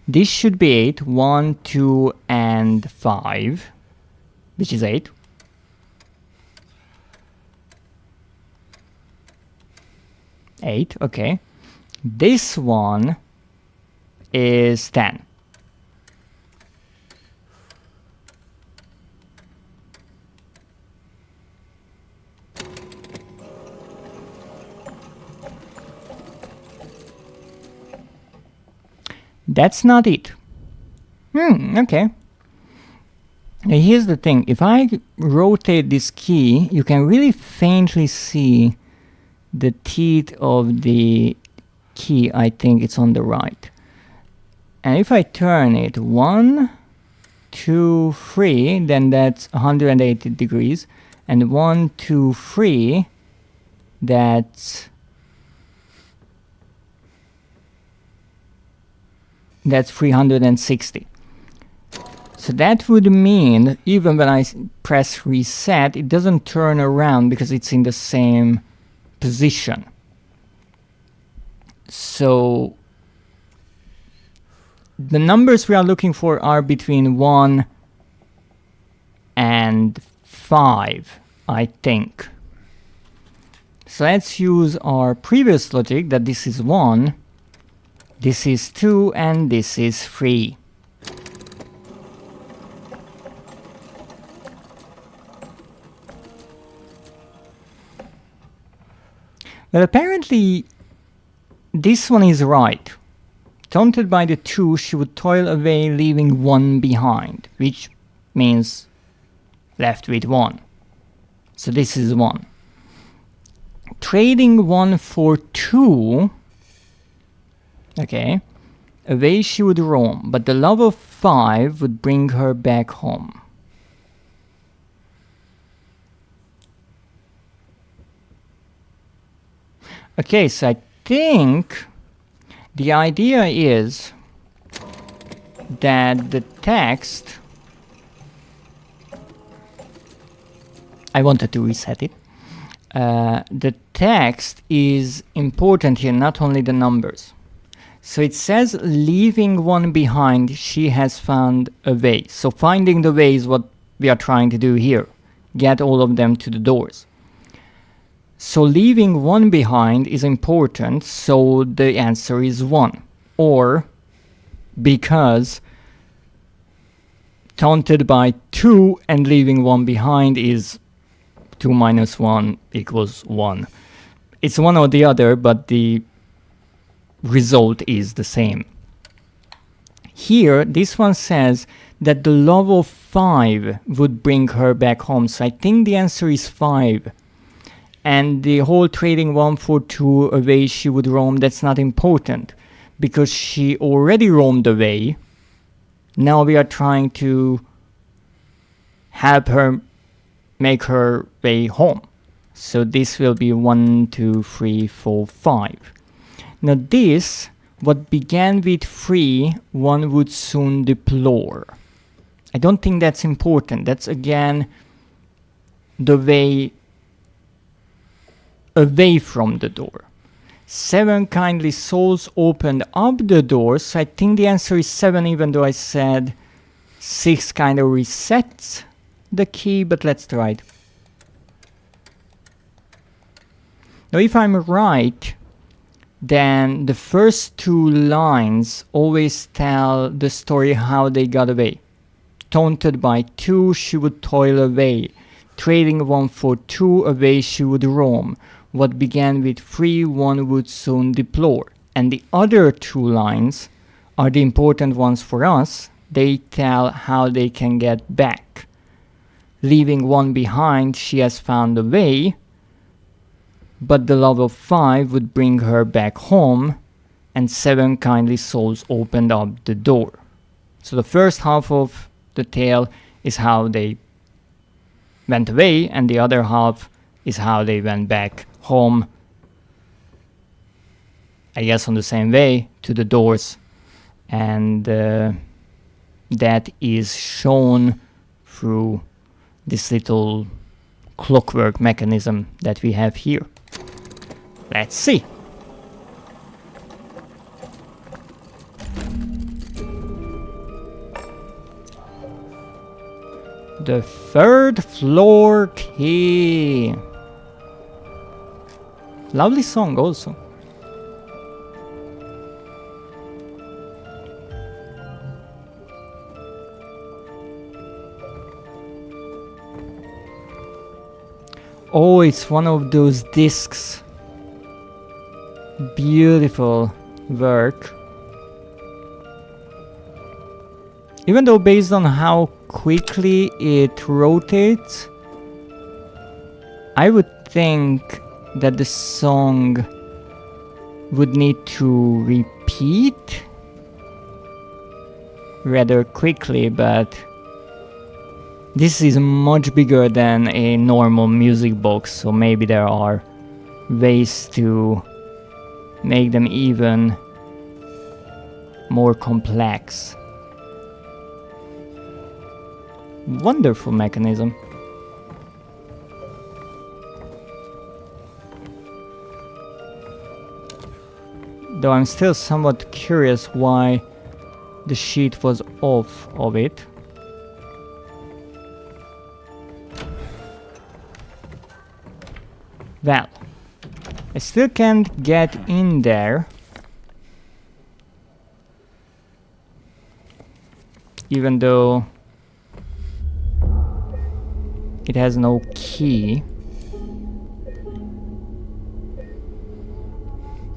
This should be 8, 1, 2, and 5, which is 8. Eight, okay. This one is 10. That's not it. Okay. Now here's the thing. If I rotate this key, you can really faintly see the teeth of the key. I think it's on the right. And if I turn it 1, 2, 3, then that's 180 degrees. And 1, 2, 3, that's 360. So that would mean even when I press reset, it doesn't turn around because it's in the same position. So the numbers we are looking for are between 1 and 5, I think. So let's use our previous logic that this is 1, this is 2, and this is 3. Well, apparently this one is right. Taunted by the 2, she would toil away, leaving 1 behind, which means left with 1. So this is 1. Trading 1 for 2, okay, away she would roam, but the love of 5 would bring her back home. Okay, so I think The idea is that the text... I wanted to reset it. The text is important here, not only the numbers. So it says, leaving one behind, she has found a way. So finding the way is what we are trying to do here. Get all of them to the doors. So leaving one behind is important, so the answer is 1. Or because taunted by 2 and leaving 1 behind is 2 minus 1 equals 1. It's one or the other, but the result is the same. Here, this one says that the love of 5 would bring her back home. So I think the answer is 5. And the whole trading 1 for 2 away she would roam, that's not important. Because she already roamed away. Now we are trying to help her make her way home. So this will be 1, 2, 3, 4, 5. Now this, what began with 3, one would soon deplore. I don't think that's important. That's again the way away from the door. 7 kindly souls opened up the door, so I think the answer is 7, even though I said 6 kind of resets the key, but let's try it. Now if I'm right, then the first 2 lines always tell the story how they got away. Taunted by 2, she would toil away. Trading 1 for 2, away she would roam. What began with 3, one would soon deplore. And the other 2 lines are the important ones for us. They tell how they can get back. Leaving 1 behind, she has found a way. But the love of 5 would bring her back home, and 7 kindly souls opened up the door. So the first half of the tale is how they went away, and the other half is how they went back home, I guess on the same way, to the doors. And that is shown through this little clockwork mechanism that we have here. Let's see. The 3rd floor key. Lovely song also. Oh, it's one of those discs. Beautiful work. Even though based on how quickly it rotates, I would think that the song would need to repeat rather quickly, but this is much bigger than a normal music box, so maybe there are ways to make them even more complex. Wonderful mechanism. Though I'm still somewhat curious why the sheet was off of it. Well, I still can't get in there. Even though it has no key.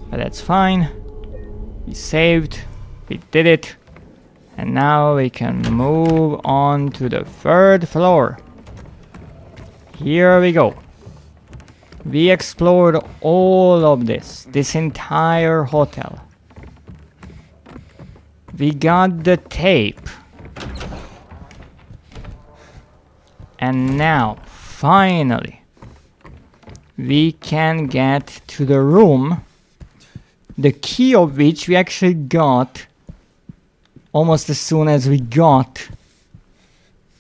But that's fine. We saved. We did it. And now we can move on to the 3rd floor. Here we go. We explored all of this entire hotel. We got the tape. And now, finally, we can get to the room the key of which we actually got almost as soon as we got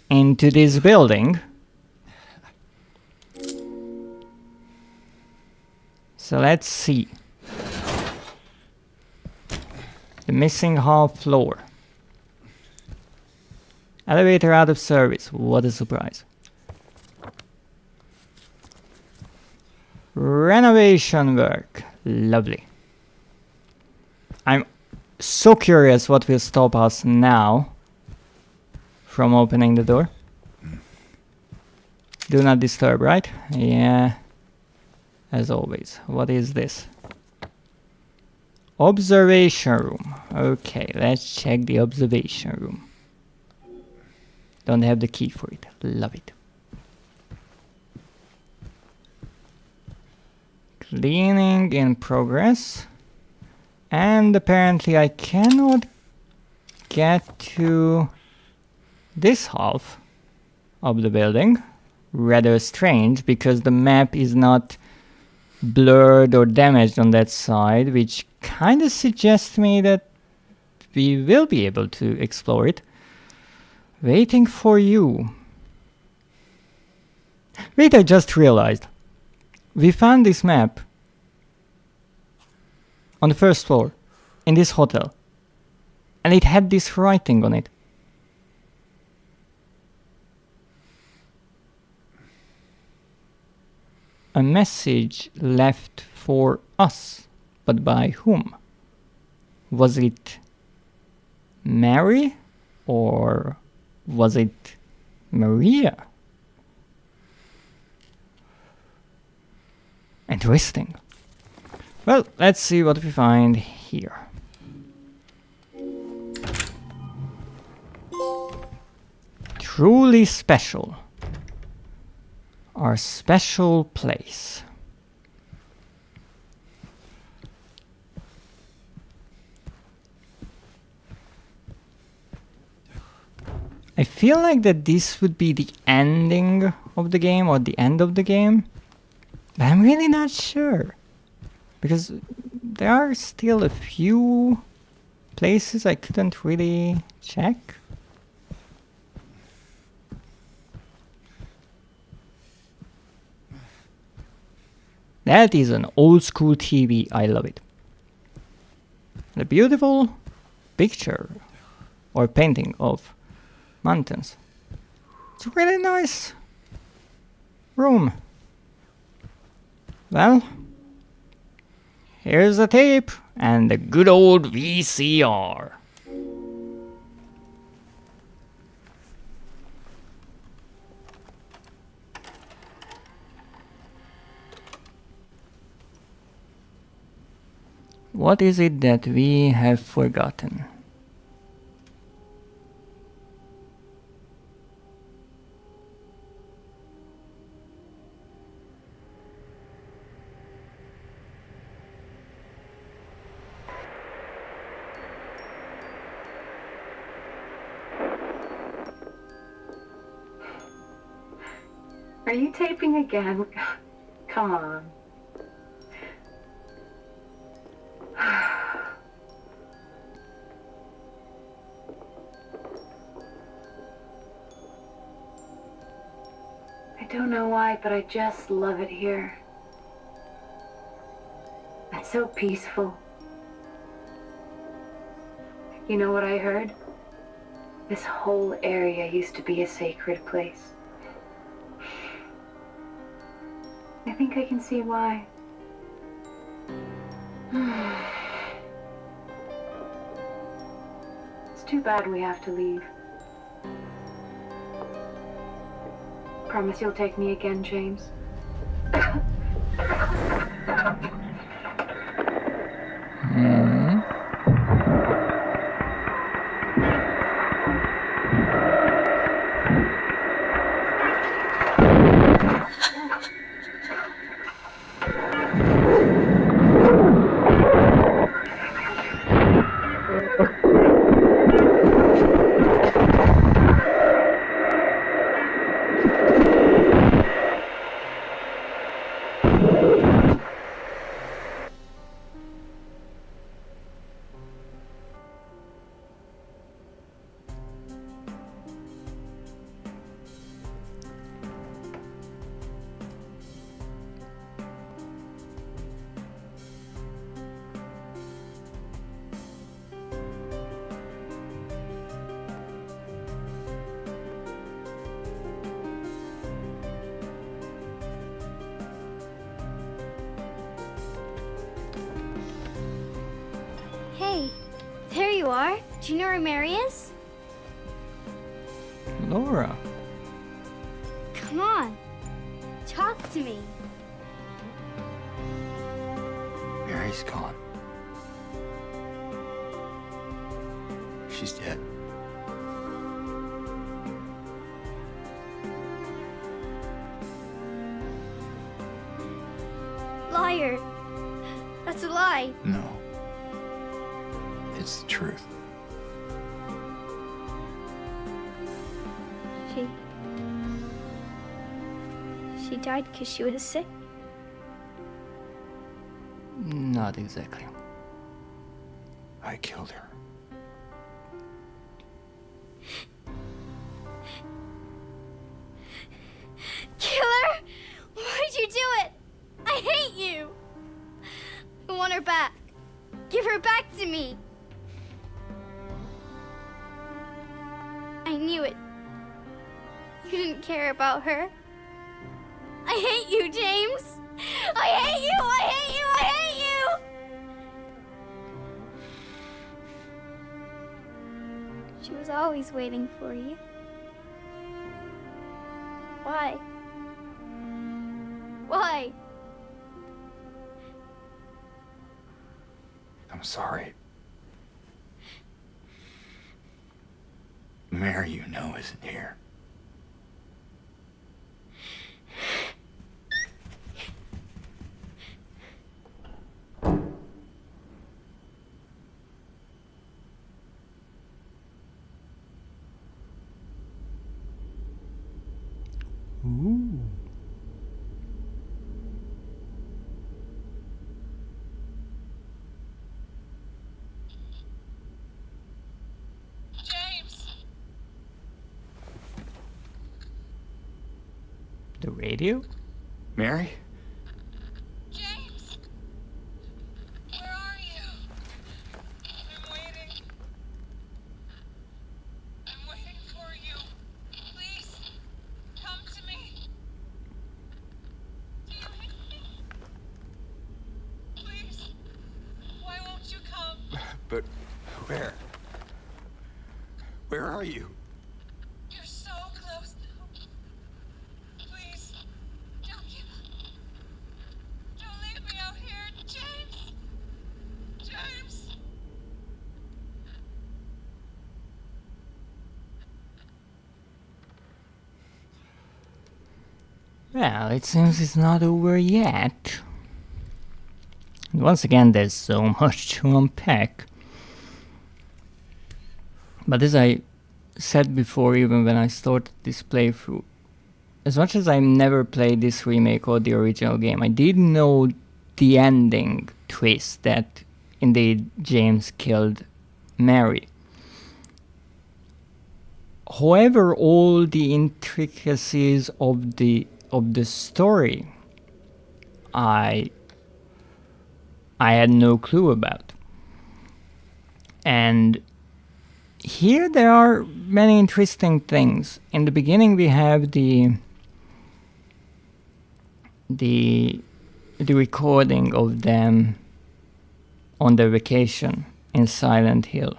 into this building. So let's see. The missing half floor. Elevator out of service. What a surprise. Renovation work. Lovely. I'm so curious what will stop us now from opening the door. Do not disturb, right? Yeah. As always. What is this? Observation room. Okay, let's check the observation room. Don't have the key for it. Love it. Cleaning in progress. And apparently I cannot get to this half of the building. Rather strange, because the map is not blurred or damaged on that side, which kind of suggests me that we will be able to explore it. Waiting for you. Wait, I just realized. We found this map on the first floor in this hotel, and it had this writing on it. A message left for us, but by whom? Was it Mary or was it Maria? Interesting. Well, let's see what we find here. Truly special. Our special place. I feel like that this would be the ending of the game or the end of the game, but I'm really not sure, because there are still a few places I couldn't really check. That is an old school TV. I love it. A beautiful picture or painting of mountains. It's a really nice room. Well, here's the tape and the good old VCR. What is it that we have forgotten? Are you taping again? Come on. I don't know why, but I just love it here. It's so peaceful. You know what I heard? This whole area used to be a sacred place. I think I can see why. It's too bad we have to leave. Promise you'll take me again, James. you are. Do you know where Mary is? Laura. Come on. Talk to me. Mary's gone. She's dead. Liar. That's a lie. No. It's the truth. She died because she was sick. Not exactly. I killed her. Killer! Why'd you do it? I hate you! I want her back. Give her back to me. I knew it. You didn't care about her. I hate you, James! I hate you! I hate you! I hate you! She was always waiting for you. Why? Why? I'm sorry. Mary, you know, isn't here. Ooh. James! The radio? Mary? James! Where are you? I'm waiting. I'm waiting for you. Please, come to me. Do you hear me? Please, why won't you come? But where? Where are you? You're so close now. Please, don't give up. Don't leave me out here, James! James! Well, it seems it's not over yet. And once again, there's so much to unpack. But as I said before, even when I started this playthrough, as much as I never played this remake or the original game, I did know the ending twist that indeed James killed Mary. However, all the intricacies of the story, I had no clue about. And here there are many interesting things. In the beginning we have the recording of them on their vacation in Silent Hill.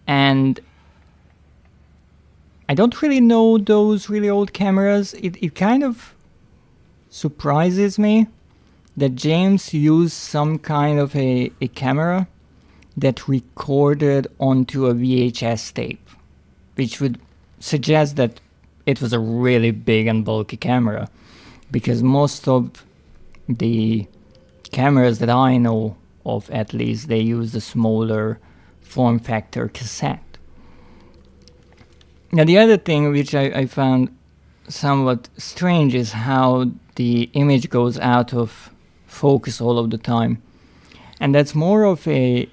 And I don't really know those really old cameras. It kind of surprises me that James used some kind of a camera that recorded onto a VHS tape, which would suggest that it was a really big and bulky camera, because most of the cameras that I know of, at least, they use a smaller form factor cassette. Now the other thing which I found somewhat strange is how the image goes out of focus all of the time. And that's more of a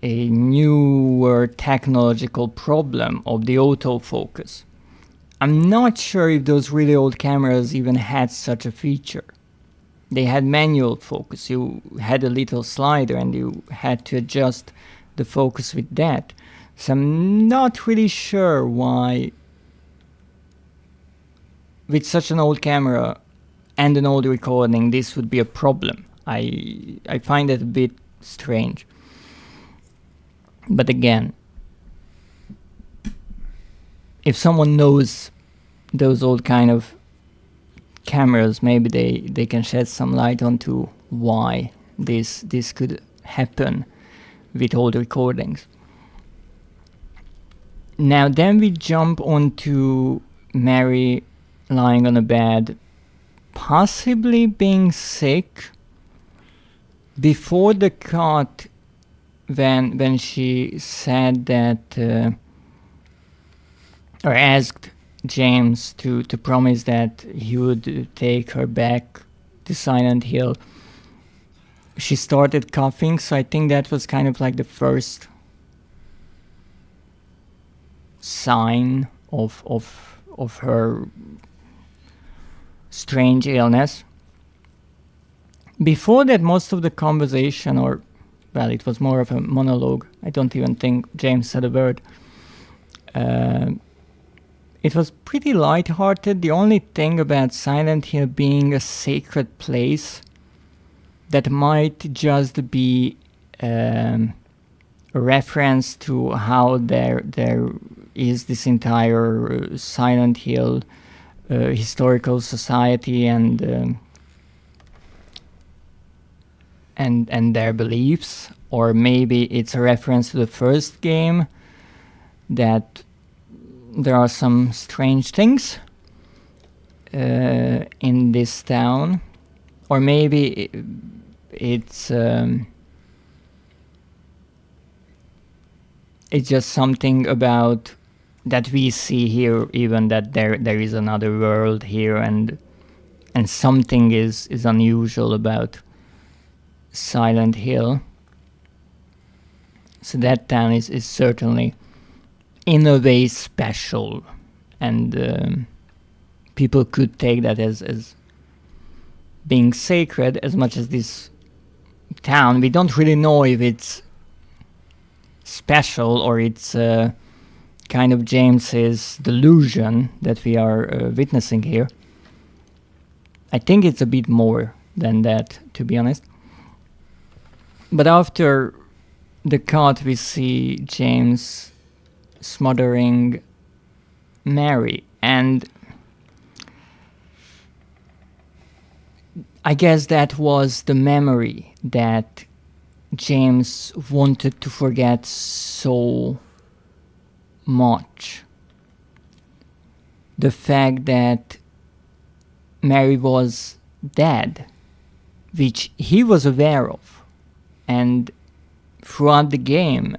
newer technological problem of the autofocus. I'm not sure if those really old cameras even had such a feature. They had manual focus. You had a little slider and you had to adjust the focus with that. So I'm not really sure why, with such an old camera and an old recording, this would be a problem. I find it a bit strange. But again, if someone knows those old kind of cameras, maybe they can shed some light onto why this could happen with old recordings. Now then we jump onto Mary lying on a bed, possibly being sick. Before the cut, when she said that or asked James to promise that he would take her back to Silent Hill, she started coughing, so I think that was kind of like the first sign of her strange illness. Before that, most of the conversation, or well, it was more of a monologue. I don't even think James said a word. It was pretty light-hearted. The only thing about Silent Hill being a sacred place, that might just be a reference to how there is this entire Silent Hill historical society and their beliefs, or maybe it's a reference to the first game, that there are some strange things in this town, or maybe it's just something about that we see here, even that there is another world here, and something is unusual about Silent Hill. So that town is certainly in a way special, and people could take that as being sacred as much as this town. We don't really know if it's special or it's kind of James's delusion that we are witnessing here. I think it's a bit more than that, to be honest. But after the cut, we see James smothering Mary, and I guess that was the memory that James wanted to forget so much. The fact that Mary was dead, which he was aware of, and throughout the game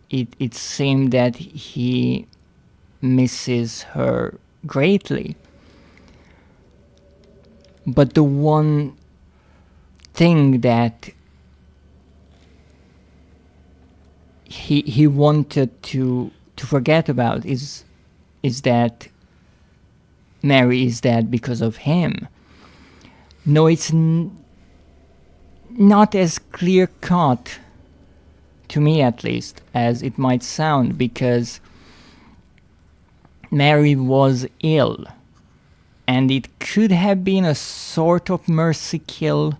it seemed that he misses her greatly. But the one thing that he wanted to forget about is that Mary is dead because of him. No, it's not as clear cut, to me at least, as it might sound, because Mary was ill, and it could have been a sort of mercy kill,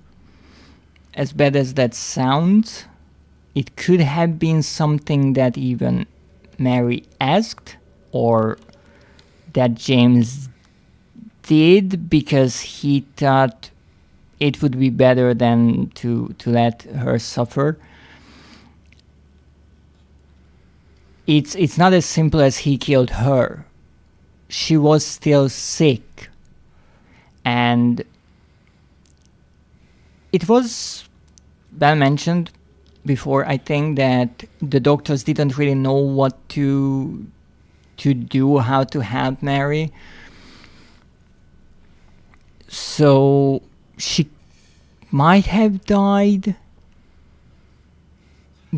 as bad as that sounds. It could have been something that even Mary asked, or that James did because he thought it would be better than to let her suffer. It's not as simple as he killed her. She was still sick, and it was well mentioned before, I think, that the doctors didn't really know what to do, how to help Mary. So she might have died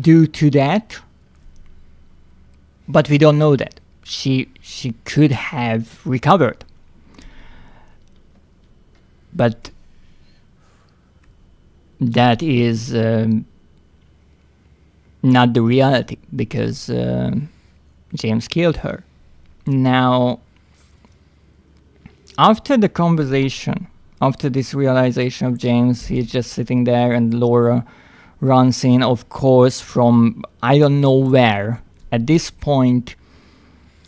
due to that, but we don't know that. She could have recovered, but that is not the reality, because James killed her. Now, after the conversation, after this realization of James, he's just sitting there, and Laura runs in, of course, from I don't know where. At this point,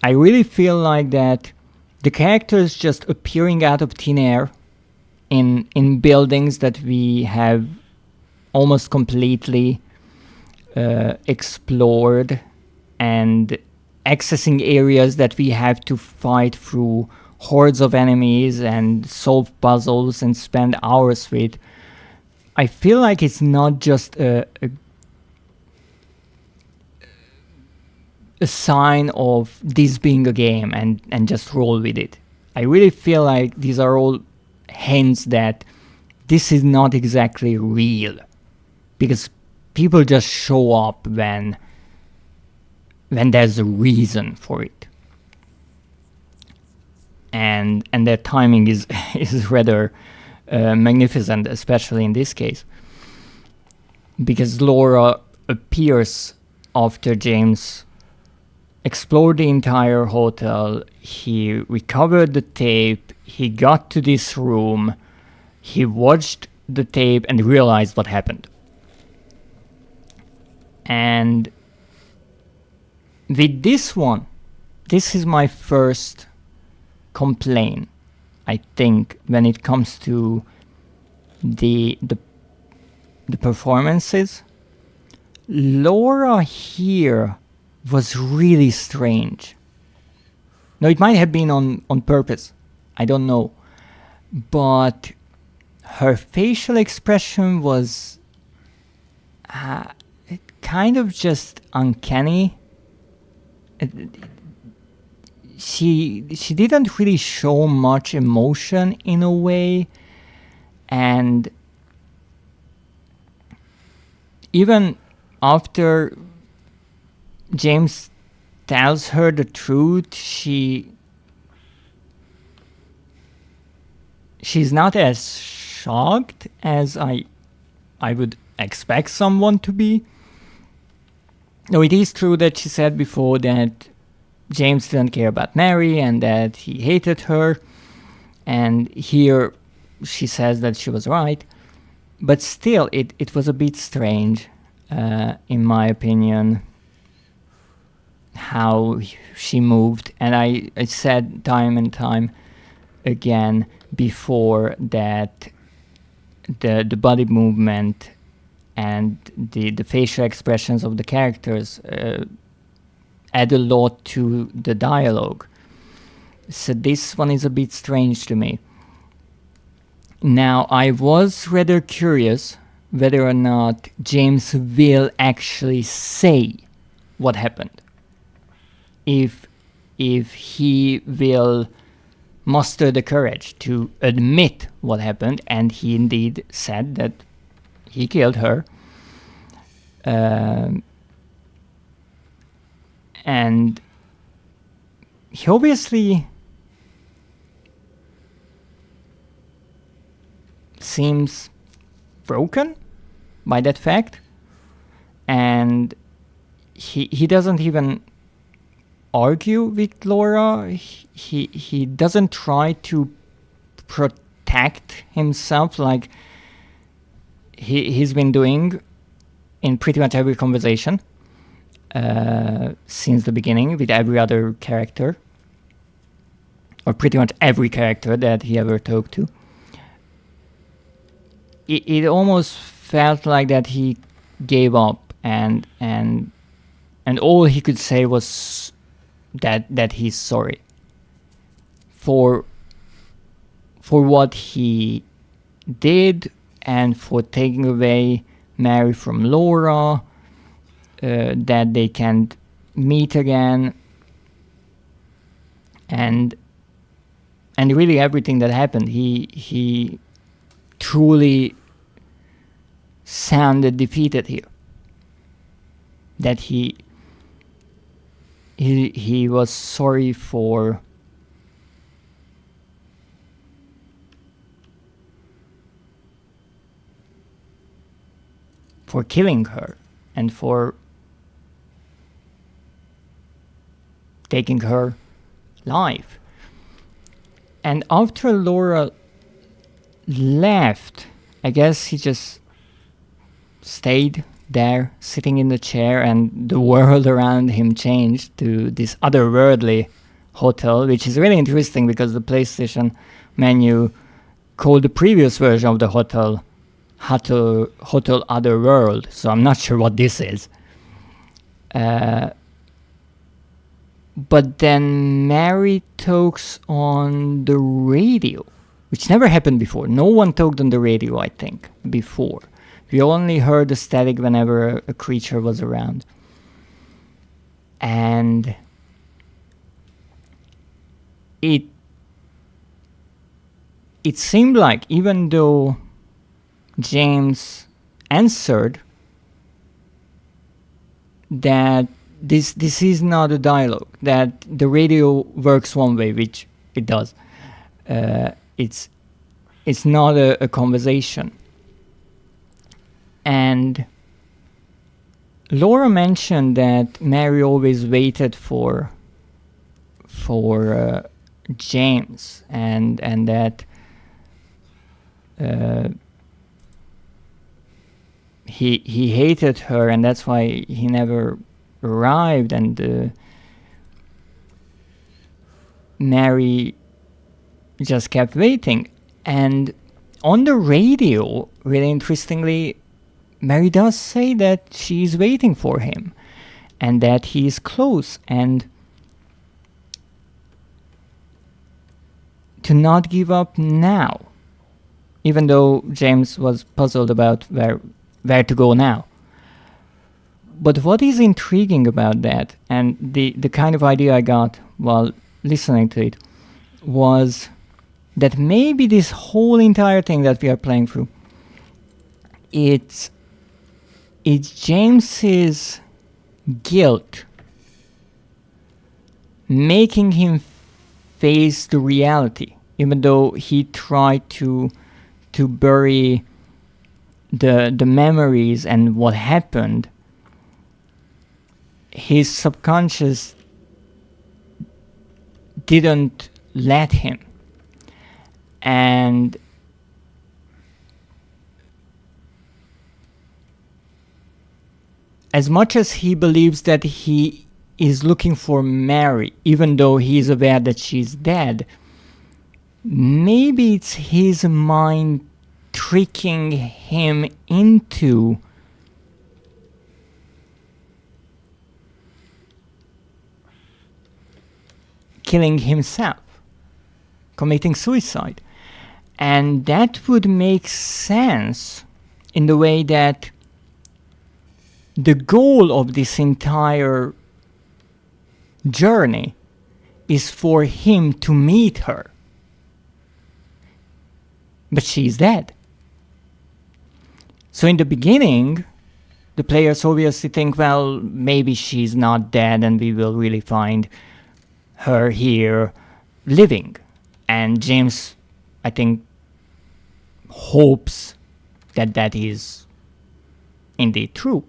I really feel like that the characters just appearing out of thin air in buildings that we have almost completely explored, and accessing areas that we have to fight through hordes of enemies and solve puzzles and spend hours with. I feel like it's not just a sign of this being a game and just roll with it. I really feel like these are all hints that this is not exactly real, because people just show up when there's a reason for it, and their timing is rather magnificent, especially in this case, because Laura appears after James explored the entire hotel. He recovered the tape, he got to this room, he watched the tape and realized what happened. And with this one, this is my first complaint, I think, when it comes to the performances. Laura here was really strange. No, it might have been on purpose, I don't know, but her facial expression was kind of just uncanny. She didn't really show much emotion in a way, and even after James tells her the truth, she's not as shocked as I would expect someone to be. No, it is true that she said before that James didn't care about Mary and that he hated her, and here she says that she was right. But still, it was a bit strange, in my opinion, how she moved. And I said time and time again before that the body movement and the facial expressions of the characters add a lot to the dialogue. So this one is a bit strange to me. Now, I was rather curious whether or not James will actually say what happened. If he will muster the courage to admit what happened, and he indeed said that he killed her. And he obviously seems broken by that fact, and he doesn't even argue with Laura. He doesn't try to protect himself like he's been doing in pretty much every conversation since the beginning with every other character, or pretty much every character that he ever talked to. It almost felt like that he gave up, and all he could say was that he's sorry for what he did and for taking away Mary from Laura, that they can't meet again, and really everything that happened. He truly sounded defeated here. That he was sorry for killing her and for taking her life. And after Laura left, I guess he just stayed there, sitting in the chair, and the world around him changed to this otherworldly hotel, which is really interesting because the PlayStation menu called the previous version of the hotel Hotel Otherworld, so I'm not sure what this is. But then Mary talks on the radio, which never happened before. No one talked on the radio, I think, before. We only heard the static whenever a creature was around. And it seemed like, even though James answered that this is not a dialogue, that the radio works one way, which it does. It's not a conversation. And Laura mentioned that Mary always waited for James, and that he hated her, and that's why he never arrived. And Mary just kept waiting. And on the radio, really interestingly, Mary does say that she's waiting for him and that he's close, and to not give up now, even though James was puzzled about where to go now. But what is intriguing about that, and the kind of idea I got while listening to it, was that maybe this whole entire thing that we are playing through, it's James's guilt making him face the reality, even though he tried to bury the memories and what happened. His subconscious didn't let him. And as much as he believes that he is looking for Mary, even though he is aware that she's dead, maybe it's his mind tricking him into killing himself, committing suicide. And that would make sense in the way that the goal of this entire journey is for him to meet her. But she's dead. So in the beginning, the players obviously think, well, maybe she's not dead and we will really find her here living. And James, I think, hopes that that is indeed true.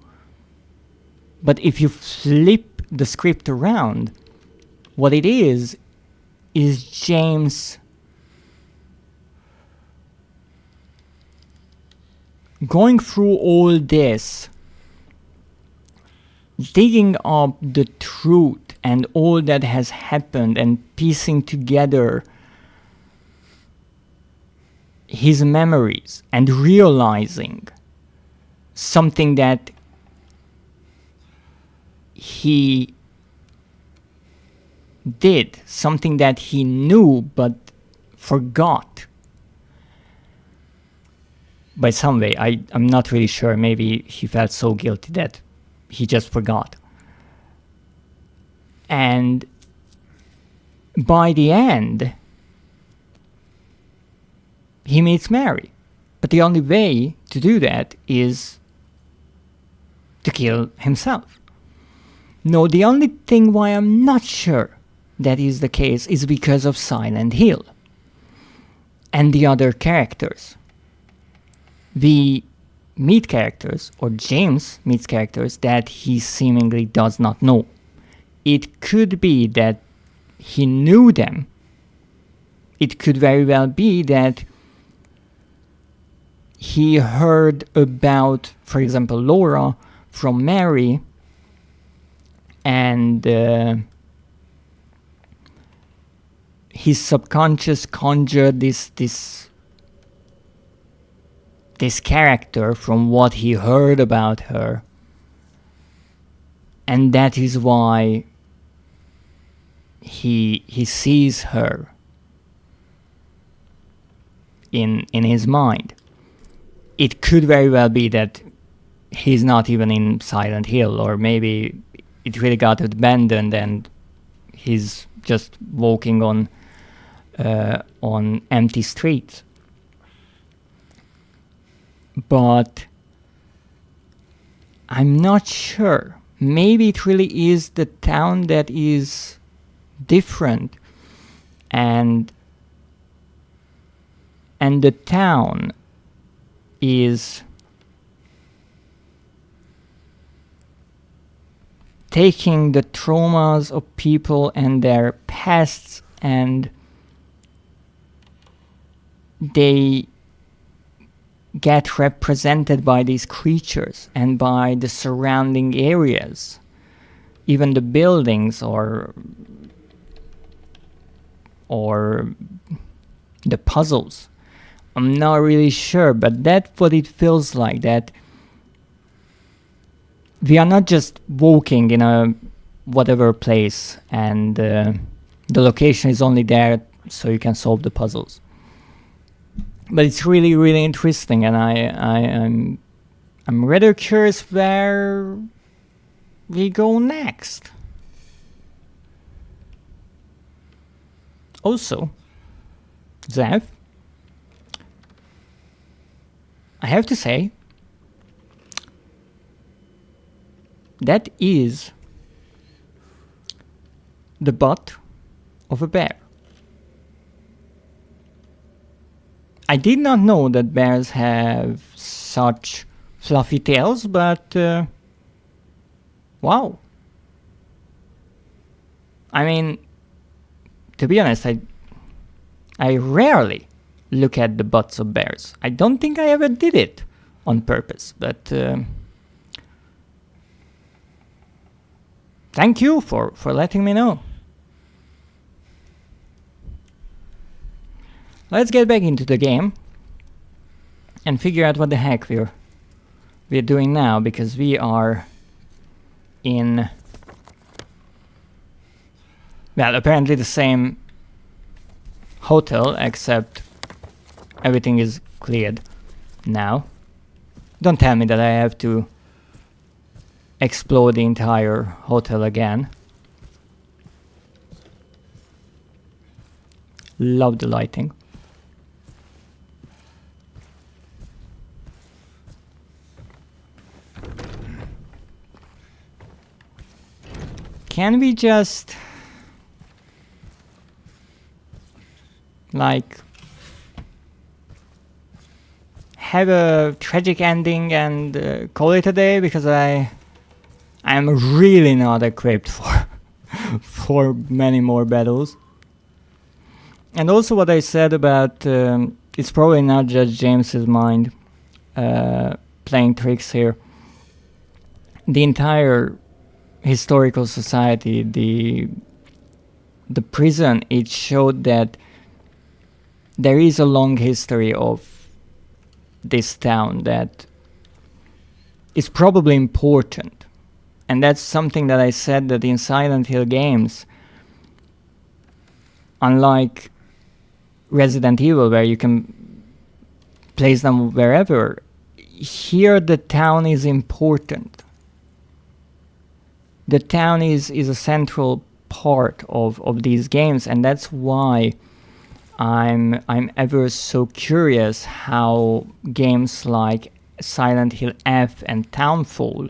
But if you flip the script around, what it is James going through all this, digging up the truth and all that has happened and piecing together his memories and realizing something that he did, something that he knew but forgot. By some way, I'm not really sure. Maybe he felt so guilty that he just forgot. And by the end, he meets Mary. But the only way to do that is to kill himself. No, the only thing why I'm not sure that is the case is because of Silent Hill and the other characters. We meet characters, or James meets characters, that he seemingly does not know. It could be that he knew them. It could very well be that he heard about, for example, Laura from Mary, and his subconscious conjured this character from what he heard about her, and that is why he sees her in his mind. It could very well be that he's not even in Silent Hill, or maybe it really got abandoned and he's just walking on empty streets. But I'm not sure. Maybe it really is the town that is different, and the town is taking the traumas of people and their pasts, and they get represented by these creatures and by the surrounding areas, even the buildings or the puzzles. I'm not really sure, but that's what it feels like, that we are not just walking in a whatever place and the location is only there so you can solve the puzzles. But it's really, really interesting, and I'm rather curious where we go next. Also, Zev, I have to say, that is the butt of a bear. I did not know that bears have such fluffy tails, but wow. I mean, to be honest, I rarely look at the butts of bears. I don't think I ever did it on purpose, but thank you for letting me know. Let's get back into the game and figure out what the heck we're doing now, because we are in, well, apparently the same hotel, except everything is cleared now. Don't tell me that I have to explore the entire hotel again. Love the lighting. Can we just like have a tragic ending and call it a day, because I am really not equipped for many more battles. And also what I said about it's probably not just James's mind playing tricks here. The entire historical society, the prison, it showed that there is a long history of this town that is probably important. And that's something that I said, that in Silent Hill games, unlike Resident Evil where you can place them wherever, here the town is important. The town is a central part of these games, and that's why I'm ever so curious how games like Silent Hill F and Townfall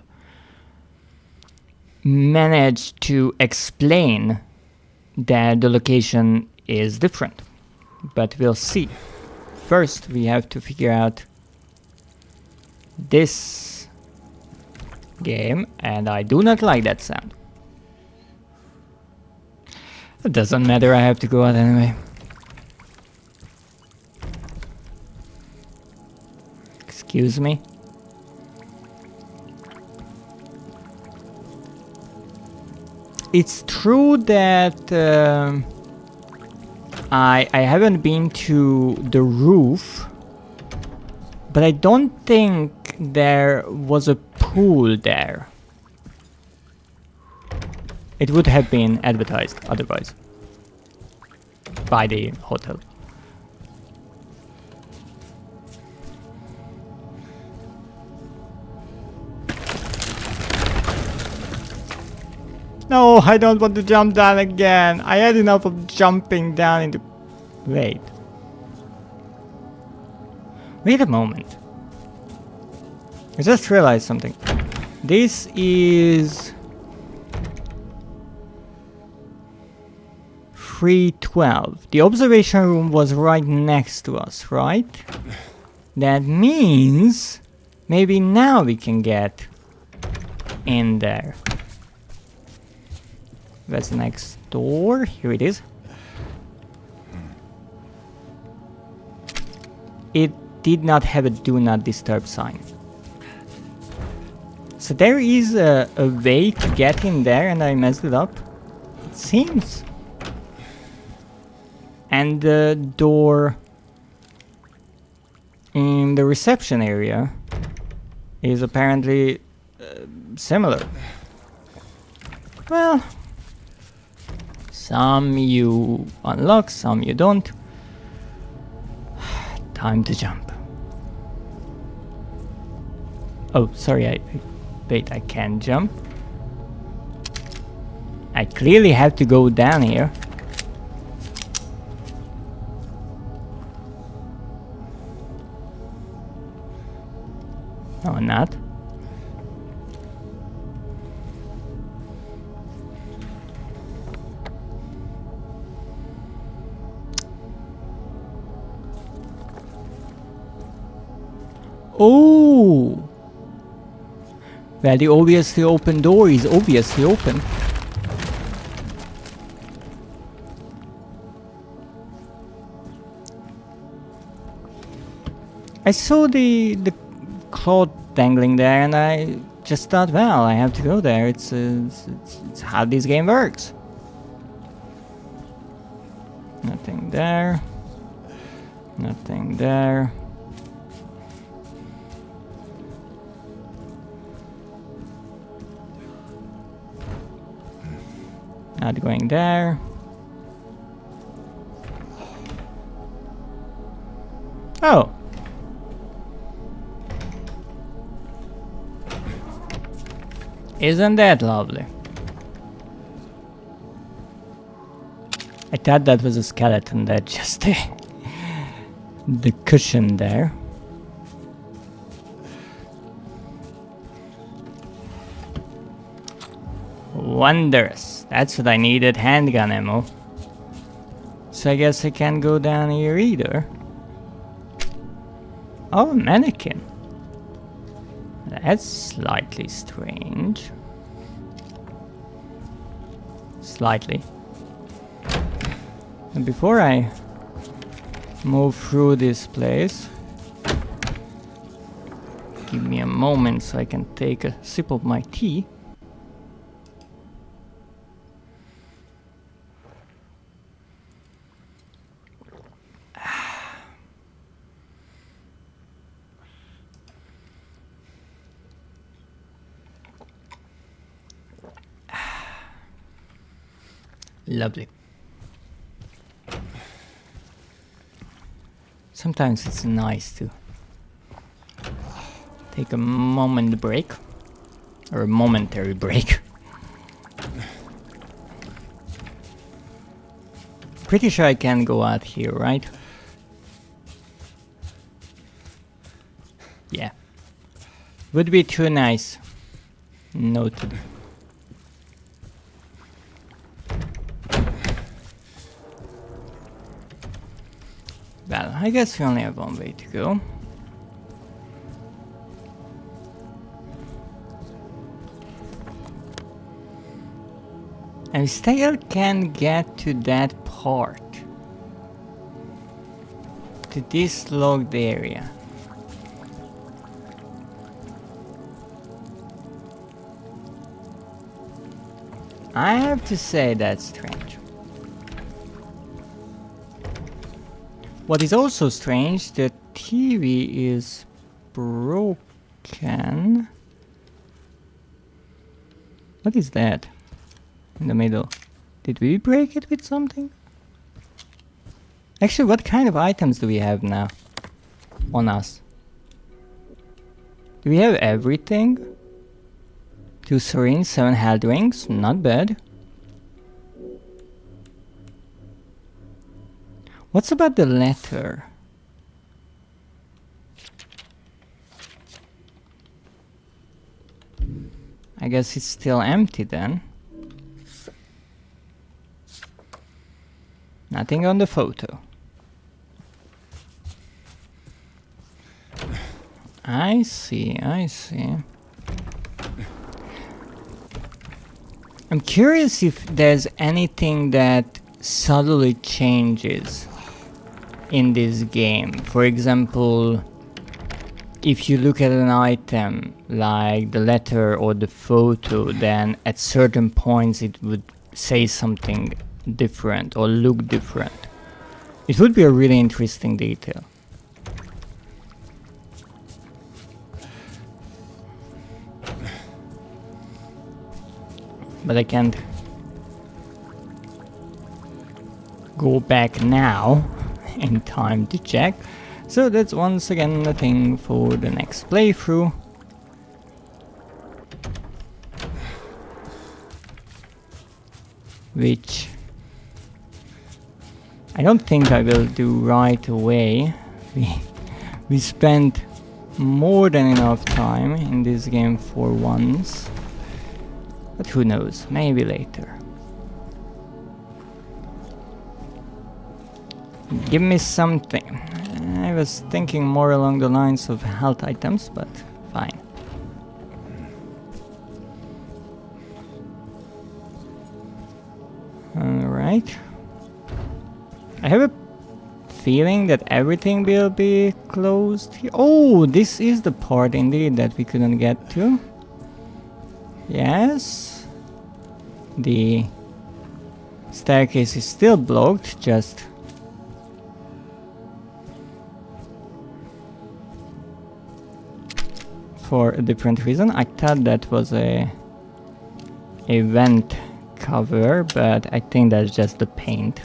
manage to explain that the location is different. But we'll see. First, we have to figure out this game, and I do not like that sound. It doesn't matter, I have to go out anyway. Excuse me? It's true that I haven't been to the roof, but I don't think there was a pool there. It would have been advertised otherwise by the hotel. No, I don't want to jump down again. I had enough of jumping down into... Wait. Wait a moment. I just realized something. This is... 312. The observation room was right next to us, right? That means... maybe now we can get in there. That's next door. Here it is. It did not have a do not disturb sign. So there is a way to get in there and I messed it up. It seems. And the door in the reception area is apparently similar. Well... some you unlock, some you don't. Time to jump. Oh, sorry, wait, I can't jump. I clearly have to go down here. No, not. Oh! Well, the obviously open door is obviously open. I saw the cloth dangling there and I just thought, well, I have to go there. It's how this game works. Nothing there. Nothing there. Not going there. Oh. Isn't that lovely? I thought that was a skeleton, that just the cushion there. Wondrous. That's what I needed, handgun ammo. So I guess I can't go down here either. Oh, a mannequin. That's slightly strange. Slightly. And before I move through this place, give me a moment so I can take a sip of my tea. Lovely. Sometimes it's nice to take a moment break, or a momentary break. Pretty sure I can go out here, right? Yeah. Would be too nice. Noted. Well, I guess we only have one way to go. And we still can't get to that part. To this locked area. I have to say that's strange. What is also strange, the TV is broken. What is that in the middle? Did we break it with something? Actually, what kind of items do we have now on us? Do we have everything? 2 syringes, 7 health rings, not bad. What's about the letter? I guess it's still empty then. Nothing on the photo. I see, I see. I'm curious if there's anything that subtly changes in this game. For example, if you look at an item like the letter or the photo, then at certain points it would say something different or look different. It would be a really interesting detail. But I can't go back now in time to check. So that's once again the thing for the next playthrough. Which I don't think I will do right away. We spent more than enough time in this game for once. But who knows, maybe later. Give me something. I was thinking more along the lines of health items, but fine. Alright. I have a feeling that everything will be closed here. Oh, this is the part indeed that we couldn't get to. Yes. The staircase is still blocked, just for a different reason. I thought that was a vent cover, but I think that's just the paint.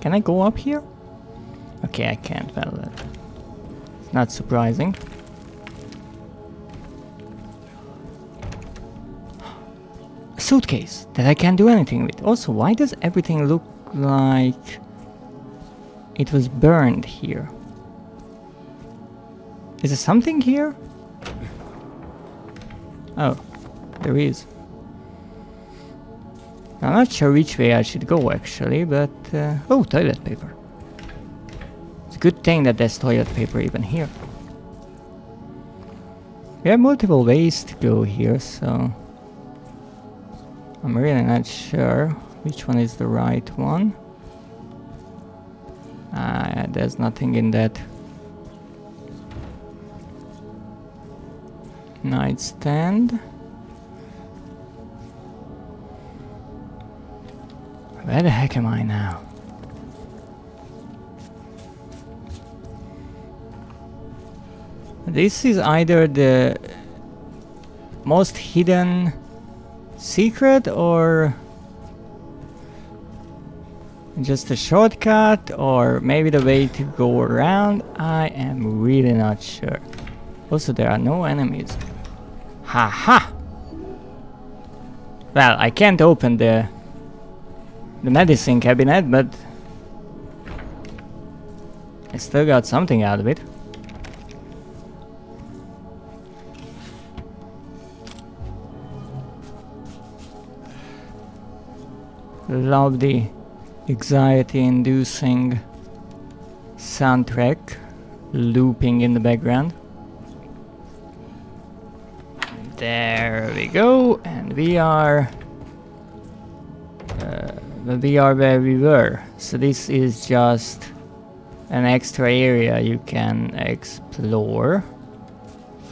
Can I go up here? Okay, I can't. Well, it's not surprising. A suitcase that I can't do anything with. Also, why does everything look like it was burned here? Is there something here? Oh, there is. I'm not sure which way I should go actually, but... oh, toilet paper. It's a good thing that there's toilet paper even here. We have multiple ways to go here, so... I'm really not sure which one is the right one. There's nothing in that nightstand. Where the heck am I now? This is either the most hidden secret or just a shortcut, or maybe the way to go around. I am really not sure. Also, there are no enemies. Haha! Well, I can't open the medicine cabinet, but I still got something out of it. Love the anxiety-inducing soundtrack looping in the background. There we go, and we are where we were. So this is just an extra area you can explore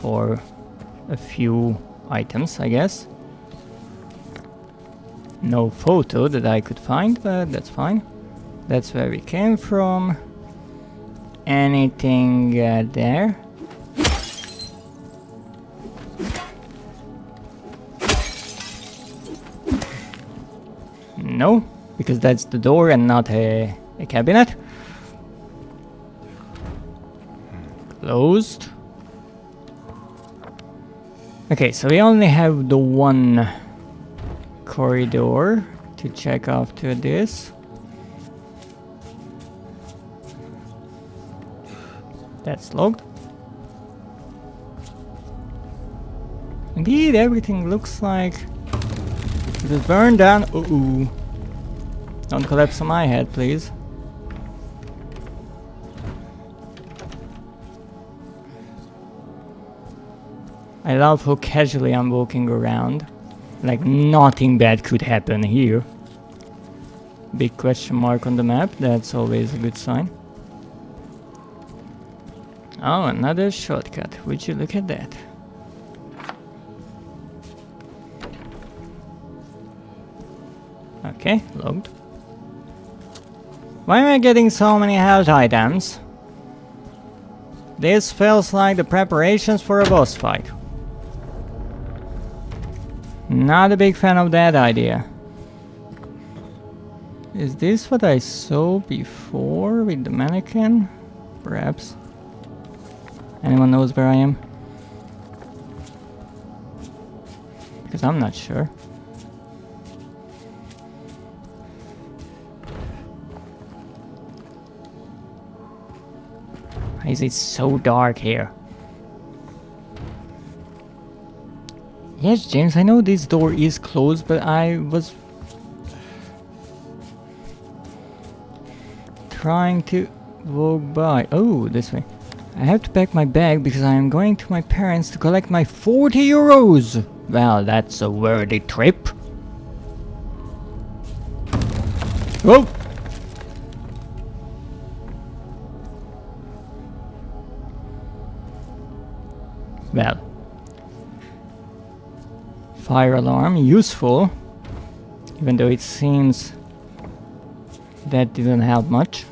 for a few items, I guess. No photo that I could find, but that's fine. That's where we came from. Anything there? No, because that's the door and not a cabinet. Closed. Okay, so we only have the one corridor to check after this. That's locked. Indeed, everything looks like it is burned down. Ooh. Don't collapse on my head, please. I love how casually I'm walking around. Like nothing bad could happen here. Big question mark on the map, that's always a good sign. Oh, another shortcut. Would you look at that? Okay, logged. Why am I getting so many house items? This feels like the preparations for a boss fight. Not a big fan of that idea. Is this what I saw before with the mannequin? Perhaps. Anyone knows where I am? Because I'm not sure. Why is it so dark here? Yes, James, I know this door is closed, but I was trying to walk by. Oh, this way. I have to pack my bag because I am going to my parents to collect my 40 euros. Well, that's a worthy trip. Whoa! Well. Fire alarm, useful. Even though it seems that didn't help much.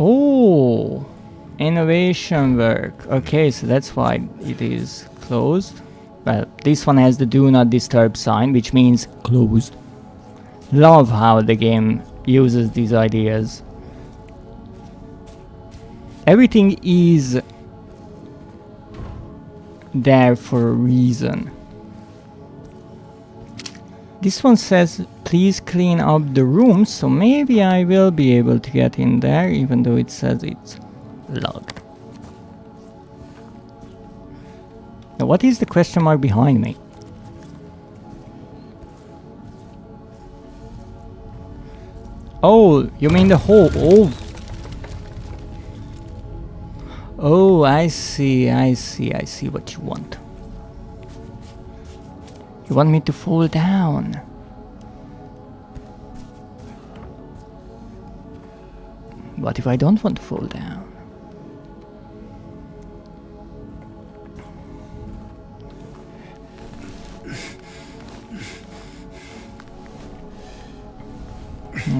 Oh, innovation work. Okay, so that's why it is closed. Well, this one has the do not disturb sign, which means closed. Love how the game uses these ideas. Everything is there for a reason. This one says please clean up the room, so maybe I will be able to get in there even though it says it's locked. Now what is the question mark behind me? Oh, you mean the hole? Oh. Oh, I see what you want. You want me to fall down. What if I don't want to fall down?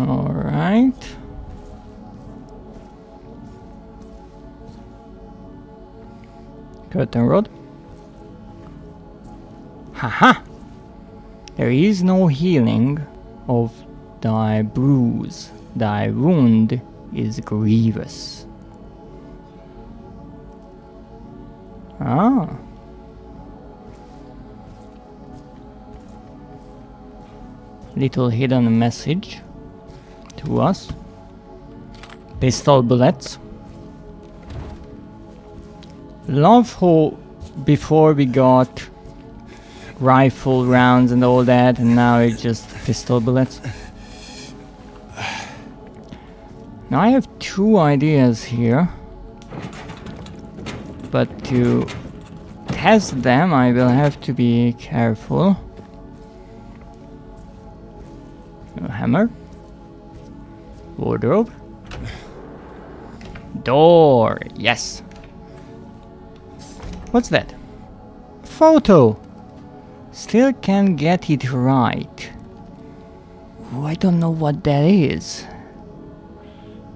All right. Curtain rod. Haha! There is no healing of thy bruise. Thy wound is grievous. Ah. Little hidden message to us. Pistol bullets. Love how before we got rifle rounds and all that, and now it's just pistol bullets. Now I have two ideas here, but to test them I will have to be careful. A hammer. Wardrobe. Door. Yes. What's that? photo. Still can't get it right. Oh, I don't know what that is.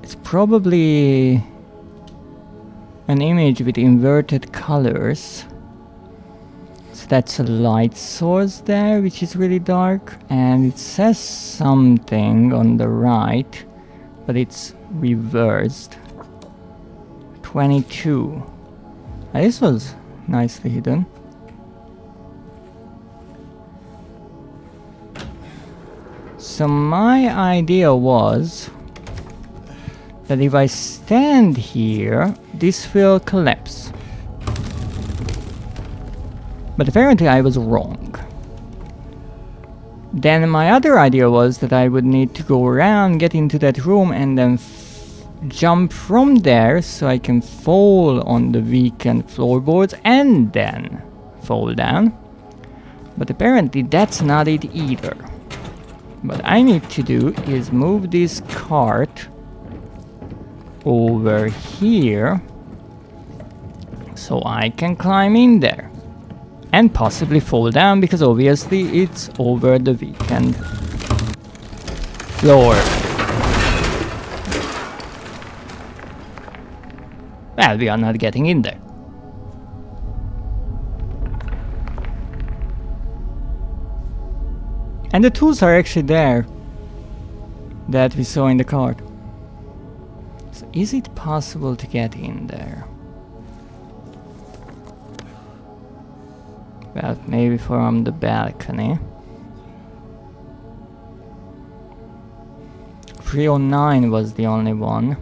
It's probably an image with inverted colors. So that's a light source there, which is really dark, and it says something on the right, but it's reversed. 22. This was nicely hidden. So my idea was that if I stand here, this will collapse. But apparently I was wrong. Then my other idea was that I would need to go around, get into that room, and then jump from there so I can fall on the weakened floorboards and then fall down. But apparently that's not it either. What I need to do is move this cart over here so I can climb in there and possibly fall down, because obviously it's over the weekend floor. Well, we are not getting in there. And the tools are actually there that we saw in the cart. So is it possible to get in there? Well, maybe from the balcony. 309 was the only one.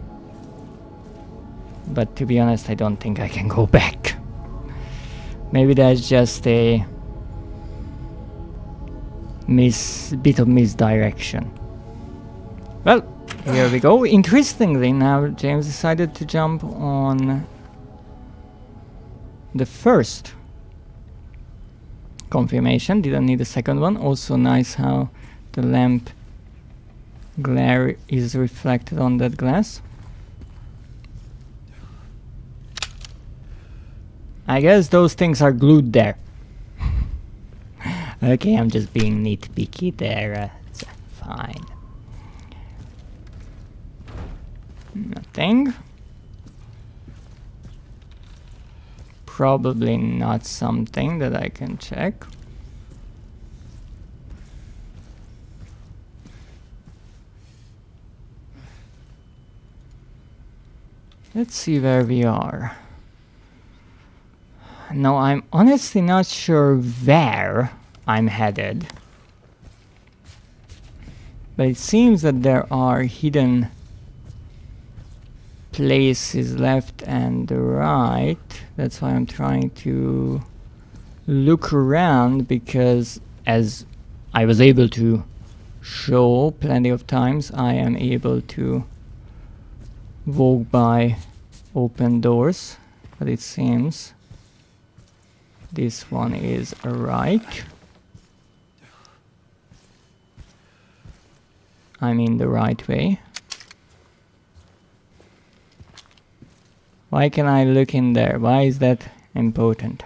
But to be honest, I don't think I can go back. Maybe that's just a bit of misdirection. Well, here we go. Interestingly, now James decided to jump on the first confirmation. Didn't need a second one. Also nice how the lamp glare is reflected on that glass. I guess those things are glued there. Okay, I'm just being nitpicky there. It's fine. Nothing. Probably not something that I can check. Let's see where we are. No, I'm honestly not sure where I'm headed. But it seems that there are hidden places left and right. That's why I'm trying to look around, because as I was able to show plenty of times, I am able to walk by open doors, but it seems this one is right. I'm in the right way. Why can I look in there? Why is that important?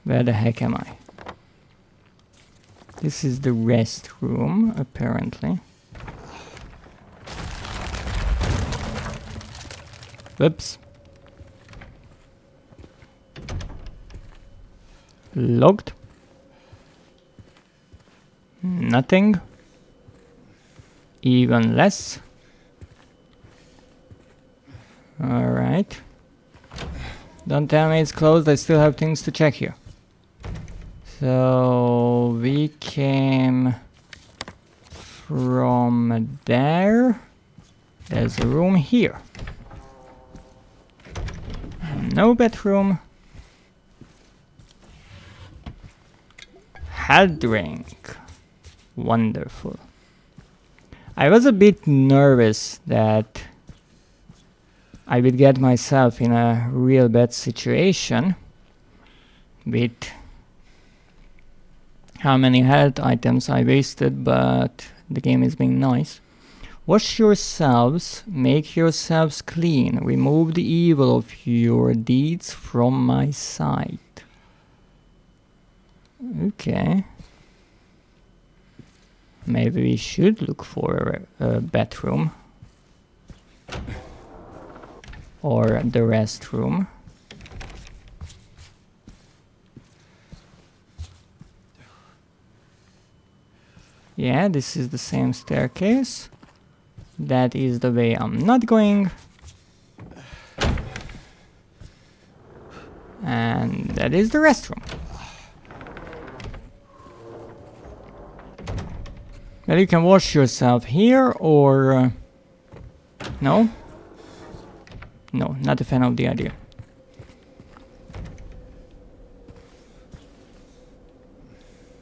Where the heck am I? This is the rest room, apparently. Whoops. Locked. Nothing. Even less. Alright. Don't tell me it's closed, I still have things to check here. So we came from there. There's a room here. No bedroom. Health drink. Wonderful. I was a bit nervous that I would get myself in a real bad situation with how many health items I wasted, but the game is being nice. Wash yourselves, make yourselves clean, remove the evil of your deeds from my sight. Okay. Maybe we should look for a bathroom. Or the restroom. Yeah, this is the same staircase. That is the way I'm not going. And that is the restroom. Well, you can wash yourself here or... no? No, not a fan of the idea.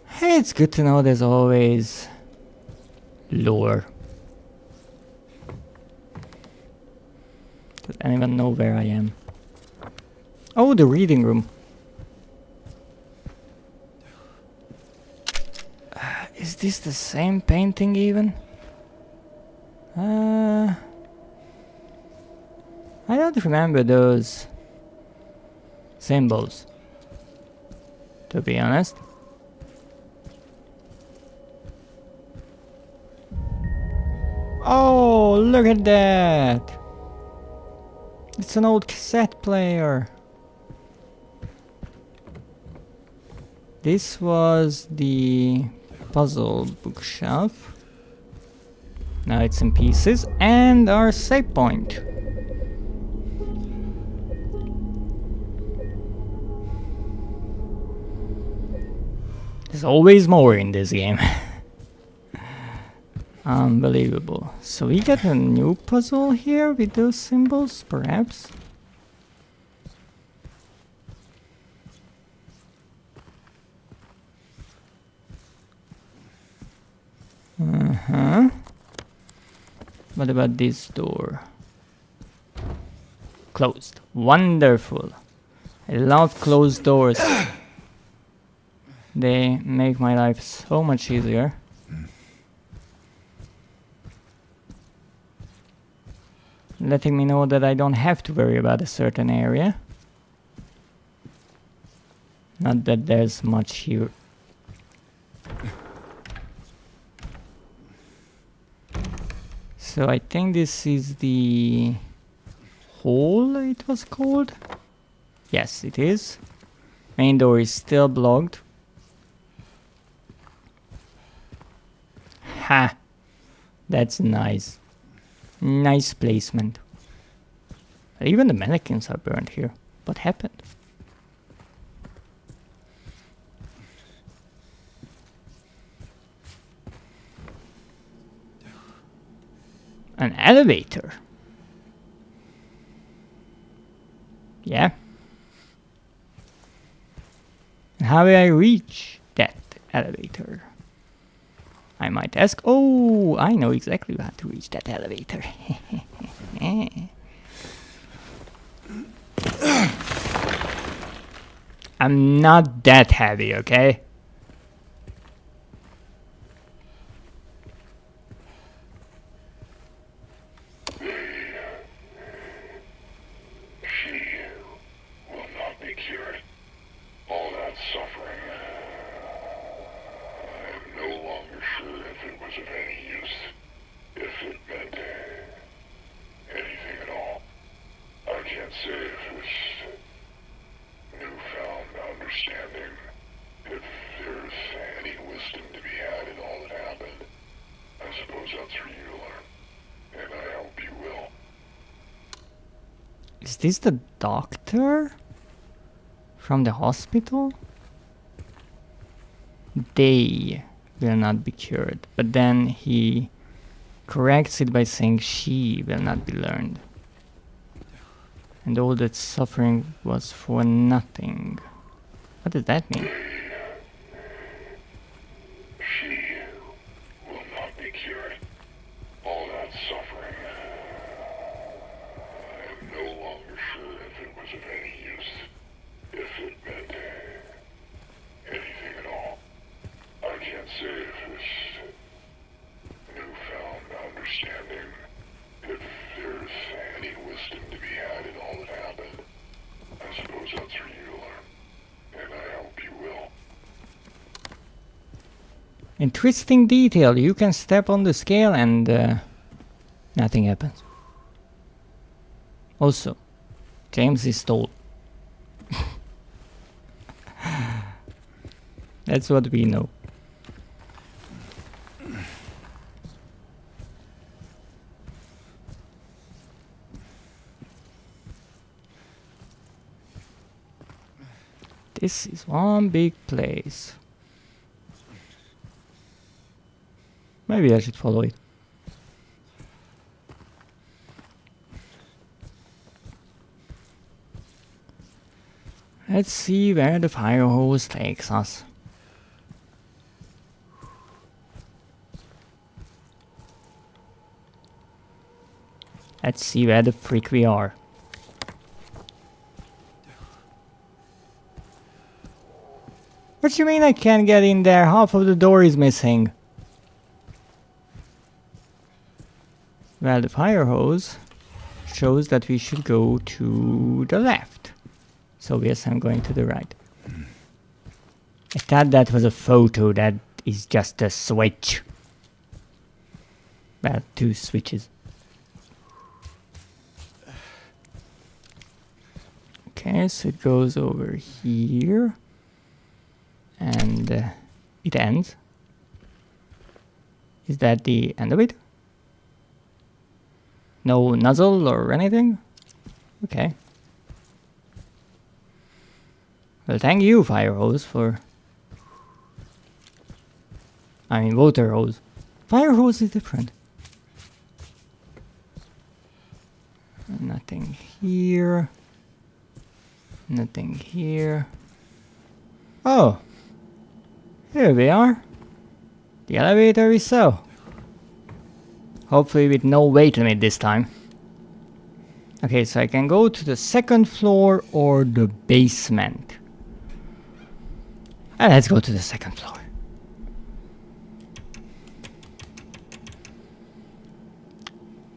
Hey, it's good to know there's always lore. Does anyone know where I am? Oh, the reading room. Is this the same painting even? I don't remember those symbols, to be honest. Oh, look at that! It's an old cassette player. This was the puzzle bookshelf. Now it's in pieces. And our save point. There's always more in this game. Unbelievable. So we get a new puzzle here with those symbols, perhaps? Uh-huh. What about this door? Closed. Wonderful. I love closed doors. They make my life so much easier. Letting me know that I don't have to worry about a certain area. Not that there's much here. So I think this is the hall it was called. Yes, it is. Main door is still blocked. Ha! That's nice. Nice placement. Even the mannequins are burned here. What happened? An elevator. Yeah. How will I reach that elevator? I might ask. Oh, I know exactly how to reach that elevator. I'm not that heavy, okay? She will not be cured. All that suffering. I am no longer sure if it was of any use. If it meant anything at all. I can't say if it was newfound understanding. If there's any wisdom to be had in all that happened. I suppose that's for you to learn. And I hope you will. Is this the doctor from the hospital? They will not be cured, but then he corrects it by saying she will not be learned. And all that suffering was for nothing. What does that mean? She will not be cured. All that suffering. I am no longer sure if it was of any use. If it meant anything at all. I can't say if it's newfound understanding. Interesting detail. You can step on the scale and nothing happens. Also, James is tall. That's what we know. This is one big place. Maybe I should follow it. Let's see where the fire hose takes us. Let's see where the frick we are. What do you mean I can't get in there? Half of the door is missing. Well, the fire hose shows that we should go to the left. So yes, I'm going to the right. I thought that was a photo. That is just a switch. Well, two switches. Okay, so it goes over here. And it ends. Is that the end of it? No nozzle or anything? Okay. Well, thank you, fire hose, for... I mean, water hose. Fire hose is different. Nothing here. Nothing here. Oh! Here we are. The elevator is so. Hopefully with no weight limit this time. Okay, so I can go to the second floor or the basement. And let's go to the second floor.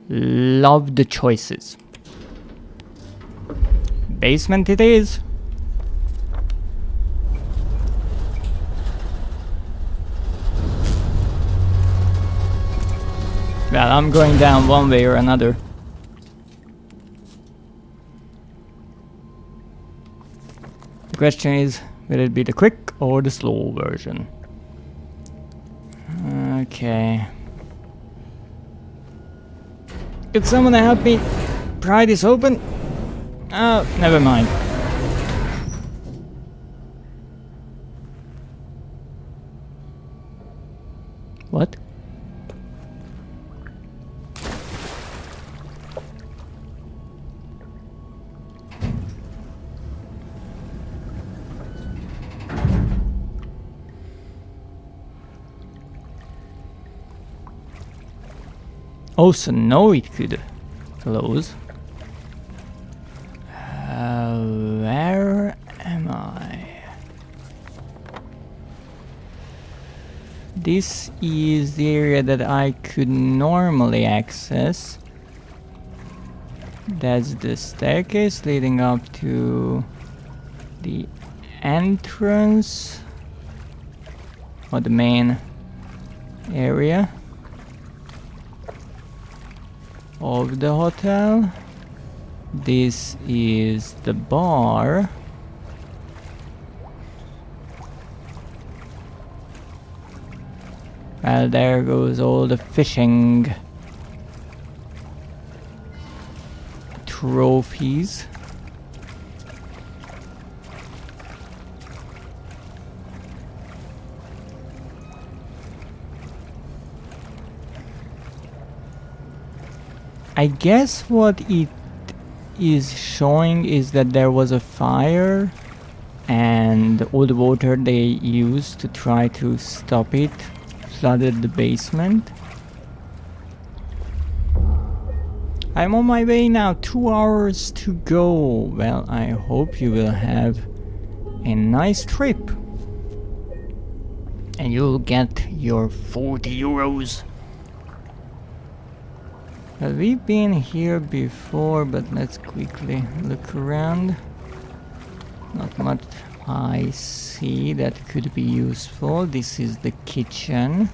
Love the choices. Basement it is. Well, I'm going down one way or another. The question is, will it be the quick or the slow version? Okay. Could someone help me pry this open? Oh, never mind. What? Also, no, it could close. Where am I? This is the area that I could normally access. That's the staircase leading up to the entrance or the main area of the hotel. This is the bar. Well, there goes all the fishing trophies. I guess what it is showing is that there was a fire and all the water they used to try to stop it flooded the basement. I'm on my way now, 2 hours to go. Well, I hope you will have a nice trip and you'll get your 40 euros. Well, we've been here before, but let's quickly look around. Not much I see that could be useful. This is the kitchen.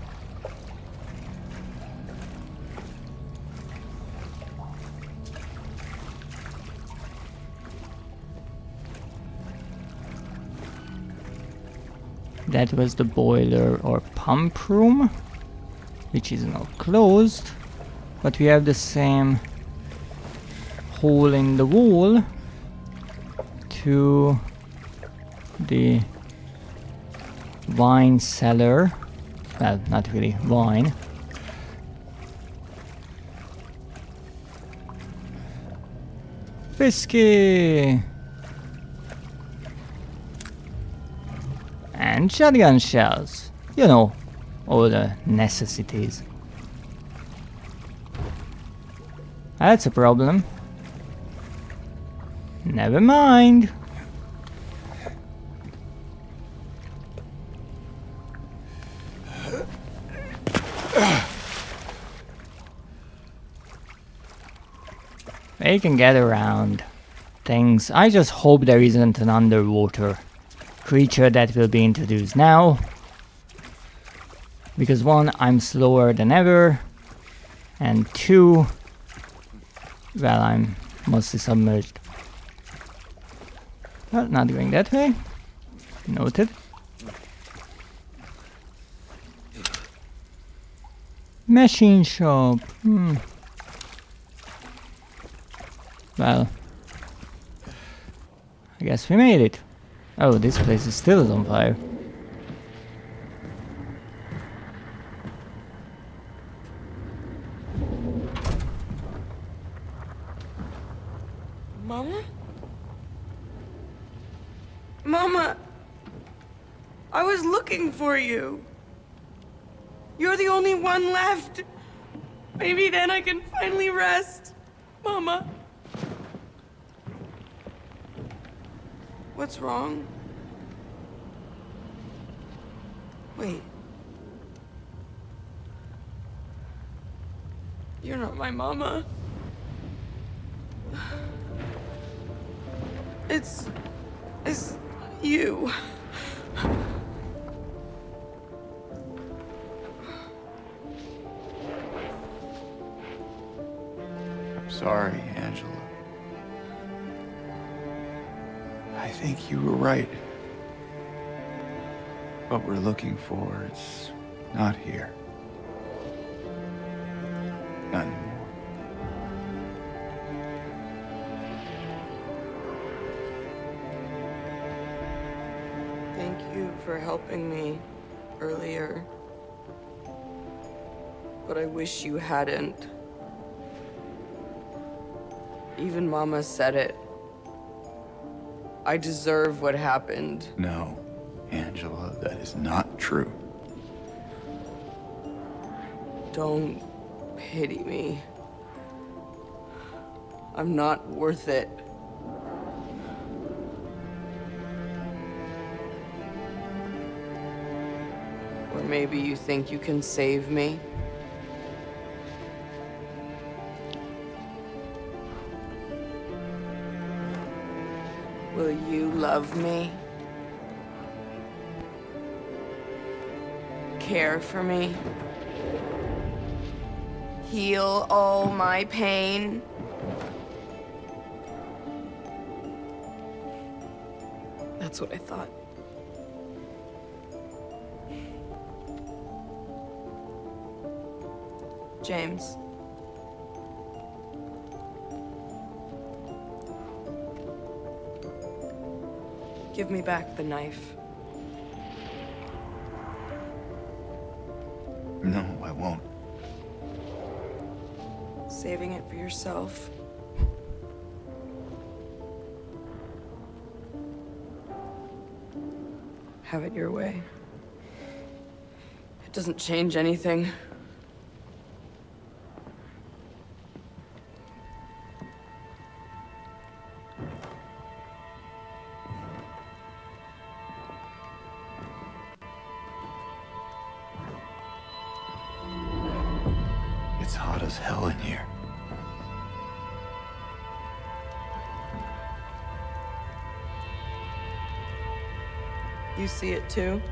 That was the boiler or pump room, which is now closed, but we have the same hole in the wall to the wine cellar. Well, not really wine. Whiskey! And shotgun shells. You know, all the necessities. That's a problem. Never mind. They can get around things. I just hope there isn't an underwater creature that will be introduced now. Because one, I'm slower than ever. And two, well, I'm mostly submerged. Well, not going that way. Noted. Machine shop. Well, I guess we made it. Oh, this place is still on fire. Mama? Mama! I was looking for you. You're the only one left. Maybe then I can finally rest. Mama. What's wrong? Wait. You're not my mama. It's you. I'm sorry, Angela. I think you were right. What we're looking for, it's not here. Not anymore. Thank you for helping me earlier. But I wish you hadn't. Even Mama said it. I deserve what happened. No, Angela, that is not true. Don't pity me. I'm not worth it. Or maybe you think you can save me? Will you love me? Care for me? Heal all my pain? That's what I thought. James. Give me back the knife. No, I won't. Saving it for yourself. Have it your way. It doesn't change anything. It's hot as hell in here. You see it too?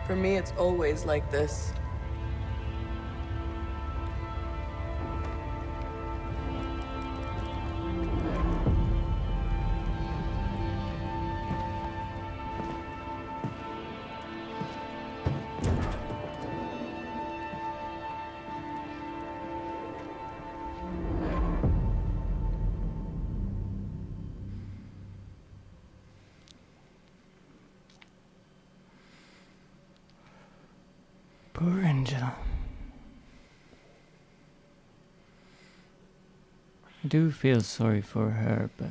For me, it's always like this. Poor Angela. I do feel sorry for her, but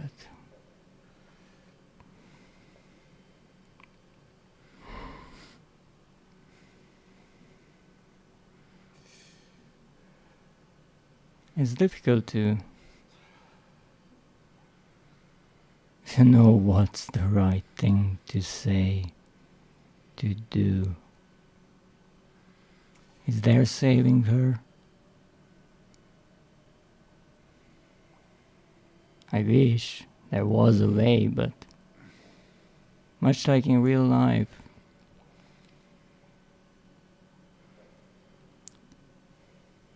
it's difficult to know what's the right thing to say, to do. Is there saving her? I wish there was a way, but much like in real life,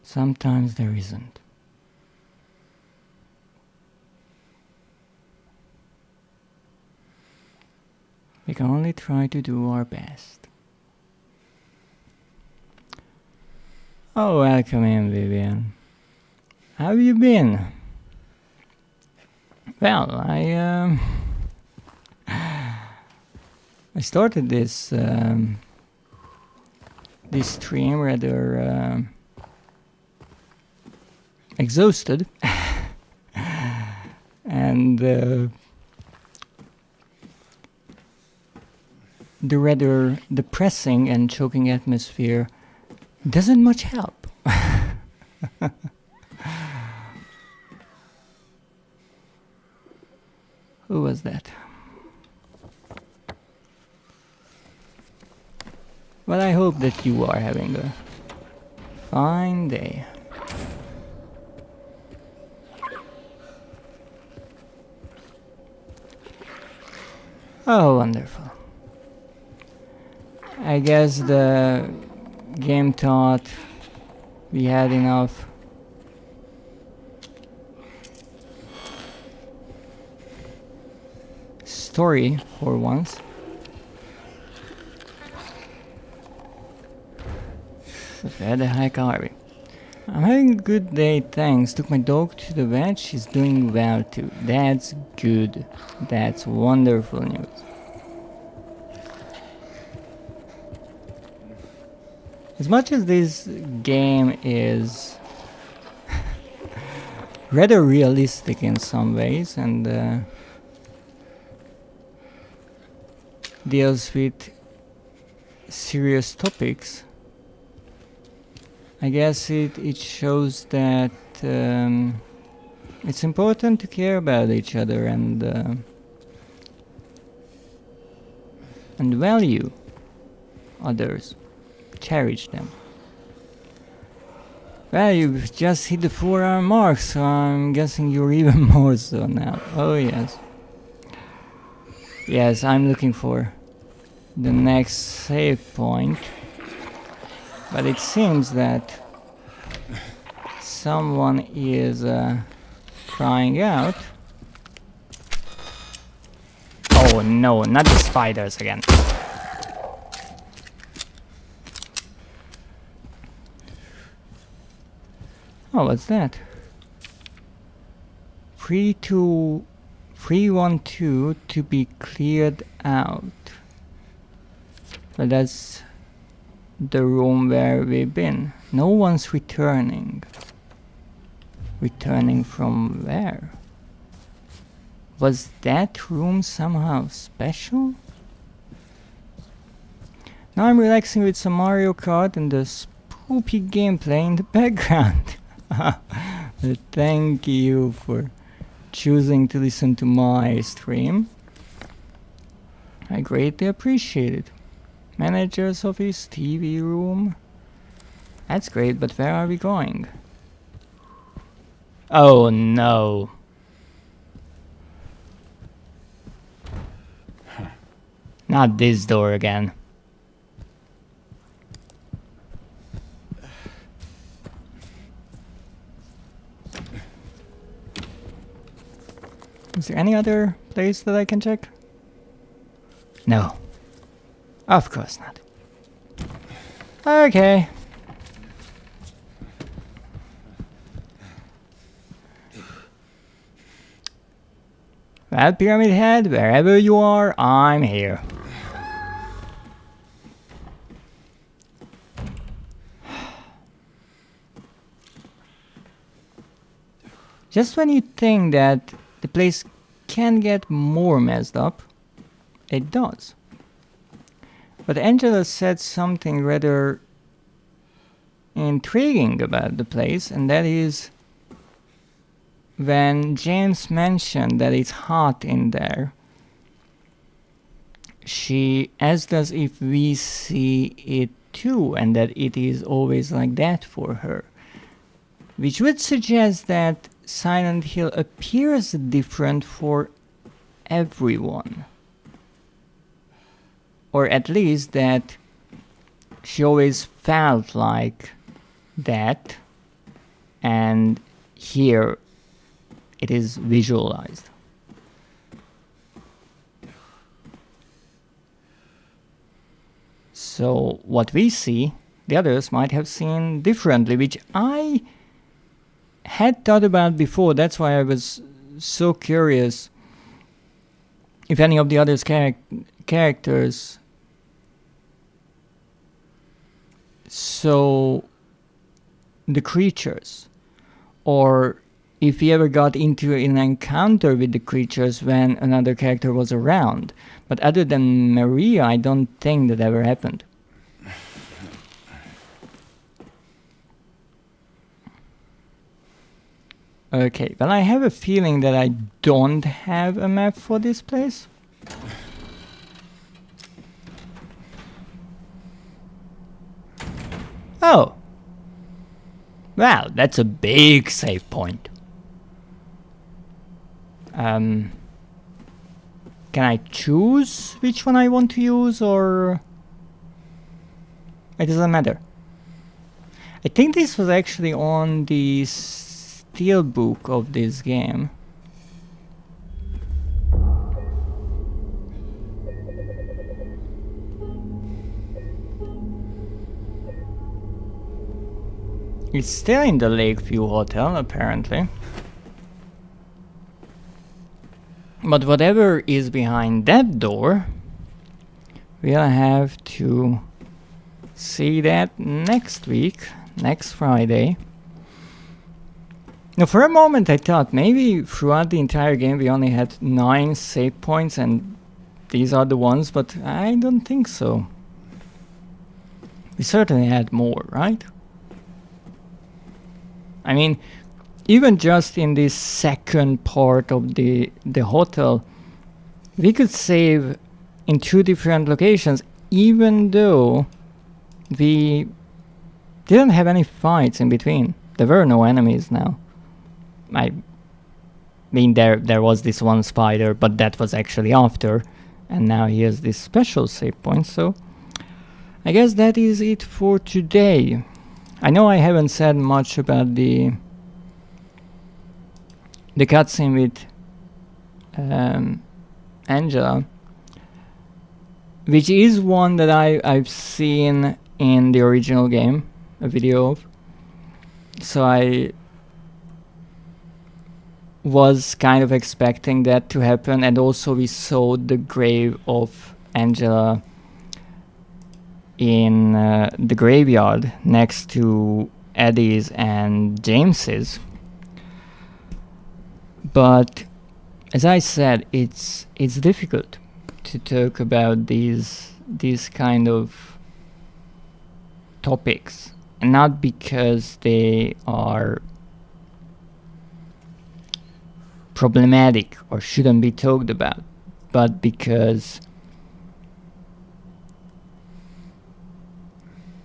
sometimes there isn't. We can only try to do our best. Oh, welcome in, Vivian. How have you been? Well, I started this this stream rather exhausted and the rather depressing and choking atmosphere doesn't much help. Who was that? Well, I hope that you are having a fine day. Oh, wonderful. I guess the game thought we had enough. Story for once. Where the heck are we? I'm having a good day, thanks. Took my dog to the vet, she's doing well too. That's good. That's wonderful news. As much as this game is rather realistic in some ways and deals with serious topics, I guess it shows that it's important to care about each other and value others, cherish them. Well, you've just hit the 4-hour mark, so I'm guessing you're even more so now. Oh yes. Yes, I'm looking for the next save point. But it seems that someone is crying out. Oh no, not the spiders again. Oh, what's that? 312 to be cleared out. Well, that's the room where we've been. No one's returning. Returning from where? Was that room somehow special? Now I'm relaxing with some Mario Kart and the spoopy gameplay in the background. Thank you for choosing to listen to my stream. I greatly appreciate it. Manager's office, TV room. That's great, but where are we going? Oh no. Not this door again. Is there any other place that I can check? No. Of course not. Okay. Well, Pyramid Head, wherever you are, I'm here. Just when you think that the place can get more messed up, it does. But Angela said something rather intriguing about the place, and that is when James mentioned that it's hot in there, she asked us if we see it too, and that it is always like that for her. Which would suggest that Silent Hill appears different for everyone. Or at least that she always felt like that, and here it is visualized. So what we see, the others might have seen differently, which I had thought about before. That's why I was so curious if any of the other characters saw the creatures, or if he ever got into an encounter with the creatures when another character was around. But other than Maria, I don't think that ever happened. Okay, well, I have a feeling that I don't have a map for this place. Oh. Well, that's a big save point. Can I choose which one I want to use, or it doesn't matter? I think this was actually on the steelbook of this game. It's still in the Lakeview Hotel, apparently. But whatever is behind that door, we'll have to see that next week, next Friday. Now, for a moment I thought maybe throughout the entire game we only had 9 save points and these are the ones, but I don't think so. We certainly had more, right? I mean, even just in this second part of the hotel, we could save in 2 different locations, even though we didn't have any fights in between. There were no enemies now. I mean, there was this one spider, but that was actually after, and now he has this special save point, so I guess that is it for today. I know I haven't said much about the cutscene with Angela, which is one that I've seen in the original game, a video of. So I was kind of expecting that to happen, and also we saw the grave of Angela in the graveyard next to Eddie's and James's. But as I said, it's difficult to talk about these kind of topics, and not because they are problematic or shouldn't be talked about, but because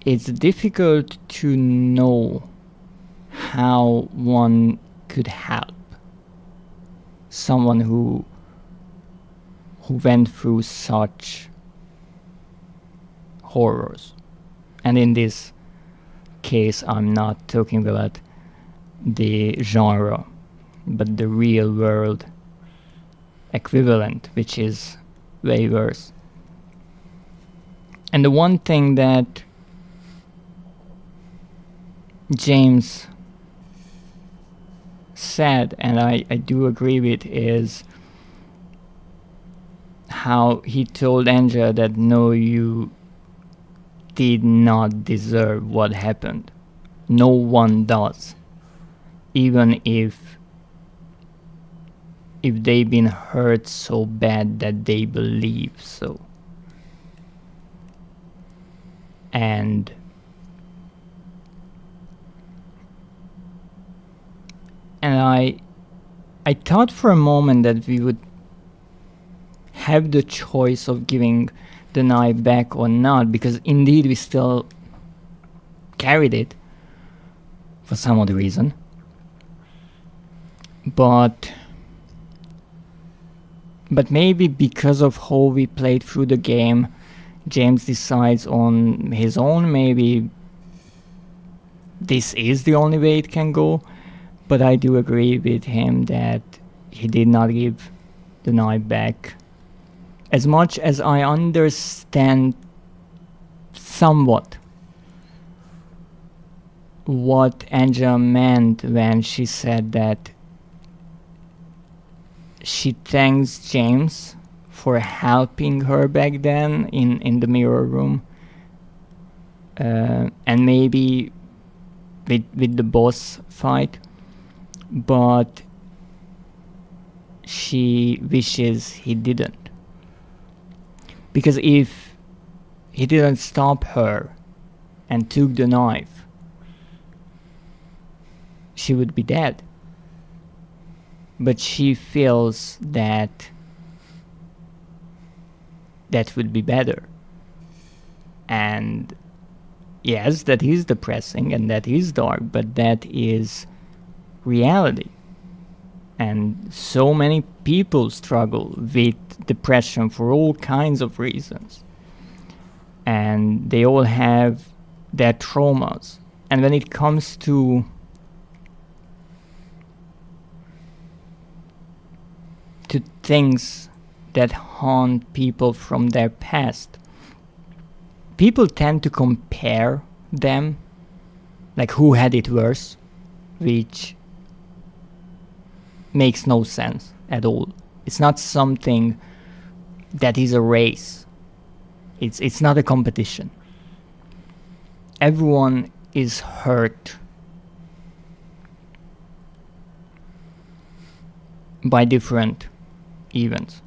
it's difficult to know how one could help someone who went through such horrors. And in this case, I'm not talking about the genre, but the real world equivalent, which is way worse. And the one thing that James said, and I do agree with, is how he told Angela that no, you did not deserve what happened. No one does. Even if they've been hurt so bad that they believe so. And I thought for a moment that we would have the choice of giving the knife back or not, because indeed we still carried it for some other reason. But maybe because of how we played through the game, James decides on his own, maybe this is the only way it can go. But I do agree with him that he did not give the knife back. As much as I understand somewhat what Angela meant when she said that she thanks James for helping her back then in the mirror room, and maybe with the boss fight, but she wishes he didn't, because if he didn't stop her and took the knife, she would be dead. But she feels that that would be better. And yes, that is depressing and that is dark, but that is reality. And so many people struggle with depression for all kinds of reasons. And they all have their traumas. And when it comes to things that haunt people from their past, people tend to compare them, like who had it worse, which makes no sense at all. It's not something that is a race. It's not a competition. Everyone is hurt by different events.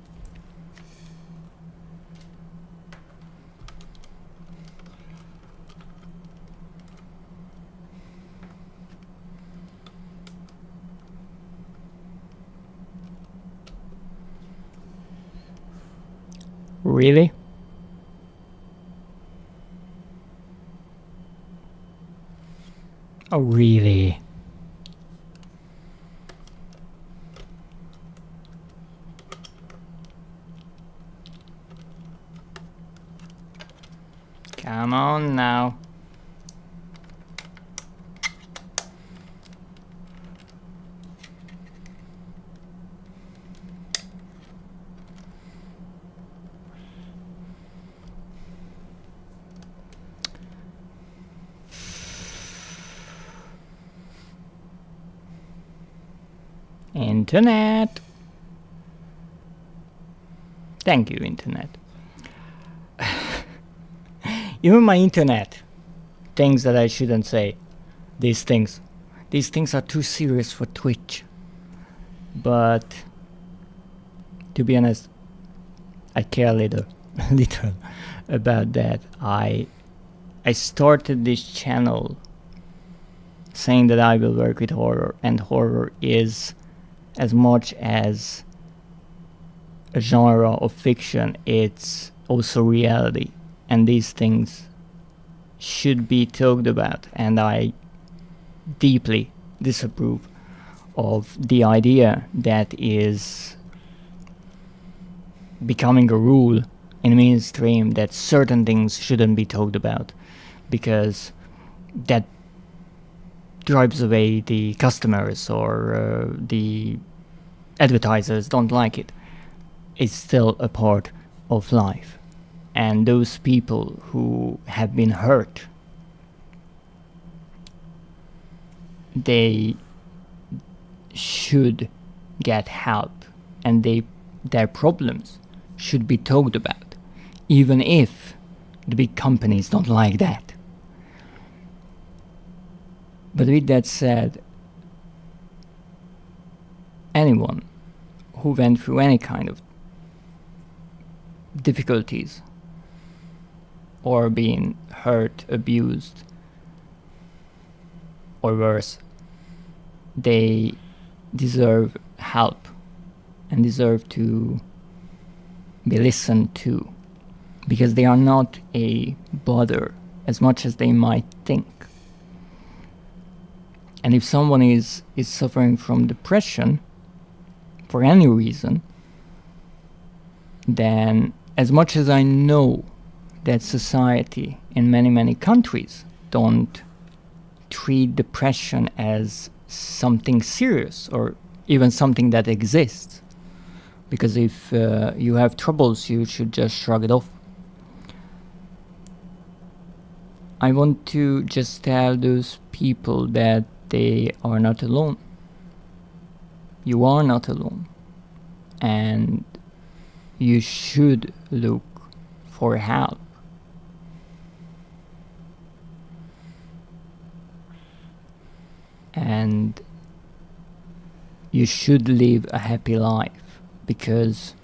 Really? Oh, really? Come on now. Internet. Thank you, Internet. Even my internet things that I shouldn't say. These things are too serious for Twitch. But to be honest, I care little about that. I started this channel saying that I will work with horror, and horror is, as much as a genre of fiction, it's also reality, and these things should be talked about. And I deeply disapprove of the idea that is becoming a rule in mainstream that certain things shouldn't be talked about because that drives away the customers or the advertisers don't like it. It's still a part of life. And those people who have been hurt, they should get help, and their problems should be talked about, even if the big companies don't like that. But with that said, anyone who went through any kind of difficulties or being hurt, abused, or worse, they deserve help and deserve to be listened to, because they are not a bother as much as they might think. And if someone is suffering from depression for any reason, then as much as I know that society in many countries don't treat depression as something serious or even something that exists, because if you have troubles, you should just shrug it off. I want to just tell those people that they are not alone. You are not alone. And you should look for help. And you should live a happy life, because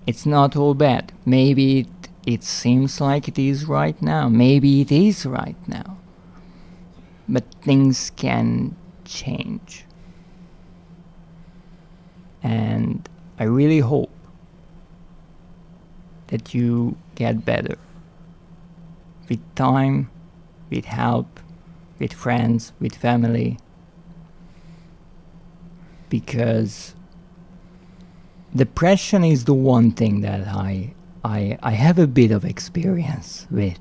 it's not all bad. Maybe it seems like it is right now. Maybe it is right now. But things can change. And I really hope that you get better. With time, with help, with friends, with family. Because depression is the one thing that I have a bit of experience with.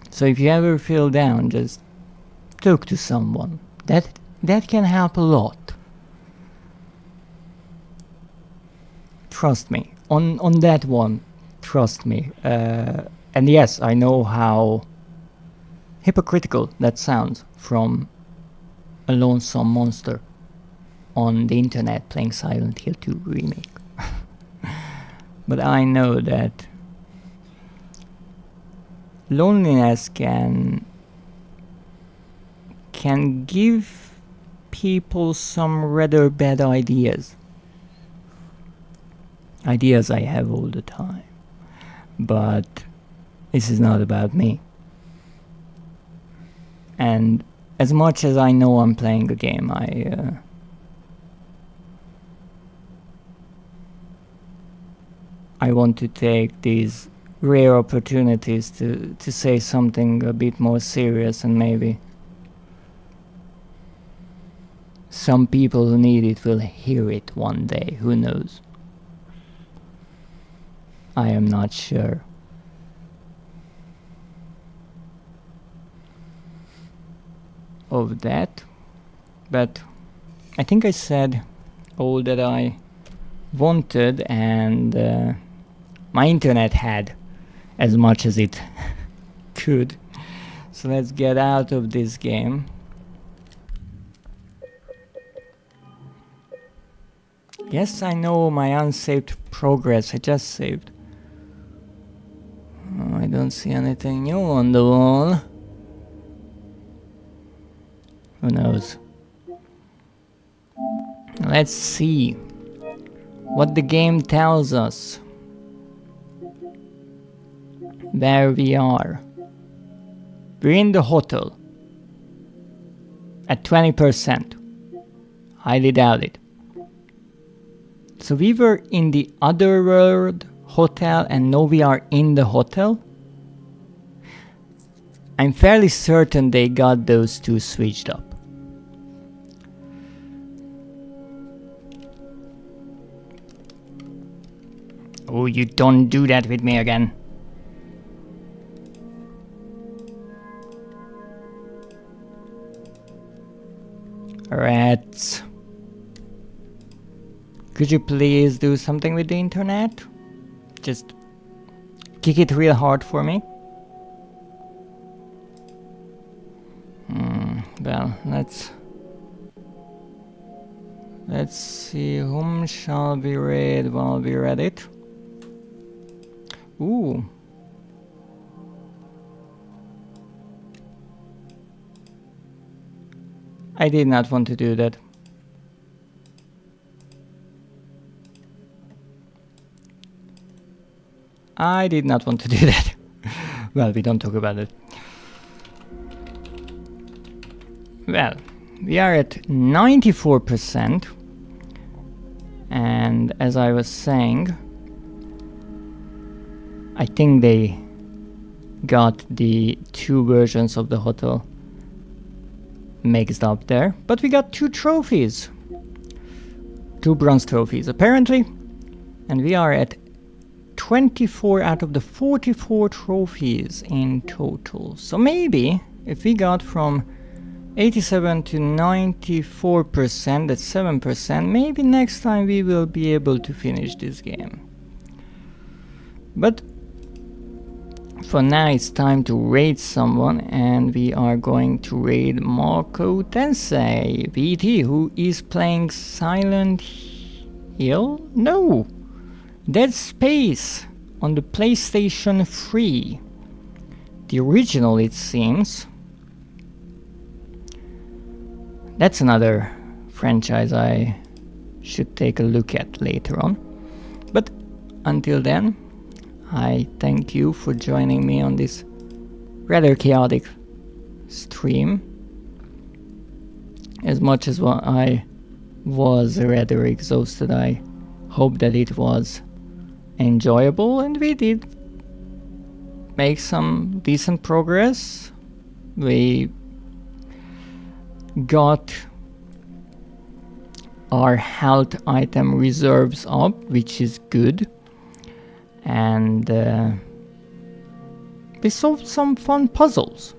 So if you ever feel down, just talk to someone. That can help a lot. Trust me. On that one, trust me. And yes, I know how hypocritical that sounds from a lonesome monster on the internet playing Silent Hill 2 Remake. But I know that loneliness can give people some rather bad ideas. Ideas I have all the time. But this is not about me. And as much as I know I'm playing a game, I want to take these rare opportunities to say something a bit more serious, and maybe some people who need it will hear it one day. Who knows? I am not sure. Of that, but I think I said all that I wanted, and my internet had as much as it could. So let's get out of this game. Yes, I know my unsaved progress. I just saved. Oh, I don't see anything new on the wall. Who knows? Let's see what the game tells us. There we are. We're in the hotel. At 20%. Highly doubt it. So we were in the other world hotel, and now we are in the hotel. I'm fairly certain they got those two switched up. Oh, you don't do that with me again. Rats. Could you please do something with the internet? Just kick it real hard for me. Well, let's see whom shall we raid while we read it. Ooh. I did not want to do that. I did not want to do that. Well, we don't talk about it. Well, we are at 94%. And as I was saying, I think they got the two versions of the hotel mixed up there. But we got 2 trophies. 2 bronze trophies apparently. And we are at 24 out of the 44 trophies in total. So maybe if we got from 87 to 94%, that's 7%, maybe next time we will be able to finish this game. But for now it's time to raid someone, and we are going to raid Marco Tensei VT, who is playing Silent Hill? No! Dead Space on the PlayStation 3. The original, it seems. That's another franchise I should take a look at later on. But until then, I thank you for joining me on this rather chaotic stream. As much as I was rather exhausted, I hope that it was enjoyable, and we did make some decent progress. We got our health item reserves up, which is good, and we solved some fun puzzles.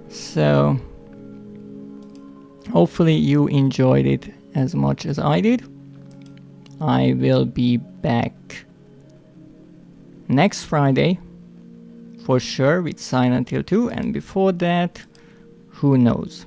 So hopefully you enjoyed it as much as I did. I will be back next Friday for sure with Silent Hill 2, and before that, who knows.